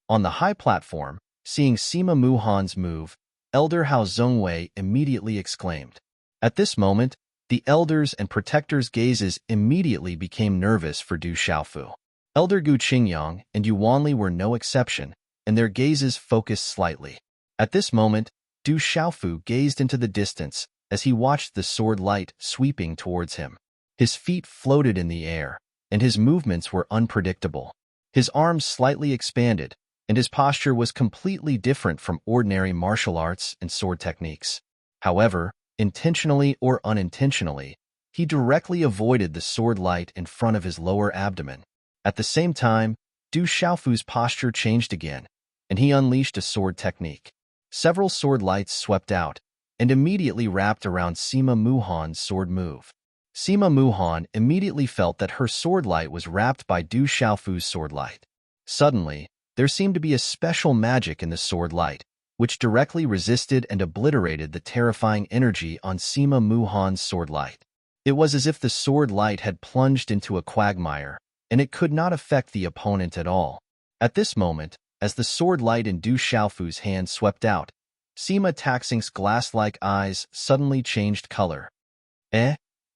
On the high platform, seeing Sima Muhan's move, Elder Hao Zhongwei immediately exclaimed. At this moment, the elders and protectors' gazes immediately became nervous for Du Xiaofu. Elder Gu Qingyang and Yu Wanli were no exception, and their gazes focused slightly. At this moment, Du Xiaofu gazed into the distance as he watched the sword light sweeping towards him. His feet floated in the air, and his movements were unpredictable. His arms slightly expanded, and his posture was completely different from ordinary martial arts and sword techniques. However, intentionally or unintentionally, he directly avoided the sword light in front of his lower abdomen. At the same time, Du Xiaofu's posture changed again, and he unleashed a sword technique. Several sword lights swept out, and immediately wrapped around Sima Muhan's sword move. Sima Muhan immediately felt that her sword light was wrapped by Du Xiaofu's sword light. Suddenly, there seemed to be a special magic in the sword light, which directly resisted and obliterated the terrifying energy on Sima Muhan's sword light. It was as if the sword light had plunged into a quagmire, and it could not affect the opponent at all. At this moment, as the sword light in Du Xiaofu's hand swept out, Sima Taxing's glass-like eyes suddenly changed color.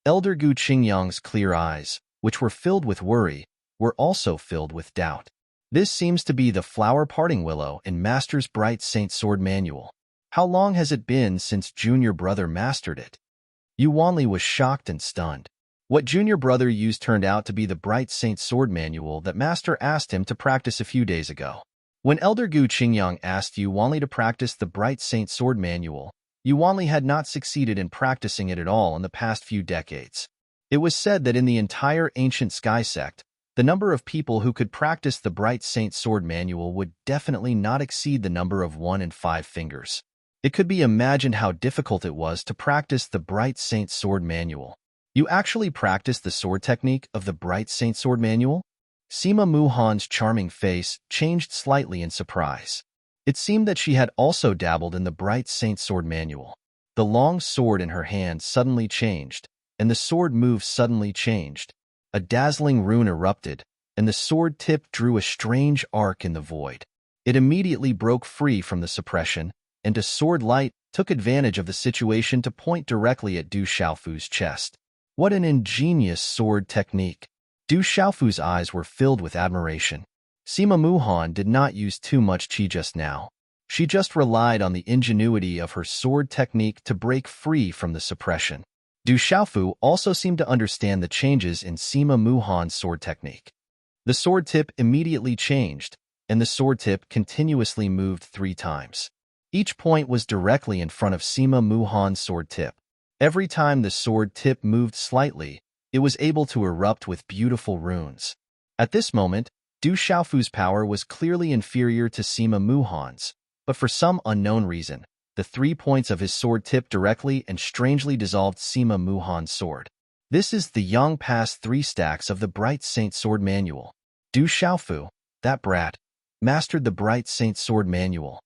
Elder Gu Qingyang's clear eyes, which were filled with worry, were also filled with doubt. This seems to be the flower parting willow in Master's Bright Saint Sword Manual. How long has it been since junior brother mastered it? Yu Wanli was shocked and stunned. What junior brother used turned out to be the Bright Saint Sword Manual that Master asked him to practice a few days ago. When Elder Gu Qingyang asked Yu Wanli to practice the Bright Saint Sword Manual, Yu Wanli had not succeeded in practicing it at all in the past few decades. It was said that in the entire ancient sky sect, the number of people who could practice the Bright Saint Sword Manual would definitely not exceed the number of 1 in 5 fingers. It could be imagined how difficult it was to practice the Bright Saint Sword Manual. You actually practiced the sword technique of the Bright Saint Sword Manual? Sima Muhan's charming face changed slightly in surprise. It seemed that she had also dabbled in the Bright Saint Sword Manual. The long sword in her hand suddenly changed, and the sword move suddenly changed. A dazzling rune erupted, and the sword tip drew a strange arc in the void. It immediately broke free from the suppression, and a sword light took advantage of the situation to point directly at Du Xiaofu's chest. What an ingenious sword technique! Du Xiaofu's eyes were filled with admiration. Sima Muhan did not use too much qi just now. She just relied on the ingenuity of her sword technique to break free from the suppression. Du Xiaofu also seemed to understand the changes in Sima Muhan's sword technique. The sword tip immediately changed, and the sword tip continuously moved 3 times. Each point was directly in front of Sima Muhan's sword tip. Every time the sword tip moved slightly, it was able to erupt with beautiful runes. At this moment, Du Xiaofu's power was clearly inferior to Sima Muhan's, but for some unknown reason, the 3 points of his sword tip directly and strangely dissolved Sima Muhan's sword. This is the Yang Pass 3 stacks of the Bright Saint Sword Manual. Du Xiaofu, that brat, mastered the Bright Saint Sword Manual.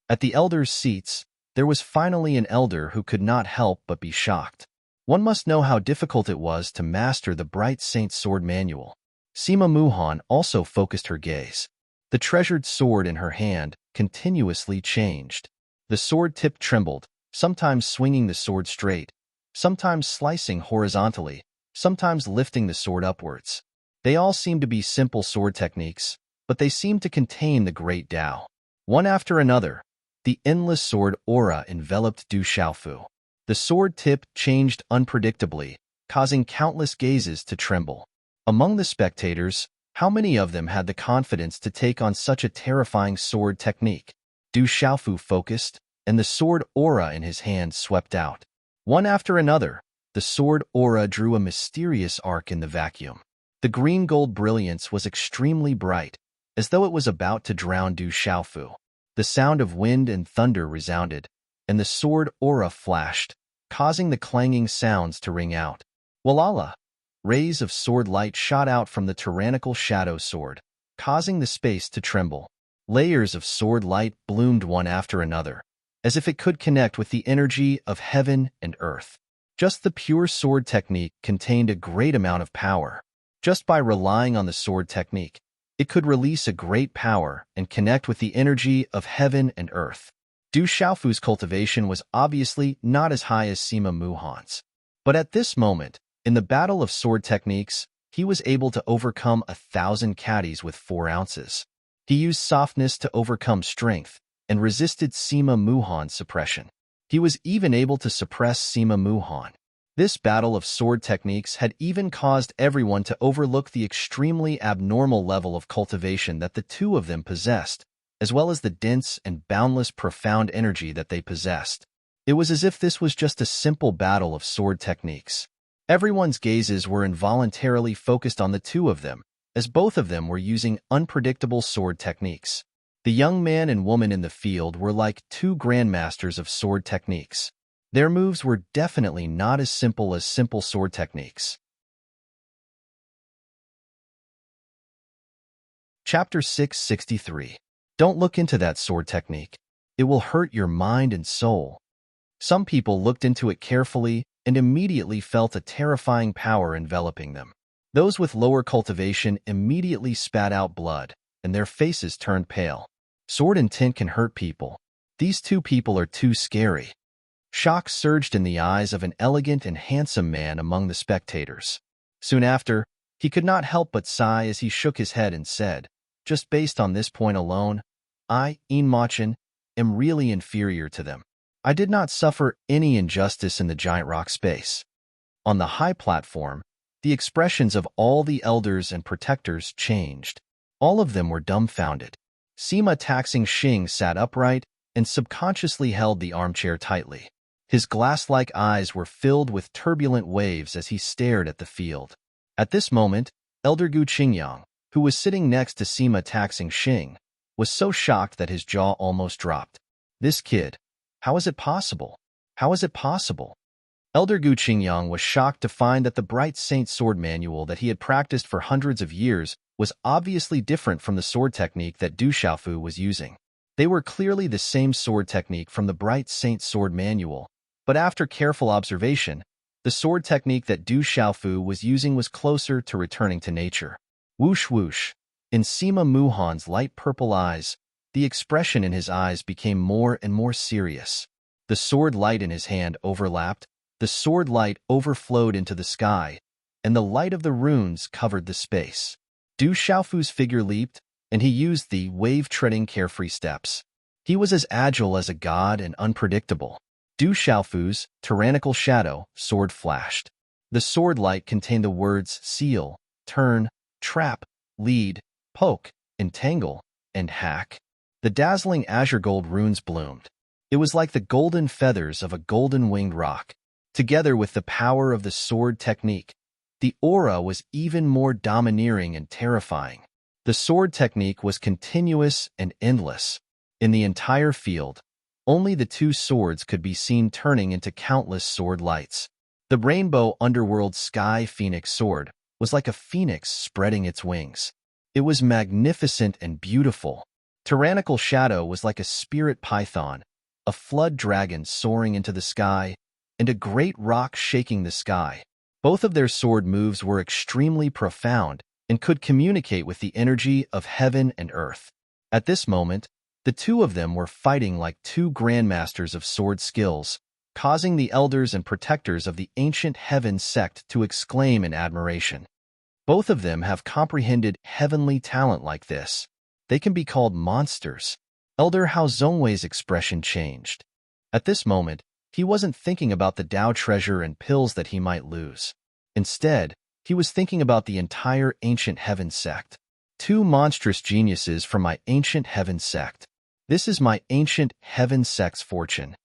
At the elders' seats, there was finally an elder who could not help but be shocked. One must know how difficult it was to master the Bright Saint Sword Manual. Sima Muhan also focused her gaze. The treasured sword in her hand continuously changed. The sword tip trembled, sometimes swinging the sword straight, sometimes slicing horizontally, sometimes lifting the sword upwards. They all seemed to be simple sword techniques, but they seemed to contain the great Tao. One after another, the endless sword aura enveloped Du Xiaofu. The sword tip changed unpredictably, causing countless gazes to tremble. Among the spectators, how many of them had the confidence to take on such a terrifying sword technique? Du Xiaofu focused, and the sword aura in his hand swept out. One after another, the sword aura drew a mysterious arc in the vacuum. The green-gold brilliance was extremely bright, as though it was about to drown Du Xiaofu. The sound of wind and thunder resounded, and the sword aura flashed, causing the clanging sounds to ring out. Walala! Rays of sword light shot out from the tyrannical shadow sword, causing the space to tremble. Layers of sword light bloomed one after another, as if it could connect with the energy of heaven and earth. Just the pure sword technique contained a great amount of power. Just by relying on the sword technique, it could release a great power and connect with the energy of heaven and earth. Du Xiaofu's cultivation was obviously not as high as Sima Muhan's. But at this moment, in the battle of sword techniques, he was able to overcome 1,000 caddies with 4 ounces. He used softness to overcome strength and resisted Sima Muhan's suppression. He was even able to suppress Sima Muhan. This battle of sword techniques had even caused everyone to overlook the extremely abnormal level of cultivation that the two of them possessed, as well as the dense and boundless profound energy that they possessed. It was as if this was just a simple battle of sword techniques. Everyone's gazes were involuntarily focused on the two of them, as both of them were using unpredictable sword techniques. The young man and woman in the field were like 2 grandmasters of sword techniques. Their moves were definitely not as simple sword techniques. Chapter 663. Don't look into that sword technique. It will hurt your mind and soul. Some people looked into it carefully and immediately felt a terrifying power enveloping them. Those with lower cultivation immediately spat out blood, and their faces turned pale. Sword intent can hurt people. These two people are too scary. Shock surged in the eyes of an elegant and handsome man among the spectators. Soon after, he could not help but sigh as he shook his head and said, "Just based on this point alone, I, Machin, am really inferior to them. I did not suffer any injustice in the giant rock space." On the high platform, the expressions of all the elders and protectors changed. All of them were dumbfounded. Sima taxing Xing sat upright and subconsciously held the armchair tightly. His glass-like eyes were filled with turbulent waves as he stared at the field. At this moment, Elder Gu Qingyang, who was sitting next to Sima taxing Xing, was so shocked that his jaw almost dropped. This kid, how is it possible? How is it possible? Elder Gu Qingyang was shocked to find that the bright Saint Sword manual that he had practiced for hundreds of years was obviously different from the sword technique that Du Xiaofu was using. They were clearly the same sword technique from the bright Saint Sword manual, but after careful observation, the sword technique that Du Xiaofu was using was closer to returning to nature. Whoosh whoosh. In Sima Muhan's light purple eyes, the expression in his eyes became more and more serious. The sword light in his hand overlapped, the sword light overflowed into the sky, and the light of the runes covered the space. Du Xiaofu's figure leaped, and he used the wave-treading carefree steps. He was as agile as a god and unpredictable. Du Xiaofu's tyrannical shadow sword flashed. The sword light contained the words seal, turn, trap, lead, poke, entangle, and hack. The dazzling azure gold runes bloomed. It was like the golden feathers of a golden-winged rock. Together with the power of the sword technique, the aura was even more domineering and terrifying. The sword technique was continuous and endless. In the entire field, only the two swords could be seen turning into countless sword lights. The rainbow underworld sky phoenix sword was like a phoenix spreading its wings. It was magnificent and beautiful. Tyrannical shadow was like a spirit python, a flood dragon soaring into the sky, and a great rock shaking the sky. Both of their sword moves were extremely profound and could communicate with the energy of heaven and earth. At this moment, the two of them were fighting like two grandmasters of sword skills, causing the elders and protectors of the ancient heaven sect to exclaim in admiration. Both of them have comprehended heavenly talent like this. They can be called monsters. Elder Hao Zongwei's expression changed. At this moment, he wasn't thinking about the Dao treasure and pills that he might lose. Instead, he was thinking about the entire ancient heaven sect. Two monstrous geniuses from my ancient heaven sect. This is my ancient heaven sect's fortune.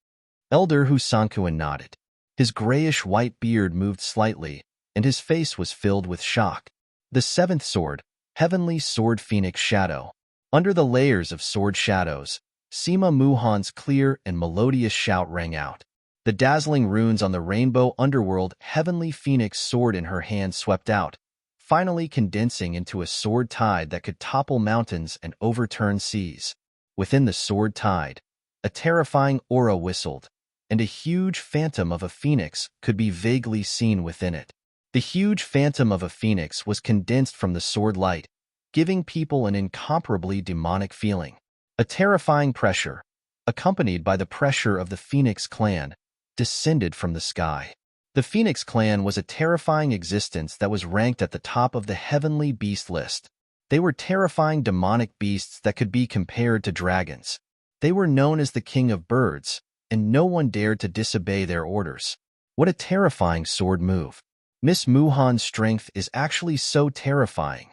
Elder Hu Sankuan nodded. His grayish-white beard moved slightly, and his face was filled with shock. The seventh sword, Heavenly Sword Phoenix Shadow. Under the layers of sword shadows, Sima Muhan's clear and melodious shout rang out. The dazzling runes on the rainbow underworld Heavenly Phoenix sword in her hand swept out, finally condensing into a sword tide that could topple mountains and overturn seas. Within the sword tide, a terrifying aura whistled, and a huge phantom of a phoenix could be vaguely seen within it. The huge phantom of a phoenix was condensed from the sword light, giving people an incomparably demonic feeling. A terrifying pressure, accompanied by the pressure of the Phoenix clan, descended from the sky. The Phoenix clan was a terrifying existence that was ranked at the top of the heavenly beast list. They were terrifying demonic beasts that could be compared to dragons. They were known as the king of birds, and no one dared to disobey their orders. What a terrifying sword move. Miss Muhan's strength is actually so terrifying.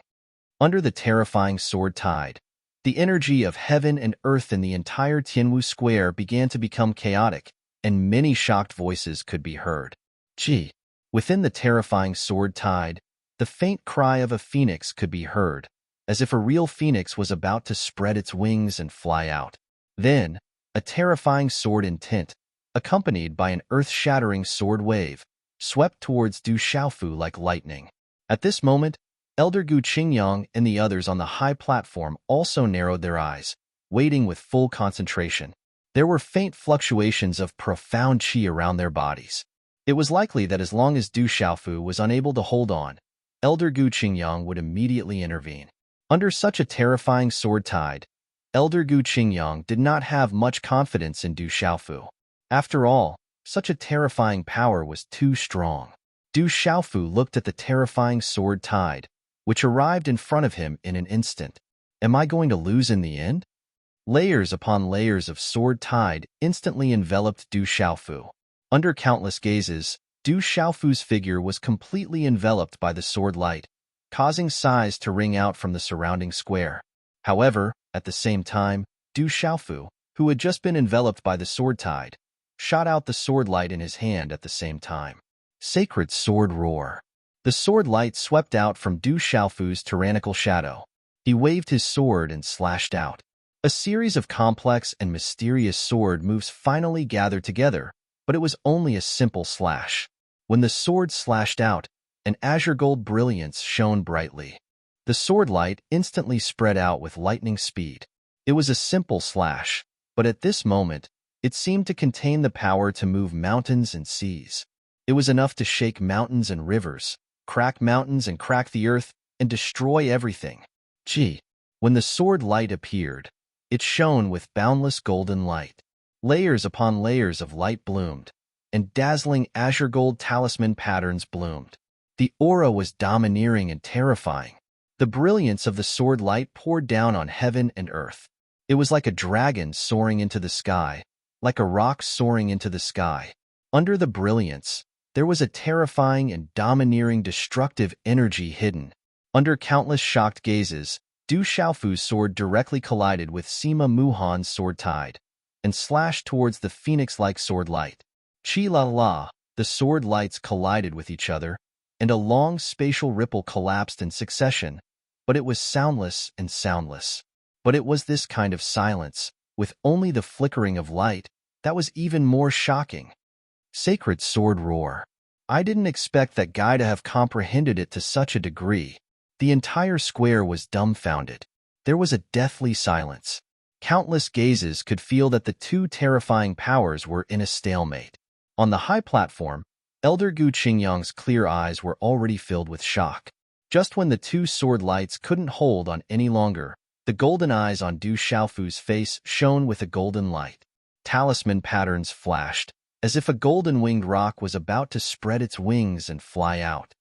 Under the terrifying sword tide, the energy of heaven and earth in the entire Tianwu Square began to become chaotic, and many shocked voices could be heard. Gee! Within the terrifying sword tide, the faint cry of a phoenix could be heard, as if a real phoenix was about to spread its wings and fly out. Then, a terrifying sword intent, accompanied by an earth-shattering sword wave, swept towards Du Xiaofu like lightning. At this moment, Elder Gu Qingyang and the others on the high platform also narrowed their eyes, waiting with full concentration. There were faint fluctuations of profound qi around their bodies. It was likely that as long as Du Xiaofu was unable to hold on, Elder Gu Qingyang would immediately intervene. Under such a terrifying sword tide, Elder Gu Qingyang did not have much confidence in Du Xiaofu. After all, such a terrifying power was too strong. Du Xiaofu looked at the terrifying sword tide, which arrived in front of him in an instant. Am I going to lose in the end? Layers upon layers of sword tide instantly enveloped Du Xiaofu. Under countless gazes, Du Xiaofu's figure was completely enveloped by the sword light, causing sighs to ring out from the surrounding square. However, at the same time, Du Xiaofu, who had just been enveloped by the sword tide, shot out the sword light in his hand at the same time. Sacred sword roar. The sword light swept out from Du Xiaofu's tyrannical shadow. He waved his sword and slashed out. A series of complex and mysterious sword moves finally gathered together, but it was only a simple slash. When the sword slashed out, an azure gold brilliance shone brightly. The sword light instantly spread out with lightning speed. It was a simple slash, but at this moment, it seemed to contain the power to move mountains and seas. It was enough to shake mountains and rivers, crack mountains and crack the earth, and destroy everything. Gee, when the sword light appeared, it shone with boundless golden light. Layers upon layers of light bloomed, and dazzling azure gold talisman patterns bloomed. The aura was domineering and terrifying. The brilliance of the sword light poured down on heaven and earth. It was like a dragon soaring into the sky, like a rock soaring into the sky. Under the brilliance, there was a terrifying and domineering destructive energy hidden. Under countless shocked gazes, Du Xiaofu's sword directly collided with Sima Muhan's sword tide, and slashed towards the phoenix-like sword light. Chi la la, the sword lights collided with each other, and a long spatial ripple collapsed in succession, but it was soundless and soundless. But it was this kind of silence, with only the flickering of light, that was even more shocking. Sacred sword roar. I didn't expect that guy to have comprehended it to such a degree. The entire square was dumbfounded. There was a deathly silence. Countless gazes could feel that the two terrifying powers were in a stalemate. On the high platform, Elder Gu Qingyang's clear eyes were already filled with shock. Just when the two sword lights couldn't hold on any longer, the golden eyes on Du Xiaofu's face shone with a golden light. Talisman patterns flashed, as if a golden-winged rock was about to spread its wings and fly out.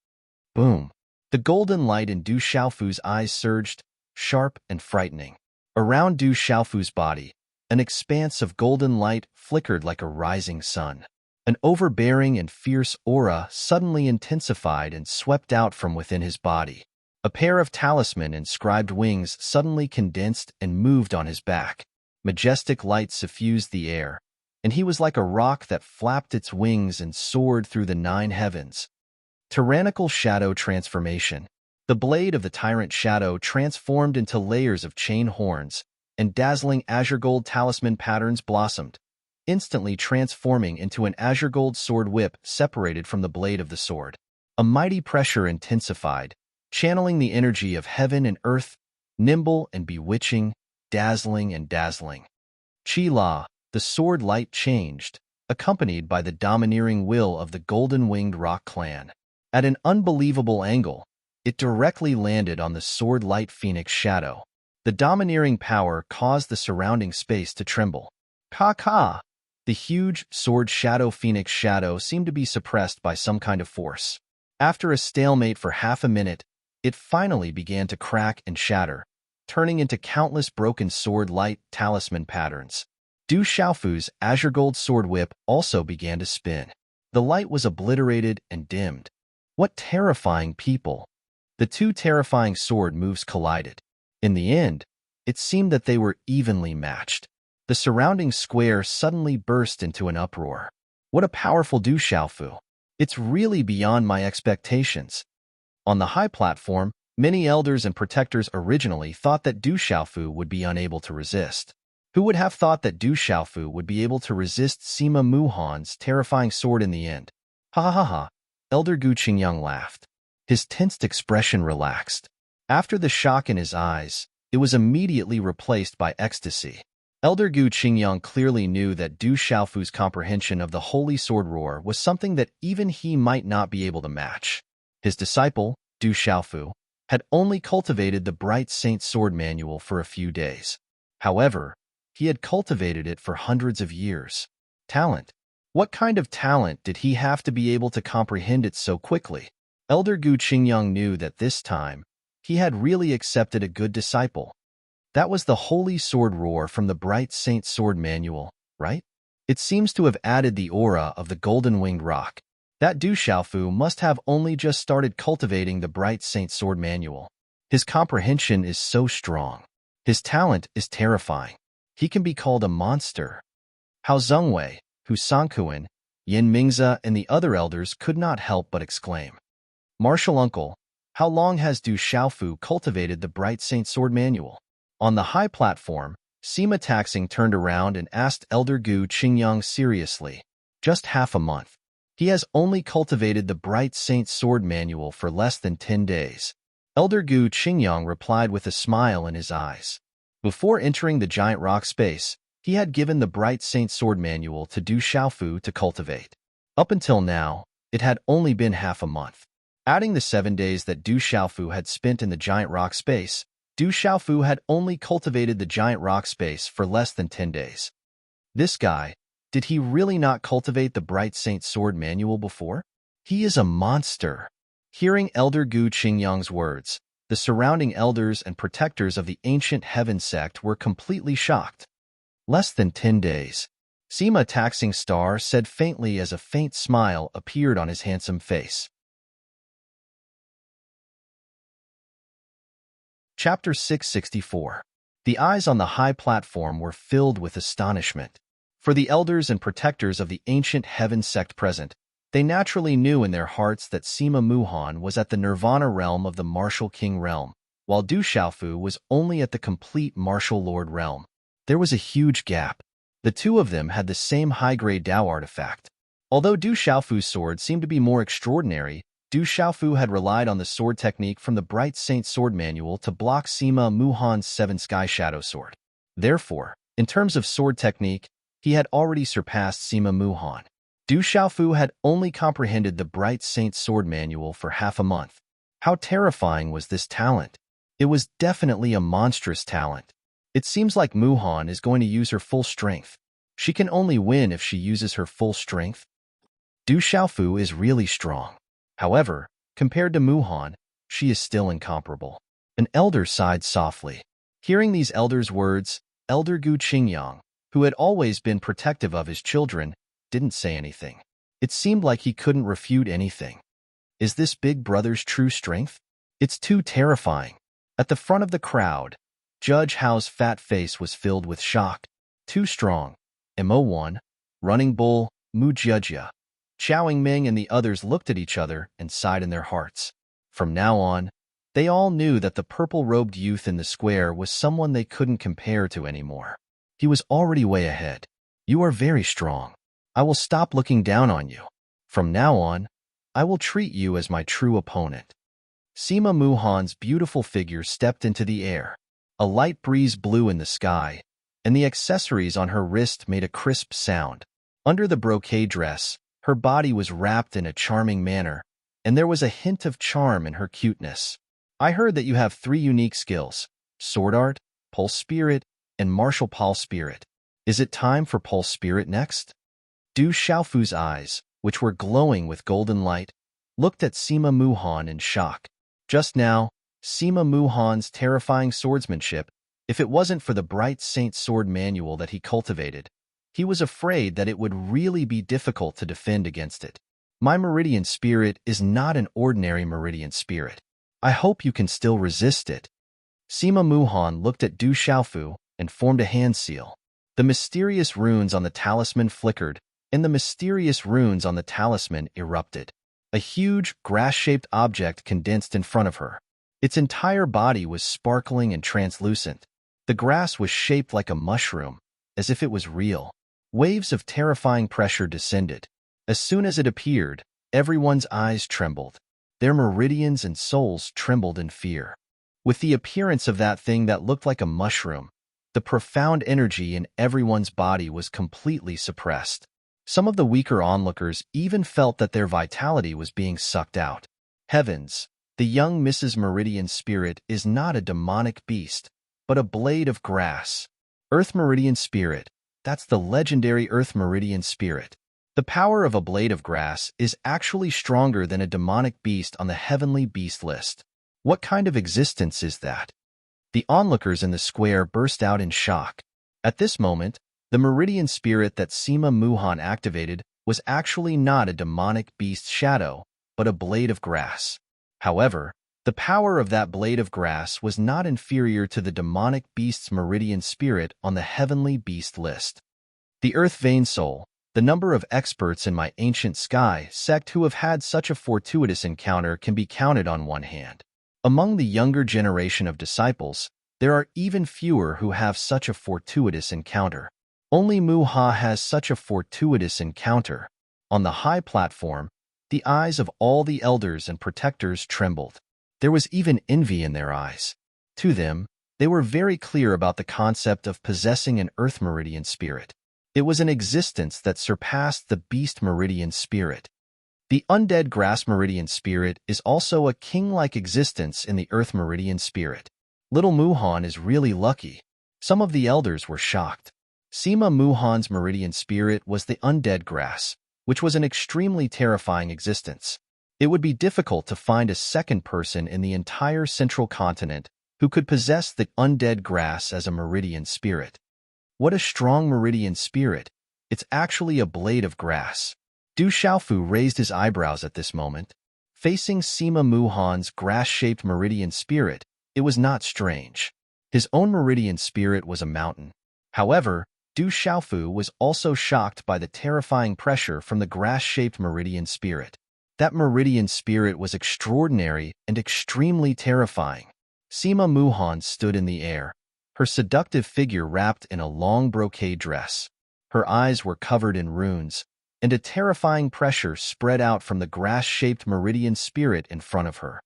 Boom! The golden light in Du Xiaofu's eyes surged, sharp and frightening. Around Du Xiaofu's body, an expanse of golden light flickered like a rising sun. An overbearing and fierce aura suddenly intensified and swept out from within his body. A pair of talisman-inscribed wings suddenly condensed and moved on his back. Majestic light suffused the air, and he was like a rock that flapped its wings and soared through the 9 heavens. Tyrannical shadow transformation. The blade of the tyrant shadow transformed into layers of chain horns, and dazzling azure gold talisman patterns blossomed, instantly transforming into an azure gold sword whip separated from the blade of the sword. A mighty pressure intensified, channeling the energy of heaven and earth, nimble and bewitching, dazzling and dazzling. Chi La, the sword light changed, accompanied by the domineering will of the golden-winged rock clan. At an unbelievable angle, it directly landed on the sword light phoenix shadow. The domineering power caused the surrounding space to tremble. Ka! The huge sword shadow phoenix shadow seemed to be suppressed by some kind of force. After a stalemate for half a minute, it finally began to crack and shatter, turning into countless broken sword light talisman patterns. Du Xiaofu's azure gold sword whip also began to spin. The light was obliterated and dimmed. What terrifying people! The two terrifying sword moves collided. In the end, it seemed that they were evenly matched. The surrounding square suddenly burst into an uproar. What a powerful Du Xiaofu! It's really beyond my expectations. On the high platform, many elders and protectors originally thought that Du Xiaofu would be unable to resist. Who would have thought that Du Xiaofu would be able to resist Sima Muhan's terrifying sword in the end? Ha ha ha! Elder Gu Qingyang laughed. His tensed expression relaxed. After the shock in his eyes, it was immediately replaced by ecstasy. Elder Gu Qingyang clearly knew that Du Xiaofu's comprehension of the holy sword roar was something that even he might not be able to match. His disciple, Du Xiaofu, had only cultivated the bright saint sword manual for a few days. However, he had cultivated it for hundreds of years. Talent. What kind of talent did he have to be able to comprehend it so quickly? Elder Gu Qingyang knew that this time, he had really accepted a good disciple. That was the holy sword roar from the Bright Saint Sword Manual, right? It seems to have added the aura of the golden-winged rock. That Du Xiaofu must have only just started cultivating the Bright Saint Sword Manual. His comprehension is so strong. His talent is terrifying. He can be called a monster. Hao Zhengwei, Hu Sankuan, Yin Mingze, and the other elders could not help but exclaim. Martial uncle, how long has Du Xiaofu cultivated the Bright Saint Sword Manual? On the high platform, Sima Taxing turned around and asked Elder Gu Qingyang seriously. Just half a month. He has only cultivated the Bright Saint Sword Manual for less than 10 days. Elder Gu Qingyang replied with a smile in his eyes. Before entering the giant rock space, he had given the Bright Saint Sword Manual to Du Xiaofu to cultivate. Up until now, it had only been half a month. Adding the 7 days that Du Xiaofu had spent in the giant rock space, Du Xiaofu had only cultivated the giant rock space for less than 10 days. This guy, did he really not cultivate the Bright Saint Sword Manual before? He is a monster. Hearing Elder Gu Qingyang's words, the surrounding elders and protectors of the ancient heaven sect were completely shocked. Less than 10 days. Sima Taxing Star said faintly as a faint smile appeared on his handsome face. Chapter 664. The eyes on the high platform were filled with astonishment. For the elders and protectors of the ancient heaven sect present, they naturally knew in their hearts that Sima Muhan was at the nirvana realm of the martial king realm, while Du Xiaofu was only at the complete martial lord realm. There was a huge gap. The two of them had the same high-grade Dao artifact. Although Du Xiaofu's sword seemed to be more extraordinary, Du Xiaofu had relied on the sword technique from the Bright Saint Sword Manual to block Sima Muhan's 7 Sky Shadow Sword. Therefore, in terms of sword technique, he had already surpassed Sima Muhan. Du Xiaofu had only comprehended the Bright Saint Sword Manual for half a month. How terrifying was this talent? It was definitely a monstrous talent. It seems like Muhan is going to use her full strength. She can only win if she uses her full strength. Du Xiaofu is really strong. However, compared to Muhan, she is still incomparable. An elder sighed softly. Hearing these elders' words, Elder Gu Qingyang, who had always been protective of his children, didn't say anything. It seemed like he couldn't refute anything. Is this big brother's true strength? It's too terrifying. At the front of the crowd, Judge Hao's fat face was filled with shock. Too strong. Mo1, Running Bull, Mu Jiejia. Xiao Ming and the others looked at each other and sighed in their hearts. From now on, they all knew that the purple-robed youth in the square was someone they couldn't compare to anymore. He was already way ahead. You are very strong. I will stop looking down on you. From now on, I will treat you as my true opponent. Sima Muhan's beautiful figure stepped into the air. A light breeze blew in the sky, and the accessories on her wrist made a crisp sound. Under the brocade dress, her body was wrapped in a charming manner, and there was a hint of charm in her cuteness. I heard that you have 3 unique skills: Sword Art, Pulse Spirit, and Martial Pulse Spirit. Is it time for Pulse Spirit next? Du Xiaofu's eyes, which were glowing with golden light, looked at Sima Muhan in shock. Just now, Sima Muhan's terrifying swordsmanship, if it wasn't for the Bright Saint Sword Manual that he cultivated, he was afraid that it would really be difficult to defend against it. My Meridian Spirit is not an ordinary Meridian Spirit. I hope you can still resist it. Sima Muhan looked at Du Xiaofu and formed a hand seal. The mysterious runes on the talisman flickered, and the mysterious runes on the talisman erupted. A huge, grass-shaped object condensed in front of her. Its entire body was sparkling and translucent. The grass was shaped like a mushroom, as if it was real. Waves of terrifying pressure descended. As soon as it appeared, everyone's eyes trembled. Their meridians and souls trembled in fear. With the appearance of that thing that looked like a mushroom, the profound energy in everyone's body was completely suppressed. Some of the weaker onlookers even felt that their vitality was being sucked out. Heavens, the young Mrs. Meridian Spirit is not a demonic beast, but a blade of grass. Earth Meridian Spirit. That's the legendary Earth Meridian Spirit. The power of a blade of grass is actually stronger than a demonic beast on the heavenly beast list. What kind of existence is that? The onlookers in the square burst out in shock. At this moment, the Meridian Spirit that Sima Muhan activated was actually not a demonic beast shadow, but a blade of grass. However, the power of that blade of grass was not inferior to the demonic beast's Meridian Spirit on the heavenly beast list. The Earth Vein Soul. The number of experts in my ancient sky sect who have had such a fortuitous encounter can be counted on one hand. Among the younger generation of disciples, there are even fewer who have such a fortuitous encounter. Only Muha has such a fortuitous encounter. On the high platform, the eyes of all the elders and protectors trembled. There was even envy in their eyes. To them, they were very clear about the concept of possessing an Earth Meridian Spirit. It was an existence that surpassed the Beast Meridian Spirit. The Undead Grass Meridian Spirit is also a king-like existence in the Earth Meridian Spirit. Little Muhan is really lucky. Some of the elders were shocked. Sima Muhan's Meridian Spirit was the Undead Grass, which was an extremely terrifying existence. It would be difficult to find a second person in the entire central continent who could possess the Undead Grass as a Meridian Spirit. What a strong Meridian Spirit! It's actually a blade of grass. Du Xiaofu raised his eyebrows at this moment. Facing Sima Muhan's grass-shaped Meridian Spirit, it was not strange. His own Meridian Spirit was a mountain. However, Du Xiaofu was also shocked by the terrifying pressure from the grass-shaped Meridian Spirit. That Meridian Spirit was extraordinary and extremely terrifying. Sima Muhan stood in the air, her seductive figure wrapped in a long brocade dress. Her eyes were covered in runes, and a terrifying pressure spread out from the grass-shaped Meridian Spirit in front of her.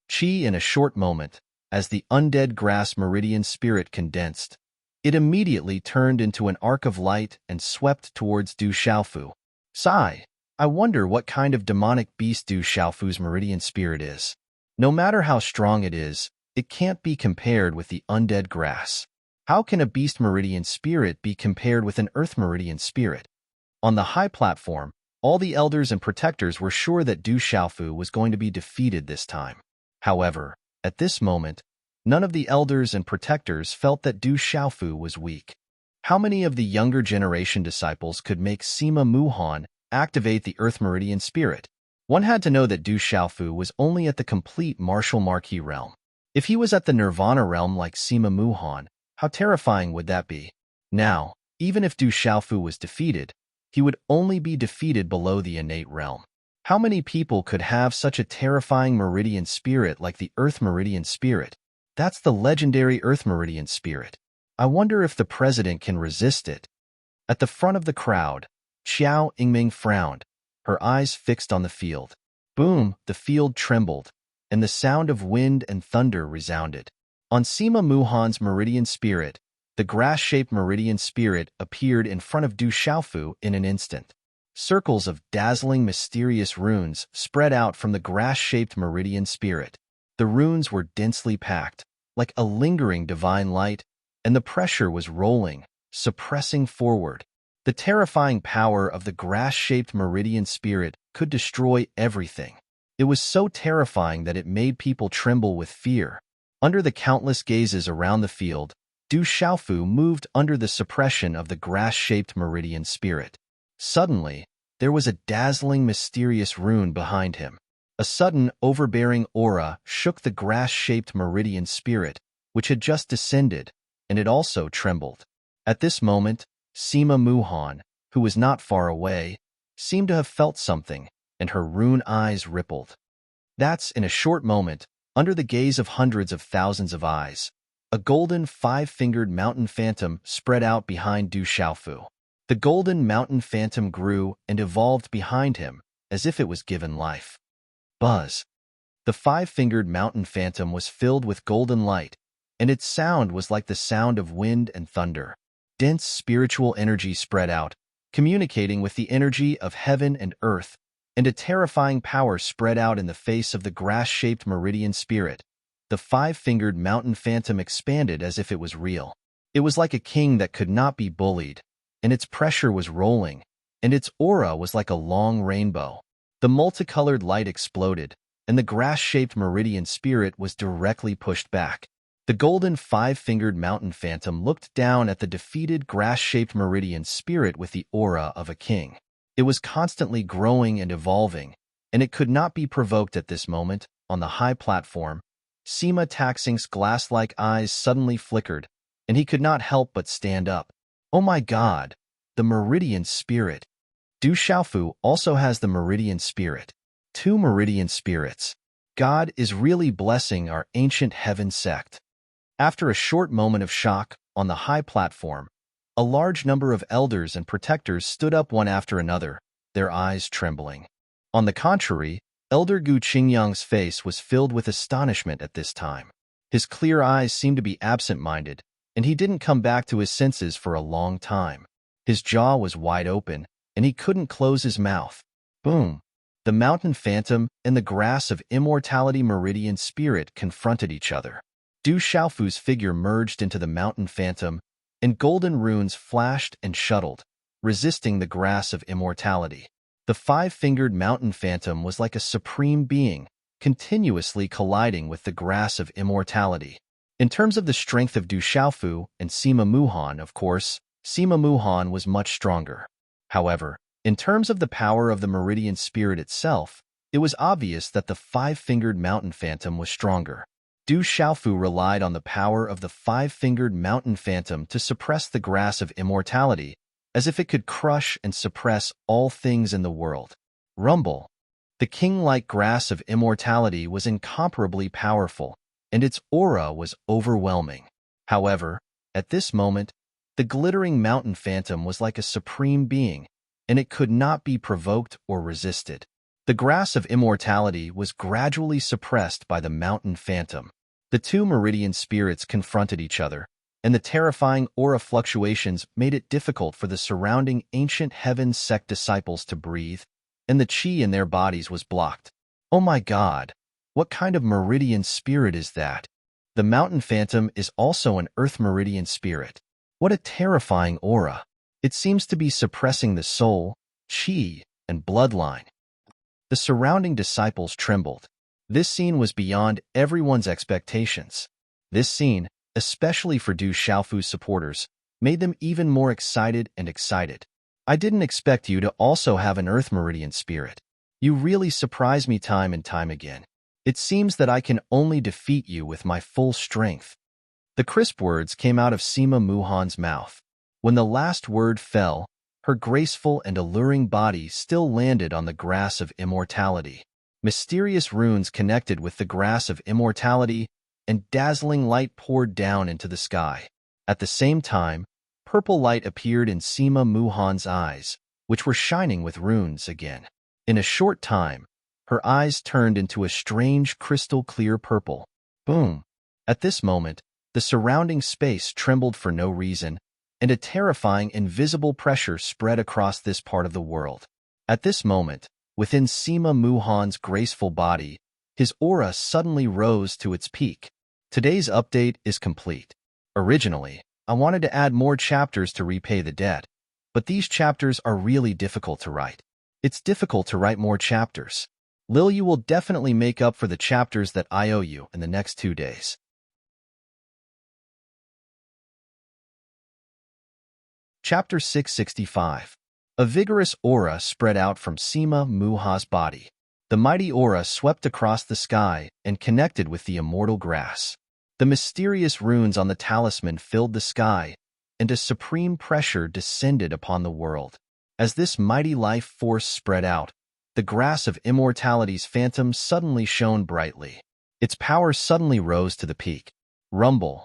Qi in a short moment, as the Undead Grass Meridian Spirit condensed, it immediately turned into an arc of light and swept towards Du Xiaofu. Sigh, I wonder what kind of demonic beast Du Xiaofu's Meridian Spirit is. No matter how strong it is, it can't be compared with the Undead Grass. How can a Beast Meridian Spirit be compared with an Earth Meridian Spirit? On the high platform, all the elders and protectors were sure that Du Xiaofu was going to be defeated this time. However, at this moment, none of the elders and protectors felt that Du Xiaofu was weak. How many of the younger generation disciples could make Sima Muhan activate the Earth Meridian Spirit? One had to know that Du Xiaofu was only at the complete martial marquee realm. If he was at the Nirvana realm like Sima Muhan, how terrifying would that be? Now, even if Du Xiaofu was defeated, he would only be defeated below the innate realm. How many people could have such a terrifying Meridian Spirit like the Earth Meridian Spirit? That's the legendary Earth Meridian Spirit. I wonder if the president can resist it. At the front of the crowd, Xiao Yingming frowned, her eyes fixed on the field. Boom, the field trembled, and the sound of wind and thunder resounded. On Sima Muhan's Meridian Spirit, the grass-shaped Meridian Spirit appeared in front of Du Xiaofu in an instant. Circles of dazzling, mysterious runes spread out from the grass-shaped Meridian Spirit. The runes were densely packed, like a lingering divine light, and the pressure was rolling, suppressing forward. The terrifying power of the grass-shaped Meridian Spirit could destroy everything. It was so terrifying that it made people tremble with fear. Under the countless gazes around the field, Du Xiaofu moved under the suppression of the grass-shaped Meridian Spirit. Suddenly, there was a dazzling, mysterious rune behind him. A sudden, overbearing aura shook the grass-shaped Meridian Spirit, which had just descended, and it also trembled. At this moment, Sima Muhan, who was not far away, seemed to have felt something, and her rune eyes rippled. That's in a short moment, under the gaze of hundreds of thousands of eyes, a golden five-fingered mountain phantom spread out behind Du Xiaofu. The golden mountain phantom grew and evolved behind him, as if it was given life. Buzz. The five-fingered mountain phantom was filled with golden light, and its sound was like the sound of wind and thunder. Dense spiritual energy spread out, communicating with the energy of heaven and earth, and a terrifying power spread out in the face of the grass-shaped Meridian Spirit. The five-fingered mountain phantom expanded as if it was real. It was like a king that could not be bullied, and its pressure was rolling, and its aura was like a long rainbow. The multicolored light exploded, and the grass-shaped meridian spirit was directly pushed back. The golden five-fingered mountain phantom looked down at the defeated grass-shaped meridian spirit with the aura of a king. It was constantly growing and evolving, and it could not be provoked at this moment. On the high platform, Sima Taxing's glass-like eyes suddenly flickered, and he could not help but stand up. Oh my God, the meridian spirit. Du Xiaofu also has the meridian spirit. 2 meridian spirits. God is really blessing our ancient heaven sect. After a short moment of shock, on the high platform, a large number of elders and protectors stood up one after another, their eyes trembling. On the contrary, Elder Gu Qingyang's face was filled with astonishment at this time. His clear eyes seemed to be absent-minded, and he didn't come back to his senses for a long time. His jaw was wide open, and he couldn't close his mouth. Boom! The mountain phantom and the grass of immortality meridian spirit confronted each other. Du Xiaofu's figure merged into the mountain phantom, and golden runes flashed and shuttled, resisting the grass of immortality. The five-fingered mountain phantom was like a supreme being, continuously colliding with the grass of immortality. In terms of the strength of Du Xiaofu and Sima Muhan, of course, Sima Muhan was much stronger. However, in terms of the power of the meridian spirit itself, it was obvious that the five-fingered mountain phantom was stronger. Du Xiaofu relied on the power of the five-fingered mountain phantom to suppress the grass of immortality, as if it could crush and suppress all things in the world. Rumble. The king-like grass of immortality was incomparably powerful, and its aura was overwhelming. However, at this moment, the glittering mountain phantom was like a supreme being, and it could not be provoked or resisted. The grass of immortality was gradually suppressed by the mountain phantom. The 2 meridian spirits confronted each other, and the terrifying aura fluctuations made it difficult for the surrounding ancient heaven sect disciples to breathe, and the qi in their bodies was blocked. Oh my God, what kind of meridian spirit is that? The mountain phantom is also an earth meridian spirit. What a terrifying aura. It seems to be suppressing the soul, qi, and bloodline. The surrounding disciples trembled. This scene was beyond everyone's expectations. This scene, especially for Du Xiaofu's supporters, made them even more excited and excited. I didn't expect you to also have an earth meridian spirit. You really surprise me time and time again. It seems that I can only defeat you with my full strength. The crisp words came out of Sima Muhan's mouth. When the last word fell, her graceful and alluring body still landed on the grass of immortality. Mysterious runes connected with the grass of immortality, and dazzling light poured down into the sky. At the same time, purple light appeared in Sima Muhan's eyes, which were shining with runes again. In a short time, her eyes turned into a strange crystal-clear purple. Boom! At this moment, the surrounding space trembled for no reason, and a terrifying invisible pressure spread across this part of the world. At this moment, within Sima Muhan's graceful body, his aura suddenly rose to its peak. Today's update is complete. Originally, I wanted to add more chapters to repay the debt, but these chapters are really difficult to write. It's difficult to write more chapters. You will definitely make up for the chapters that I owe you in the next 2 days. Chapter 665. A vigorous aura spread out from Sima Muha's body. The mighty aura swept across the sky and connected with the immortal grass. The mysterious runes on the talisman filled the sky, and a supreme pressure descended upon the world. As this mighty life force spread out, the grass of immortality's phantom suddenly shone brightly. Its power suddenly rose to the peak. Rumble.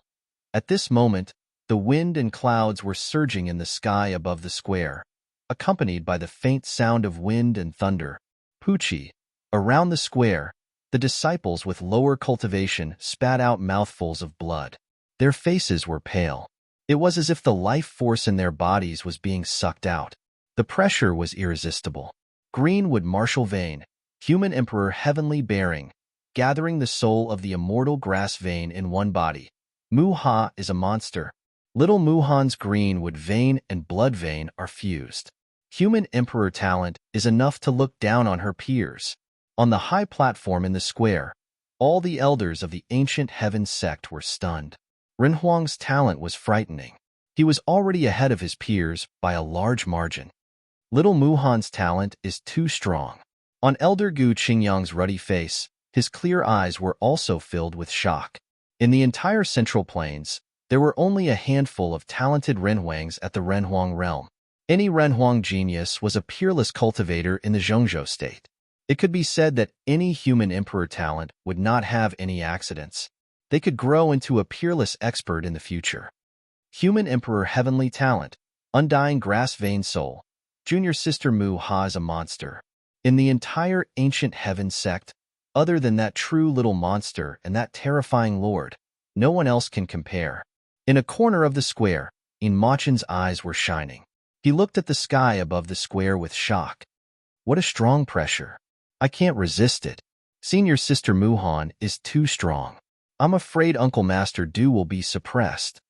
At this moment, the wind and clouds were surging in the sky above the square, accompanied by the faint sound of wind and thunder. Pucci. Around the square, the disciples with lower cultivation spat out mouthfuls of blood. Their faces were pale. It was as if the life force in their bodies was being sucked out. The pressure was irresistible. Greenwood Marshall Vein, human emperor heavenly bearing, gathering the soul of the immortal grass vein in one body. Mu-Ha is a monster. Little Muhan's greenwood vein and blood vein are fused. Human emperor talent is enough to look down on her peers. On the high platform in the square, all the elders of the ancient heaven sect were stunned. Renhuang's talent was frightening. He was already ahead of his peers by a large margin. Little Muhan's talent is too strong. On Elder Gu Qingyang's ruddy face, his clear eyes were also filled with shock. In the entire Central Plains, there were only a handful of talented Renhuangs at the Renhuang realm. Any Renhuang genius was a peerless cultivator in the Zhongzhou state. It could be said that any human emperor talent would not have any accidents. They could grow into a peerless expert in the future. Human emperor heavenly talent, undying grass vein soul. Junior sister Mu Ha is a monster. In the entire ancient heaven sect, other than that true little monster and that terrifying lord, no one else can compare. In a corner of the square, Machen's eyes were shining. He looked at the sky above the square with shock. What a strong pressure. I can't resist it. Senior sister Muhan is too strong. I'm afraid Uncle Master Du will be suppressed.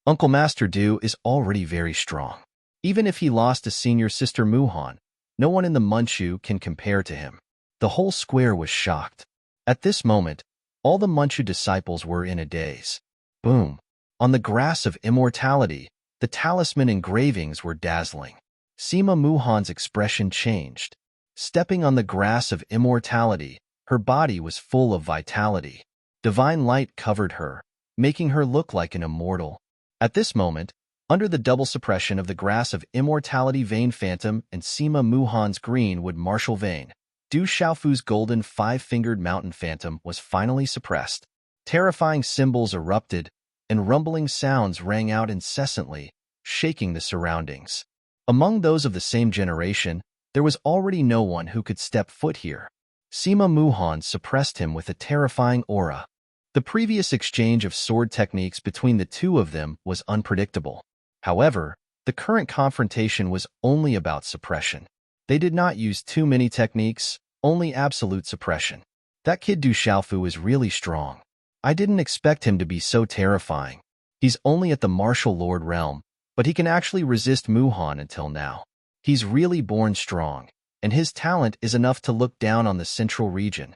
Uncle Master Du is already very strong. Even if he lost to senior sister Muhan, no one in the Manchu can compare to him. The whole square was shocked. At this moment, all the Manchu disciples were in a daze. Boom. On the grass of immortality, the talisman engravings were dazzling. Sima Muhan's expression changed. Stepping on the grass of immortality, her body was full of vitality. Divine light covered her, making her look like an immortal. At this moment, under the double suppression of the grass of immortality vein phantom and Sima Muhan's greenwood martial vein, Du Xiaofu's golden five-fingered mountain phantom was finally suppressed. Terrifying symbols erupted, and rumbling sounds rang out incessantly, shaking the surroundings. Among those of the same generation, there was already no one who could step foot here. Sima Muhan suppressed him with a terrifying aura. The previous exchange of sword techniques between the two of them was unpredictable. However, the current confrontation was only about suppression. They did not use too many techniques, only absolute suppression. That kid Du Xiaofu is really strong. I didn't expect him to be so terrifying. He's only at the martial lord realm, but he can actually resist Muhan until now. He's really born strong, and his talent is enough to look down on the central region.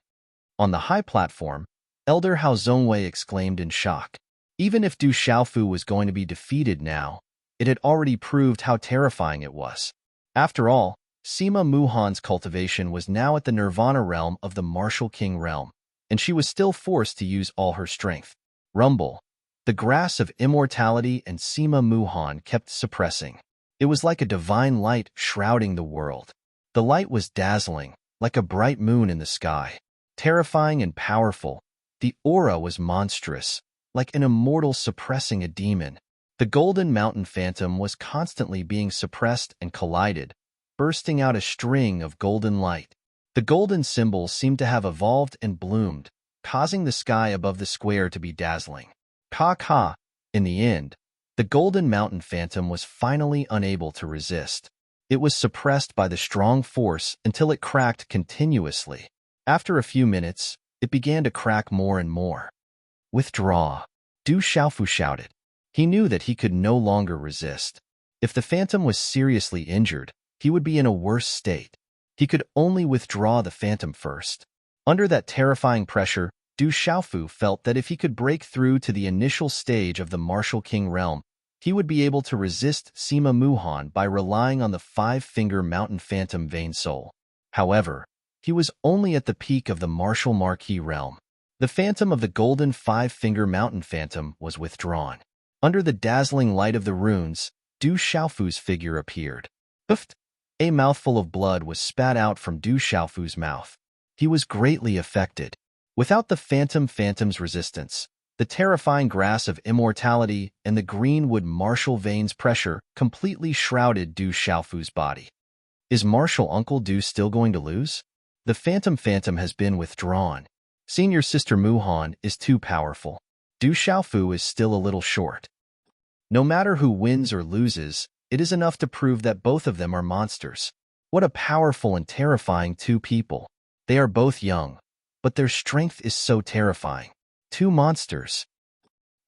On the high platform, Elder Hao Zhongwei exclaimed in shock. Even if Du Xiaofu was going to be defeated now, it had already proved how terrifying it was. After all, Sima Muhan's cultivation was now at the Nirvana realm of the Martial King realm, and she was still forced to use all her strength. Rumble. The grass of immortality and Sima Muhan kept suppressing. It was like a divine light shrouding the world. The light was dazzling, like a bright moon in the sky. Terrifying and powerful, the aura was monstrous, like an immortal suppressing a demon. The golden mountain phantom was constantly being suppressed and collided, bursting out a string of golden light. The golden symbols seemed to have evolved and bloomed, causing the sky above the square to be dazzling. Ka. In the end, the golden mountain phantom was finally unable to resist. It was suppressed by the strong force until it cracked continuously. After a few minutes, it began to crack more and more. Withdraw. Du Xiaofu shouted. He knew that he could no longer resist. If the phantom was seriously injured, he would be in a worse state. He could only withdraw the phantom first. Under that terrifying pressure, Du Xiaofu felt that if he could break through to the initial stage of the Martial King realm, he would be able to resist Sima Muhan by relying on the five-finger mountain phantom vein soul. However, he was only at the peak of the Martial Marquis realm. The phantom of the golden five-finger mountain phantom was withdrawn. Under the dazzling light of the runes, Du Xiaofu's figure appeared. Hoofed. A mouthful of blood was spat out from Du Xiaofu's mouth. He was greatly affected. Without the phantom's resistance, the terrifying grass of immortality and the greenwood martial vein's pressure completely shrouded Du Xiaofu's body. Is Martial Uncle Du still going to lose? The phantom has been withdrawn. Senior sister Muhan is too powerful. Du Xiaofu is still a little short. No matter who wins or loses, it is enough to prove that both of them are monsters. What a powerful and terrifying two people. They are both young, but their strength is so terrifying. Two monsters.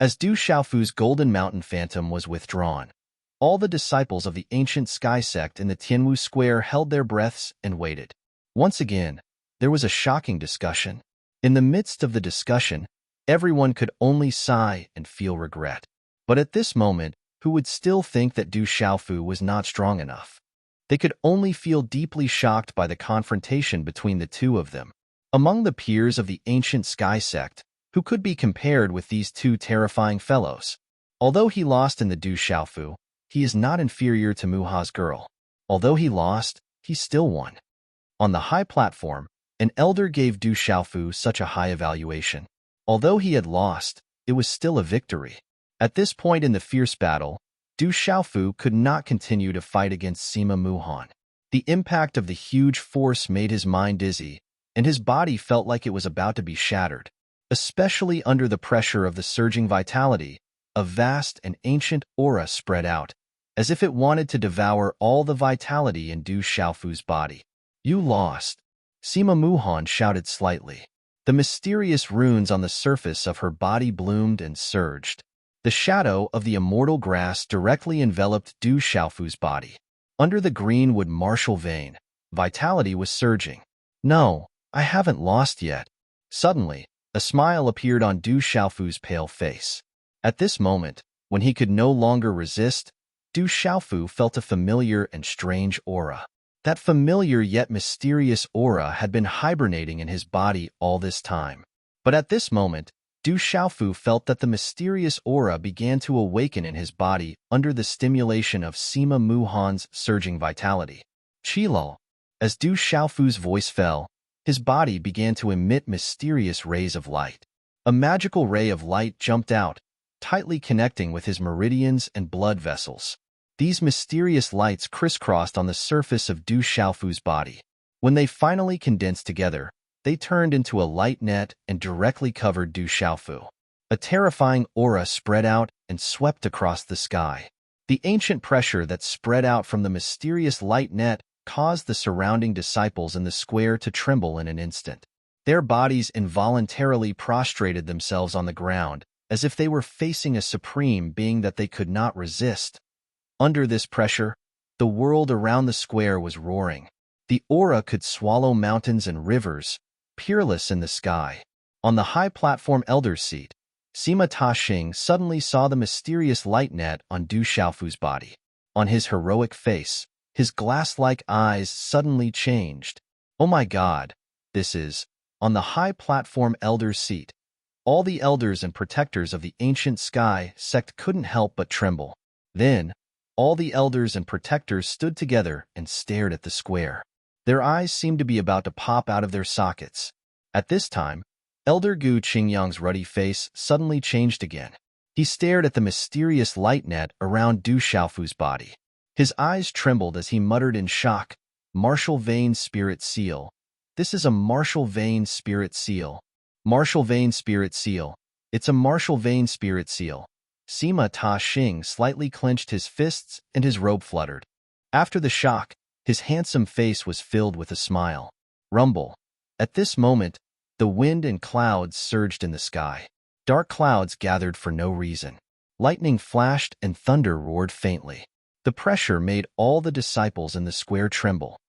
As Du Xiaofu's golden mountain phantom was withdrawn, all the disciples of the ancient sky sect in the Tianwu Square held their breaths and waited. Once again, there was a shocking discussion. In the midst of the discussion, everyone could only sigh and feel regret. But at this moment, who would still think that Du Xiaofu was not strong enough? They could only feel deeply shocked by the confrontation between the two of them. Among the peers of the ancient sky sect, who could be compared with these two terrifying fellows? Although he lost in the Du Xiaofu, he is not inferior to Muha's girl. Although he lost, he still won. On the high platform, an elder gave Du Xiaofu such a high evaluation. Although he had lost, it was still a victory. At this point in the fierce battle, Du Xiaofu could not continue to fight against Sima Muhan. The impact of the huge force made his mind dizzy, and his body felt like it was about to be shattered. Especially under the pressure of the surging vitality, a vast and ancient aura spread out, as if it wanted to devour all the vitality in Du Xiaofu's body. "You lost," Sima Muhan shouted slightly. The mysterious runes on the surface of her body bloomed and surged. The shadow of the immortal grass directly enveloped Du Xiaofu's body. Under the greenwood martial vein, vitality was surging. "No, I haven't lost yet." Suddenly, a smile appeared on Du Xiaofu's pale face. At this moment, when he could no longer resist, Du Xiaofu felt a familiar and strange aura. That familiar yet mysterious aura had been hibernating in his body all this time. But at this moment, Du Xiaofu felt that the mysterious aura began to awaken in his body under the stimulation of Sima Muhan's surging vitality. "Qilal." As Du Xiaofu's voice fell, his body began to emit mysterious rays of light. A magical ray of light jumped out, tightly connecting with his meridians and blood vessels. These mysterious lights crisscrossed on the surface of Du Xiaofu's body. When they finally condensed together, they turned into a light net and directly covered Du Xiaofu. A terrifying aura spread out and swept across the sky. The ancient pressure that spread out from the mysterious light net caused the surrounding disciples in the square to tremble in an instant. Their bodies involuntarily prostrated themselves on the ground, as if they were facing a supreme being that they could not resist. Under this pressure, the world around the square was roaring. The aura could swallow mountains and rivers, peerless in the sky. On the high platform elder's seat, Sima Taxing suddenly saw the mysterious light net on Du Xiaofu's body. On his heroic face, his glass-like eyes suddenly changed. "Oh my God, this is..." On the high platform elder's seat, all the elders and protectors of the ancient sky sect couldn't help but tremble. Then, all the elders and protectors stood together and stared at the square. Their eyes seemed to be about to pop out of their sockets. At this time, Elder Gu Qingyang's ruddy face suddenly changed again. He stared at the mysterious light net around Du Xiaofu's body. His eyes trembled as he muttered in shock, "Martial Vein Spirit Seal. This is a Martial Vein Spirit Seal. Martial Vein Spirit Seal. It's a Martial Vein Spirit Seal." Sima Taxing slightly clenched his fists and his robe fluttered. After the shock, his handsome face was filled with a smile. Rumble. At this moment, the wind and clouds surged in the sky. Dark clouds gathered for no reason. Lightning flashed and thunder roared faintly. The pressure made all the disciples in the square tremble.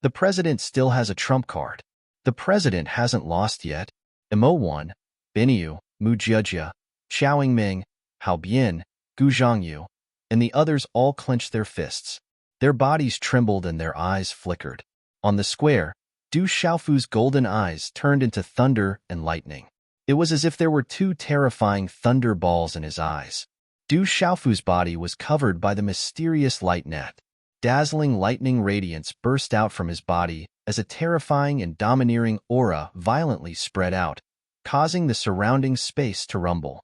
The president still has a trump card. The president hasn't lost yet. Mo Wan, Binyu, Mu Jiejia, Xiao Ming, Hao Bian, Gu Zhangyu, and the others all clenched their fists. Their bodies trembled and their eyes flickered. On the square, Du Xiaofu's golden eyes turned into thunder and lightning. It was as if there were two terrifying thunder balls in his eyes. Du Xiaofu's body was covered by the mysterious light net. Dazzling lightning radiance burst out from his body as a terrifying and domineering aura violently spread out, causing the surrounding space to rumble.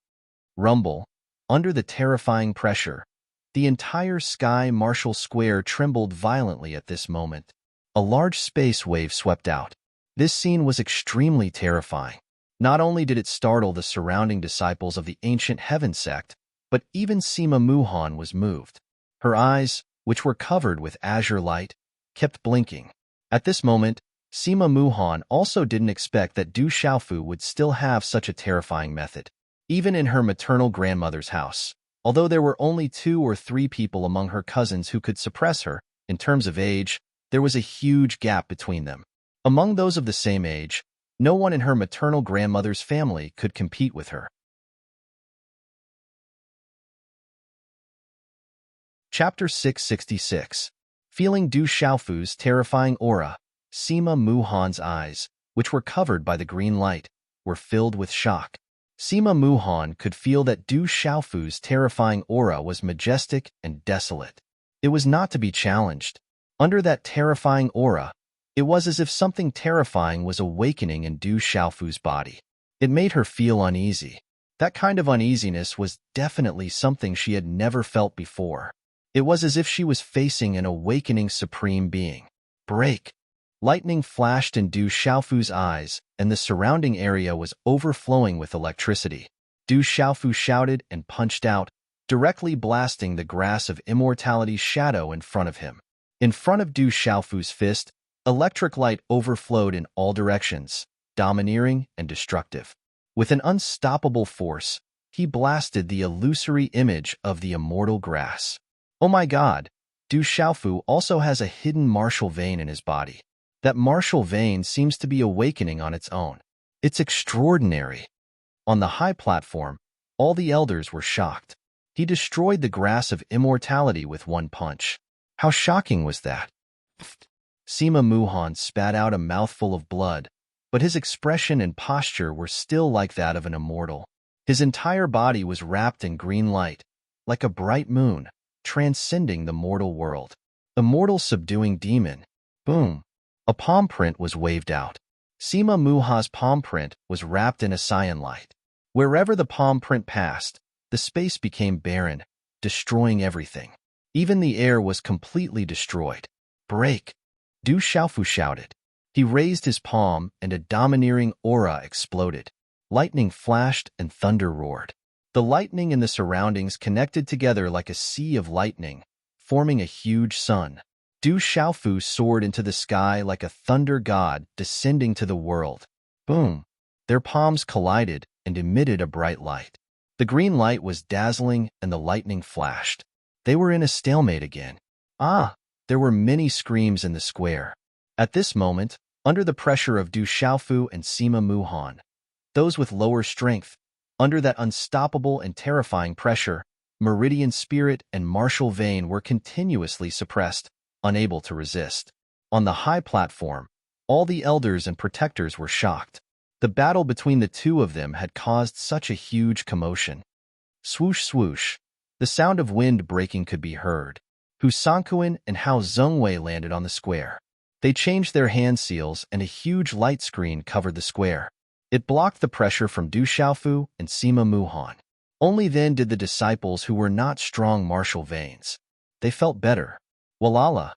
Rumble. Under the terrifying pressure, the entire sky martial square trembled violently at this moment. A large space wave swept out. This scene was extremely terrifying. Not only did it startle the surrounding disciples of the ancient heaven sect, but even Sima Muhan was moved. Her eyes, which were covered with azure light, kept blinking. At this moment, Sima Muhan also didn't expect that Du Xiaofu would still have such a terrifying method. even in her maternal grandmother's house. Although there were only 2 or 3 people among her cousins who could suppress her, in terms of age, there was a huge gap between them. Among those of the same age, no one in her maternal grandmother's family could compete with her. Chapter 666. Feeling Du Xiaofu's terrifying aura, Sima Muhan's eyes, which were covered by the green light, were filled with shock. Sima Muhan could feel that Du Xiaofu's terrifying aura was majestic and desolate. It was not to be challenged. Under that terrifying aura, it was as if something terrifying was awakening in Du Xiaofu's body. It made her feel uneasy. That kind of uneasiness was definitely something she had never felt before. It was as if she was facing an awakening supreme being. Break! Lightning flashed in Du Xiaofu's eyes, and the surrounding area was overflowing with electricity. Du Xiaofu shouted and punched out, directly blasting the grass of immortality's shadow in front of him. In front of Du Xiaofu's fist, electric light overflowed in all directions, domineering and destructive. With an unstoppable force, he blasted the illusory image of the immortal grass. Oh my God! Du Xiaofu also has a hidden martial vein in his body. That martial vein seems to be awakening on its own. It's extraordinary. On the high platform, all the elders were shocked. He destroyed the grass of immortality with one punch. How shocking was that? Sima Muhan spat out a mouthful of blood, but his expression and posture were still like that of an immortal. His entire body was wrapped in green light, like a bright moon, transcending the mortal world. Immortal subduing demon. Boom! A palm print was waved out. Sima Muha's palm print was wrapped in a cyan light. Wherever the palm print passed, the space became barren, destroying everything. Even the air was completely destroyed. Break! Du Xiaofu shouted. He raised his palm, and a domineering aura exploded. Lightning flashed and thunder roared. The lightning in the surroundings connected together like a sea of lightning, forming a huge sun. Du Xiaofu soared into the sky like a thunder god descending to the world. Boom! Their palms collided and emitted a bright light. The green light was dazzling and the lightning flashed. They were in a stalemate again. Ah! There were many screams in the square. At this moment, under the pressure of Du Xiaofu and Sima Muhan, those with lower strength, under that unstoppable and terrifying pressure, meridian spirit and martial vein were continuously suppressed, unable to resist. On the high platform, all the elders and protectors were shocked. The battle between the two of them had caused such a huge commotion. Swoosh swoosh, the sound of wind breaking could be heard. Hu Sanquin and Hao Zhengwei landed on the square. They changed their hand seals and a huge light screen covered the square. It blocked the pressure from Du Xiaofu and Sima Muhan. Only then did the disciples who were not strong martial veins. They felt better. Walala!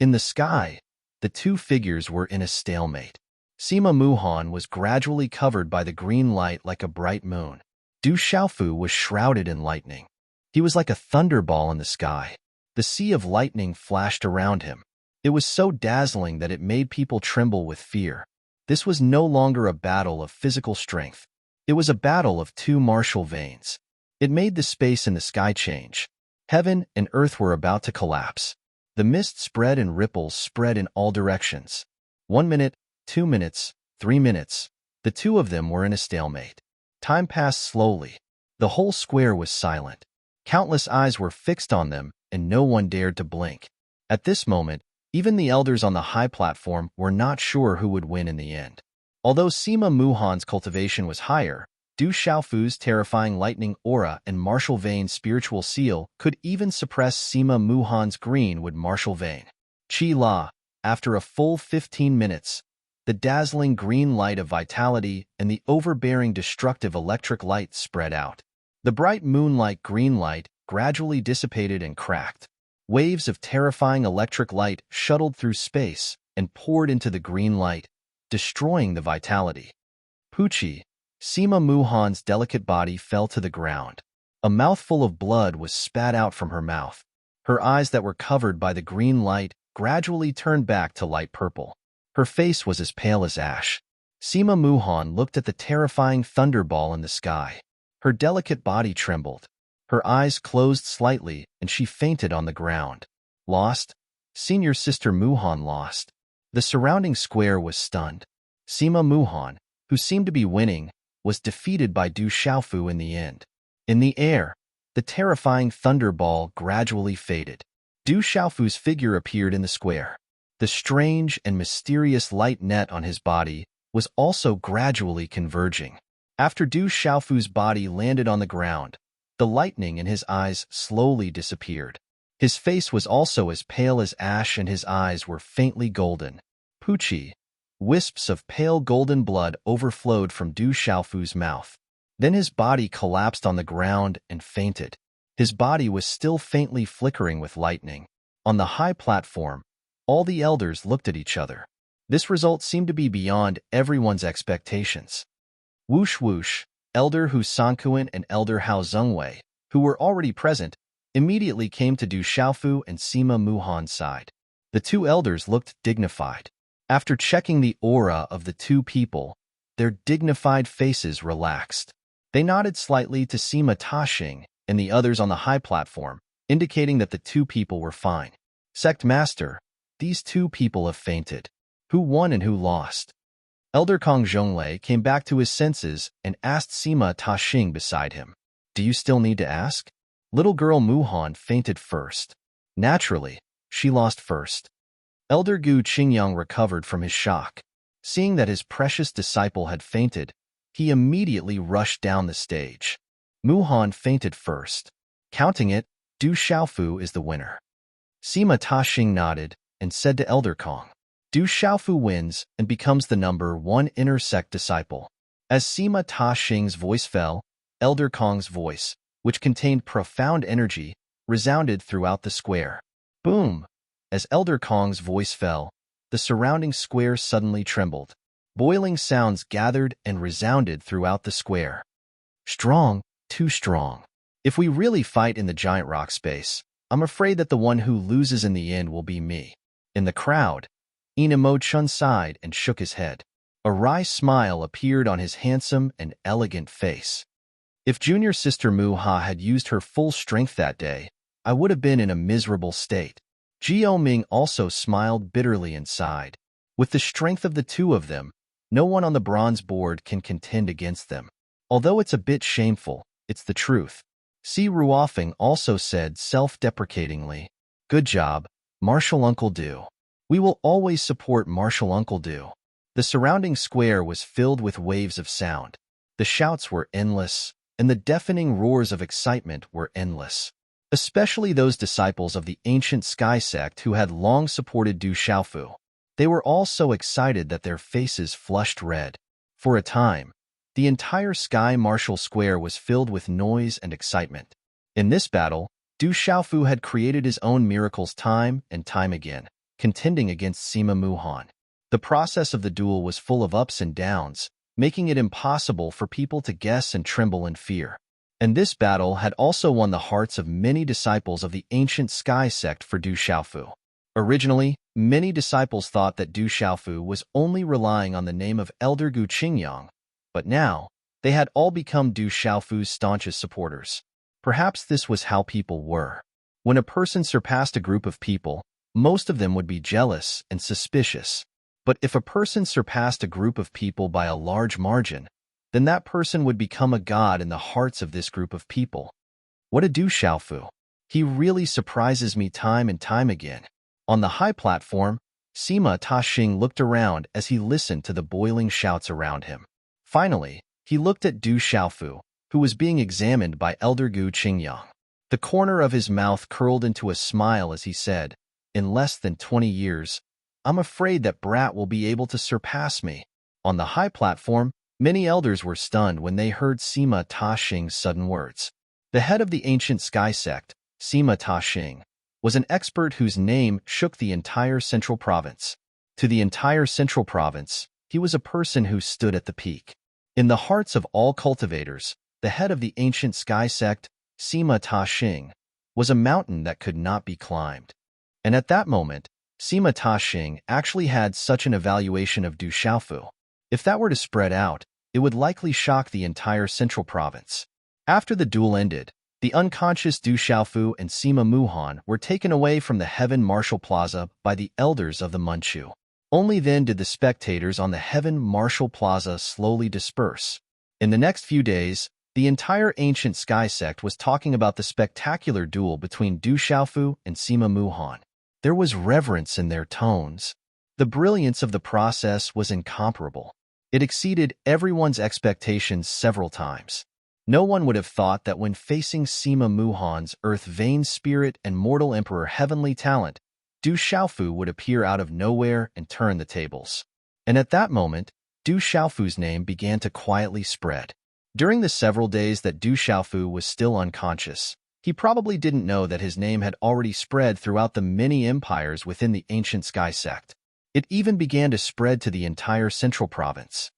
In the sky, the two figures were in a stalemate. Sima Muhan was gradually covered by the green light like a bright moon. Du Xiaofu was shrouded in lightning. He was like a thunderball in the sky. The sea of lightning flashed around him. It was so dazzling that it made people tremble with fear. This was no longer a battle of physical strength. It was a battle of two martial veins. It made the space in the sky change. Heaven and earth were about to collapse. The mist spread and ripples spread in all directions. 1 minute, 2 minutes, 3 minutes. The two of them were in a stalemate. Time passed slowly. The whole square was silent. Countless eyes were fixed on them, and no one dared to blink. At this moment, even the elders on the high platform were not sure who would win in the end. Although Sima Muhan's cultivation was higher, Du Xiaofu's terrifying lightning aura and martial vein spiritual seal could even suppress Sima Muhan's greenwood martial vein. Qi La, after a full 15 minutes, the dazzling green light of vitality and the overbearing destructive electric light spread out. The bright moonlike green light gradually dissipated and cracked. Waves of terrifying electric light shuttled through space and poured into the green light, destroying the vitality. Pucci, Sima Muhan's delicate body fell to the ground. A mouthful of blood was spat out from her mouth. Her eyes that were covered by the green light gradually turned back to light purple. Her face was as pale as ash. Sima Muhan looked at the terrifying thunderball in the sky. Her delicate body trembled. Her eyes closed slightly, and she fainted on the ground. Lost? Senior Sister Muhan lost. The surrounding square was stunned. Sima Muhan, who seemed to be winning, was defeated by Du Xiaofu in the end. In the air, the terrifying thunderball gradually faded. Du Xiaofu's figure appeared in the square. The strange and mysterious light net on his body was also gradually converging. After Du Xiaofu's body landed on the ground, the lightning in his eyes slowly disappeared. His face was also as pale as ash and his eyes were faintly golden. Pucci. Wisps of pale golden blood overflowed from Du Xiaofu's mouth. Then his body collapsed on the ground and fainted. His body was still faintly flickering with lightning. On the high platform, all the elders looked at each other. This result seemed to be beyond everyone's expectations. Whoosh whoosh, Elder Hu Sankuan and Elder Hao Zhengwei, who were already present, immediately came to Du Xiaofu and Sima Muhan's side. The two elders looked dignified. After checking the aura of the two people, their dignified faces relaxed. They nodded slightly to Sima Tashing and the others on the high platform, indicating that the two people were fine. Sect Master, these two people have fainted. Who won and who lost? Elder Kong Zhonglei came back to his senses and asked Sima Tashing beside him. Do you still need to ask? Little girl Muhan fainted first. Naturally, she lost first. Elder Gu Qingyang recovered from his shock. Seeing that his precious disciple had fainted, he immediately rushed down the stage. Muhan fainted first. Counting it, Du Xiaofu is the winner. Sima Tashing nodded and said to Elder Kong, Du Xiaofu wins and becomes the number 1 inner sect disciple. As Sima Tashing's voice fell, Elder Kong's voice, which contained profound energy, resounded throughout the square. Boom! As Elder Kong's voice fell, the surrounding square suddenly trembled. Boiling sounds gathered and resounded throughout the square. Strong, too strong. If we really fight in the giant rock space, I'm afraid that the one who loses in the end will be me. In the crowd, Inamo Chun sighed and shook his head. A wry smile appeared on his handsome and elegant face. If Junior Sister Mu-Ha had used her full strength that day, I would have been in a miserable state. Jiao Ming also smiled bitterly and sighed. With the strength of the two of them, no one on the bronze board can contend against them. Although it's a bit shameful, it's the truth. Si Ruofeng also said self-deprecatingly, Good job, Martial Uncle Du. We will always support Martial Uncle Du. The surrounding square was filled with waves of sound. The shouts were endless, and the deafening roars of excitement were endless. Especially those disciples of the ancient sky sect who had long supported Du Xiaofu. They were all so excited that their faces flushed red. For a time, the entire sky martial square was filled with noise and excitement. In this battle, Du Xiaofu had created his own miracles time and time again, contending against Sima Muhan. The process of the duel was full of ups and downs, making it impossible for people to guess and tremble in fear. And this battle had also won the hearts of many disciples of the ancient sky sect for Du Xiaofu. Originally, many disciples thought that Du Xiaofu was only relying on the name of Elder Gu Qingyang, but now, they had all become Du Xiaofu's staunchest supporters. Perhaps this was how people were. When a person surpassed a group of people, most of them would be jealous and suspicious. But if a person surpassed a group of people by a large margin, then that person would become a god in the hearts of this group of people. What a Du Xiaofu! He really surprises me time and time again. On the high platform, Sima Tashing looked around as he listened to the boiling shouts around him. Finally, he looked at Du Xiaofu, who was being examined by Elder Gu Qingyang. The corner of his mouth curled into a smile as he said, In less than 20 years, I'm afraid that Brat will be able to surpass me. On the high platform, many elders were stunned when they heard Sima Tashing's sudden words. The head of the ancient sky sect, Sima Tashing, was an expert whose name shook the entire central province. To the entire central province, he was a person who stood at the peak. In the hearts of all cultivators, the head of the ancient sky sect, Sima Tashing, was a mountain that could not be climbed. And at that moment, Sima Tashing actually had such an evaluation of Du Xiaofu. If that were to spread out, it would likely shock the entire central province. After the duel ended, the unconscious Du Xiaofu and Sima Muhan were taken away from the Heaven Martial Plaza by the elders of the Manchu. Only then did the spectators on the Heaven Martial Plaza slowly disperse. In the next few days, the entire ancient sky sect was talking about the spectacular duel between Du Xiaofu and Sima Muhan. There was reverence in their tones. The brilliance of the process was incomparable. It exceeded everyone's expectations several times. No one would have thought that when facing Sima Muhan's earth-vein spirit and mortal emperor heavenly talent, Du Xiaofu would appear out of nowhere and turn the tables. And at that moment, Du Xiaofu's name began to quietly spread. During the several days that Du Xiaofu was still unconscious, he probably didn't know that his name had already spread throughout the many empires within the ancient sky sect. It even began to spread to the entire central province.